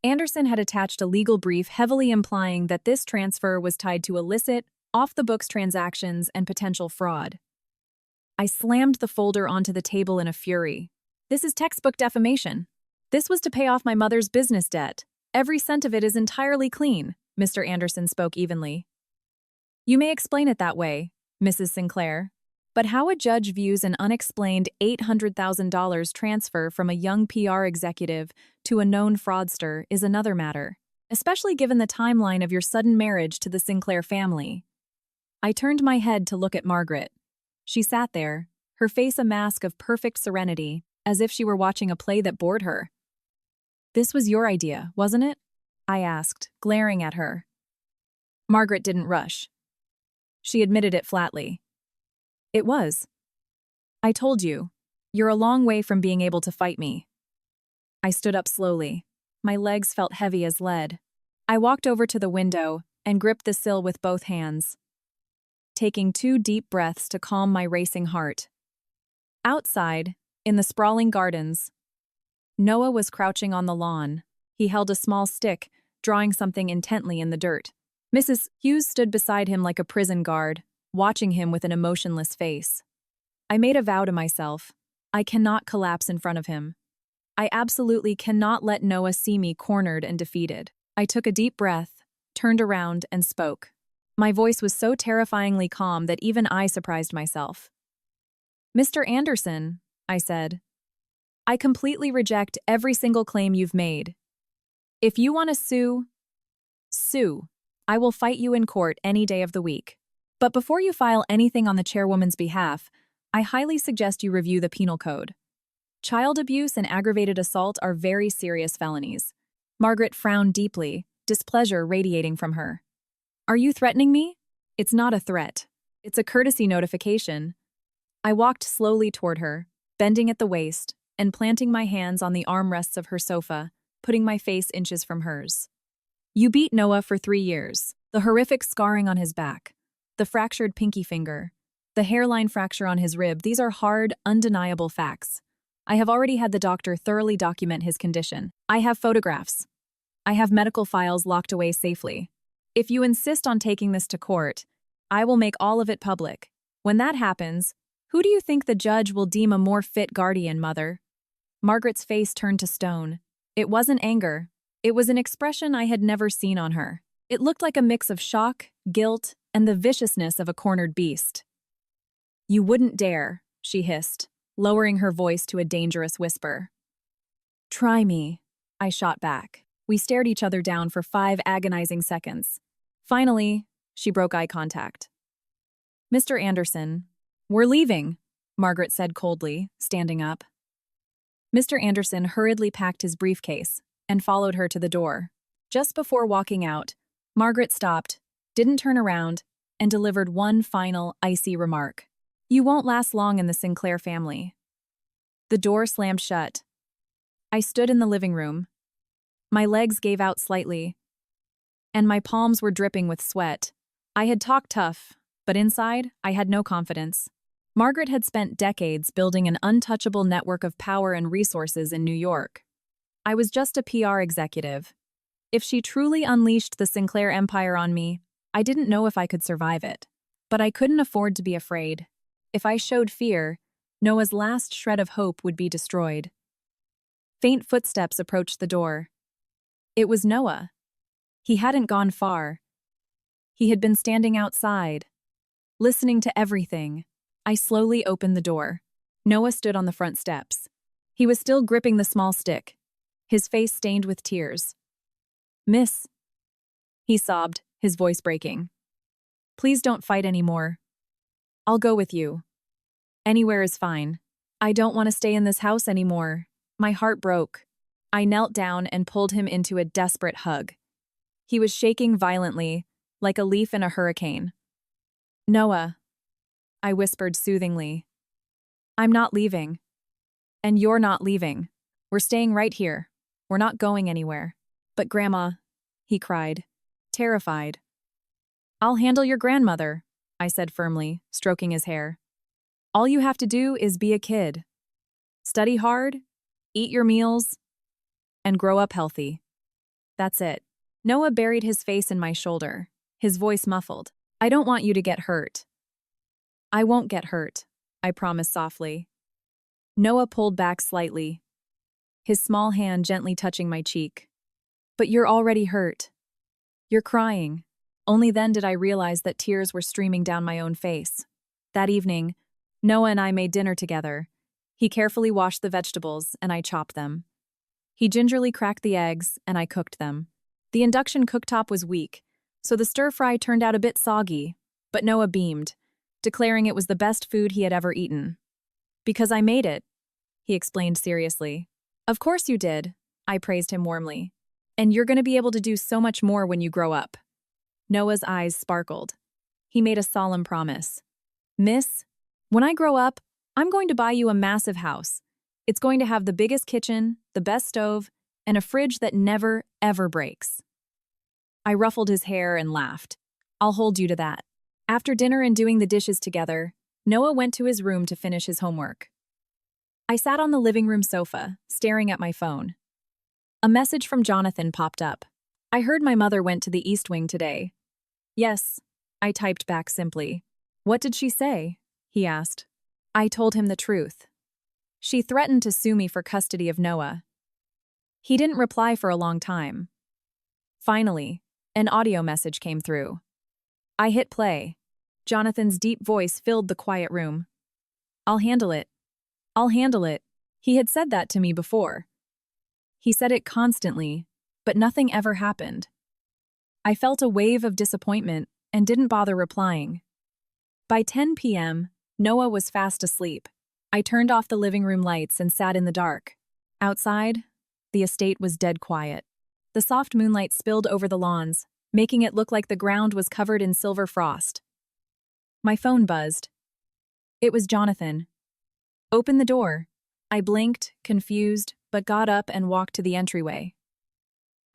Anderson had attached a legal brief heavily implying that this transfer was tied to illicit, off-the-books transactions and potential fraud. I slammed the folder onto the table in a fury. This is textbook defamation. This was to pay off my mother's business debt. Every cent of it is entirely clean, Mr. Anderson spoke evenly. You may explain it that way, Mrs. Sinclair. But how a judge views an unexplained $800,000 transfer from a young PR executive to a known fraudster is another matter, especially given the timeline of your sudden marriage to the Sinclair family. I turned my head to look at Margaret. She sat there, her face a mask of perfect serenity, as if she were watching a play that bored her. This was your idea, wasn't it? I asked, glaring at her. Margaret didn't rush. She admitted it flatly. It was. I told you, you're a long way from being able to fight me. I stood up slowly. My legs felt heavy as lead. I walked over to the window and gripped the sill with both hands, taking 2 deep breaths to calm my racing heart. Outside, in the sprawling gardens, Noah was crouching on the lawn. He held a small stick, drawing something intently in the dirt. Mrs. Hughes stood beside him like a prison guard, watching him with an emotionless face. I made a vow to myself. I cannot collapse in front of him. I absolutely cannot let Noah see me cornered and defeated. I took a deep breath, turned around, and spoke. My voice was so terrifyingly calm that even I surprised myself. Mr. Anderson, I said, I completely reject every single claim you've made. If you want to sue. I will fight you in court any day of the week. But before you file anything on the chairwoman's behalf, I highly suggest you review the penal code. Child abuse and aggravated assault are very serious felonies. Margaret frowned deeply, displeasure radiating from her. Are you threatening me? It's not a threat. It's a courtesy notification. I walked slowly toward her, bending at the waist, and planting my hands on the armrests of her sofa, putting my face inches from hers. You beat Noah for 3 years. The horrific scarring on his back, the fractured pinky finger, the hairline fracture on his rib, these are hard, undeniable facts. I have already had the doctor thoroughly document his condition. I have photographs. I have medical files locked away safely. If you insist on taking this to court, I will make all of it public. When that happens, who do you think the judge will deem a more fit guardian, Mother? Margaret's face turned to stone. It wasn't anger. It was an expression I had never seen on her. It looked like a mix of shock, guilt, and the viciousness of a cornered beast. "You wouldn't dare," she hissed, lowering her voice to a dangerous whisper. "Try me," I shot back. We stared each other down for 5 agonizing seconds. Finally, she broke eye contact. "Mr. Anderson, we're leaving," Margaret said coldly, standing up. Mr. Anderson hurriedly packed his briefcase and followed her to the door. Just before walking out, Margaret stopped, didn't turn around, and delivered one final, icy remark. "You won't last long in the Sinclair family." The door slammed shut. I stood in the living room. My legs gave out slightly, and my palms were dripping with sweat. I had talked tough, but inside, I had no confidence. Margaret had spent decades building an untouchable network of power and resources in New York. I was just a PR executive. If she truly unleashed the Sinclair empire on me, I didn't know if I could survive it. But I couldn't afford to be afraid. If I showed fear, Noah's last shred of hope would be destroyed. Faint footsteps approached the door. It was Noah. He hadn't gone far. He had been standing outside, listening to everything. I slowly opened the door. Noah stood on the front steps. He was still gripping the small stick, his face stained with tears. "Miss," he sobbed, his voice breaking. "Please don't fight anymore. I'll go with you. Anywhere is fine. I don't want to stay in this house anymore." My heart broke. I knelt down and pulled him into a desperate hug. He was shaking violently, like a leaf in a hurricane. "Noah," I whispered soothingly. "I'm not leaving. And you're not leaving. We're staying right here. We're not going anywhere." "But Grandma," he cried, terrified. "I'll handle your grandmother," I said firmly, stroking his hair. "All you have to do is be a kid. Study hard, eat your meals, and grow up healthy. That's it." Noah buried his face in my shoulder, his voice muffled. "I don't want you to get hurt." "I won't get hurt," I promised softly. Noah pulled back slightly, his small hand gently touching my cheek. "But you're already hurt. You're crying." Only then did I realize that tears were streaming down my own face. That evening, Noah and I made dinner together. He carefully washed the vegetables, and I chopped them. He gingerly cracked the eggs, and I cooked them. The induction cooktop was weak, so the stir-fry turned out a bit soggy, but Noah beamed, declaring it was the best food he had ever eaten. "Because I made it," he explained seriously. "Of course you did," I praised him warmly. "And you're going to be able to do so much more when you grow up." Noah's eyes sparkled. He made a solemn promise. "Miss, when I grow up, I'm going to buy you a massive house. It's going to have the biggest kitchen, the best stove, and a fridge that never, ever breaks." I ruffled his hair and laughed. "I'll hold you to that." After dinner and doing the dishes together, Noah went to his room to finish his homework. I sat on the living room sofa, staring at my phone. A message from Jonathan popped up. "I heard my mother went to the East Wing today." "Yes," I typed back simply. "What did she say?" he asked. I told him the truth. She threatened to sue me for custody of Noah. He didn't reply for a long time. Finally, an audio message came through. I hit play. Jonathan's deep voice filled the quiet room. "I'll handle it. I'll handle it." He had said that to me before. He said it constantly, but nothing ever happened. I felt a wave of disappointment and didn't bother replying. By 10 p.m., Noah was fast asleep. I turned off the living room lights and sat in the dark. Outside, the estate was dead quiet. The soft moonlight spilled over the lawns, making it look like the ground was covered in silver frost. My phone buzzed. It was Jonathan. "Open the door." I blinked, confused, but got up and walked to the entryway.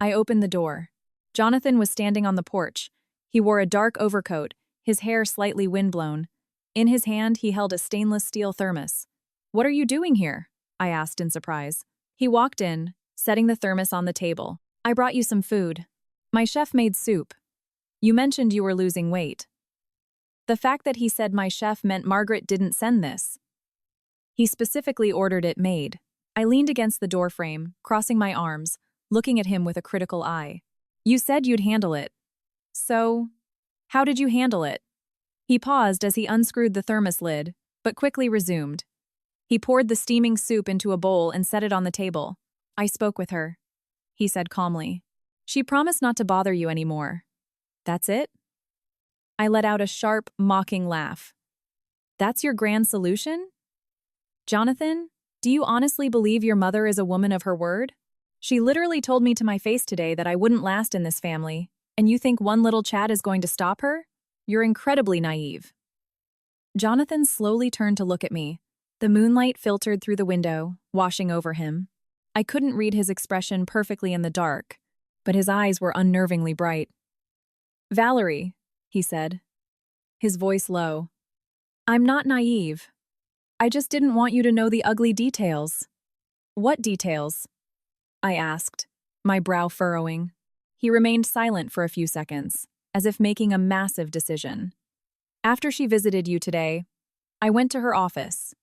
I opened the door. Jonathan was standing on the porch. He wore a dark overcoat, his hair slightly windblown. In his hand, he held a stainless steel thermos. "What are you doing here?" I asked in surprise. He walked in, setting the thermos on the table. "I brought you some food. My chef made soup. You mentioned you were losing weight." The fact that he said my chef meant Margaret didn't send this. He specifically ordered it made. I leaned against the doorframe, crossing my arms, looking at him with a critical eye. "You said you'd handle it. So, how did you handle it? He paused as he unscrewed the thermos lid, but quickly resumed. He poured the steaming soup into a bowl and set it on the table. I spoke with her, he said calmly. She promised not to bother you anymore. That's it? I let out a sharp, mocking laugh. That's your grand solution? Jonathan, do you honestly believe your mother is a woman of her word? She literally told me to my face today that I wouldn't last in this family, and you think one little chat is going to stop her? You're incredibly naive. Jonathan slowly turned to look at me. The moonlight filtered through the window, washing over him. I couldn't read his expression perfectly in the dark, but his eyes were unnervingly bright. Valerie, he said, his voice low. I'm not naive. I just didn't want you to know the ugly details. What details? I asked, my brow furrowing. He remained silent for a few seconds, as if making a massive decision. After she visited you today, I went to her office,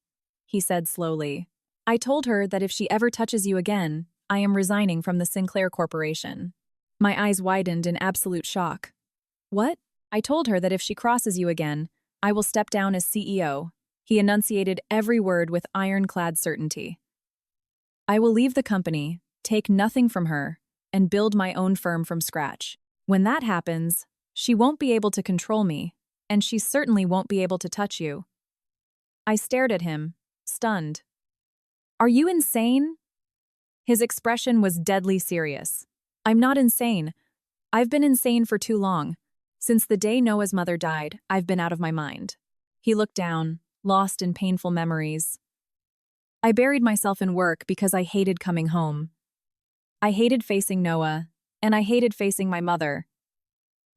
he said slowly. I told her that if she ever touches you again, I am resigning from the Sinclair Corporation. My eyes widened in absolute shock. What? I told her that if she crosses you again, I will step down as CEO. He enunciated every word with ironclad certainty. I will leave the company, take nothing from her, and build my own firm from scratch. When that happens, she won't be able to control me, and she certainly won't be able to touch you. I stared at him, stunned. Are you insane? His expression was deadly serious. I'm not insane. I've been insane for too long. Since the day Noah's mother died, I've been out of my mind. He looked down, lost in painful memories. I buried myself in work because I hated coming home. I hated facing Noah, and I hated facing my mother.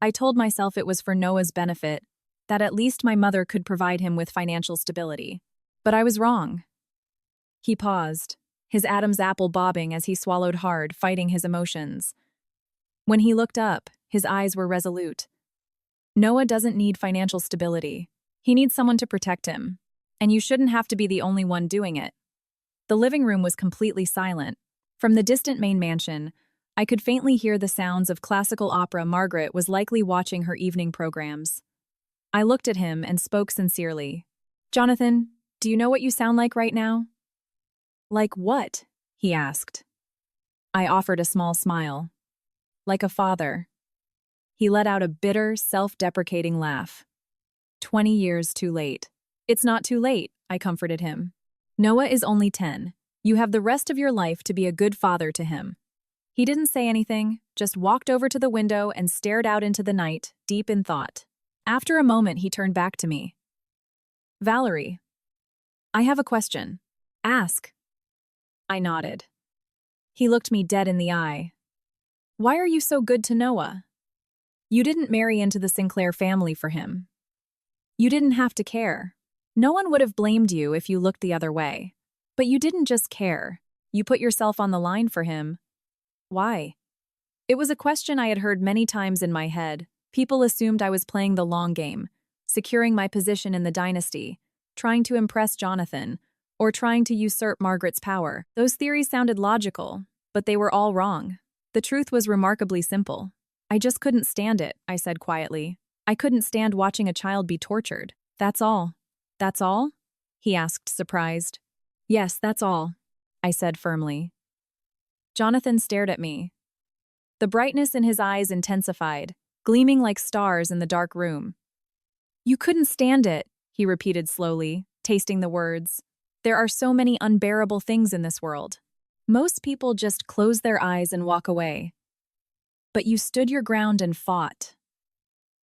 I told myself it was for Noah's benefit, that at least my mother could provide him with financial stability. But I was wrong. He paused, his Adam's apple bobbing as he swallowed hard, fighting his emotions. When he looked up, his eyes were resolute. Noah doesn't need financial stability. He needs someone to protect him, and you shouldn't have to be the only one doing it. The living room was completely silent. From the distant main mansion, I could faintly hear the sounds of classical opera Margaret was likely watching her evening programs. I looked at him and spoke sincerely. Jonathan, do you know what you sound like right now? Like what? He asked. I offered a small smile. Like a father. He let out a bitter, self-deprecating laugh. 20 years too late. It's not too late, I comforted him. Noah is only 10. You have the rest of your life to be a good father to him. He didn't say anything, just walked over to the window and stared out into the night, deep in thought. After a moment, he turned back to me. Valerie, I have a question. Ask. I nodded. He looked me dead in the eye. Why are you so good to Noah? You didn't marry into the Sinclair family for him. You didn't have to care. No one would have blamed you if you looked the other way. But you didn't just care. You put yourself on the line for him. Why? It was a question I had heard many times in my head. People assumed I was playing the long game, securing my position in the dynasty, trying to impress Jonathan, or trying to usurp Margaret's power. Those theories sounded logical, but they were all wrong. The truth was remarkably simple. I just couldn't stand it, I said quietly. I couldn't stand watching a child be tortured. That's all. That's all? He asked, surprised. Yes, that's all, I said firmly. Jonathan stared at me. The brightness in his eyes intensified, gleaming like stars in the dark room. You couldn't stand it, he repeated slowly, tasting the words. There are so many unbearable things in this world. Most people just close their eyes and walk away. But you stood your ground and fought.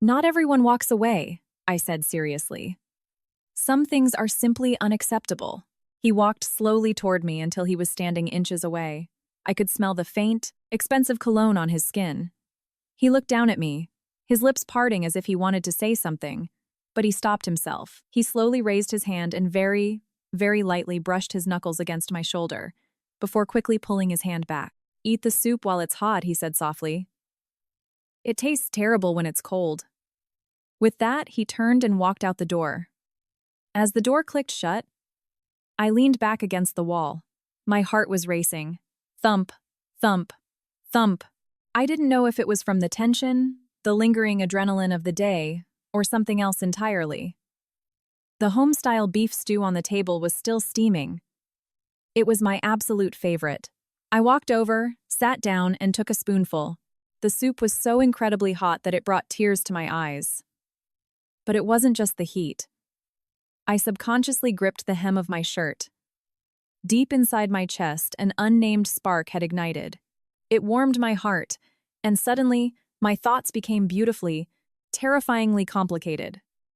Not everyone walks away, I said seriously. Some things are simply unacceptable. He walked slowly toward me until he was standing inches away. I could smell the faint, expensive cologne on his skin. He looked down at me, his lips parting as if he wanted to say something, but he stopped himself. He slowly raised his hand and very, very lightly brushed his knuckles against my shoulder, before quickly pulling his hand back. Eat the soup while it's hot, he said softly. It tastes terrible when it's cold. With that, he turned and walked out the door. As the door clicked shut, I leaned back against the wall. My heart was racing. Thump, thump, thump. I didn't know if it was from the tension, the lingering adrenaline of the day, or something else entirely. The home-style beef stew on the table was still steaming. It was my absolute favorite. I walked over, sat down, and took a spoonful. The soup was so incredibly hot that it brought tears to my eyes. But it wasn't just the heat. I subconsciously gripped the hem of my shirt. Deep inside my chest, an unnamed spark had ignited. It warmed my heart, and suddenly, my thoughts became beautifully, terrifyingly complicated.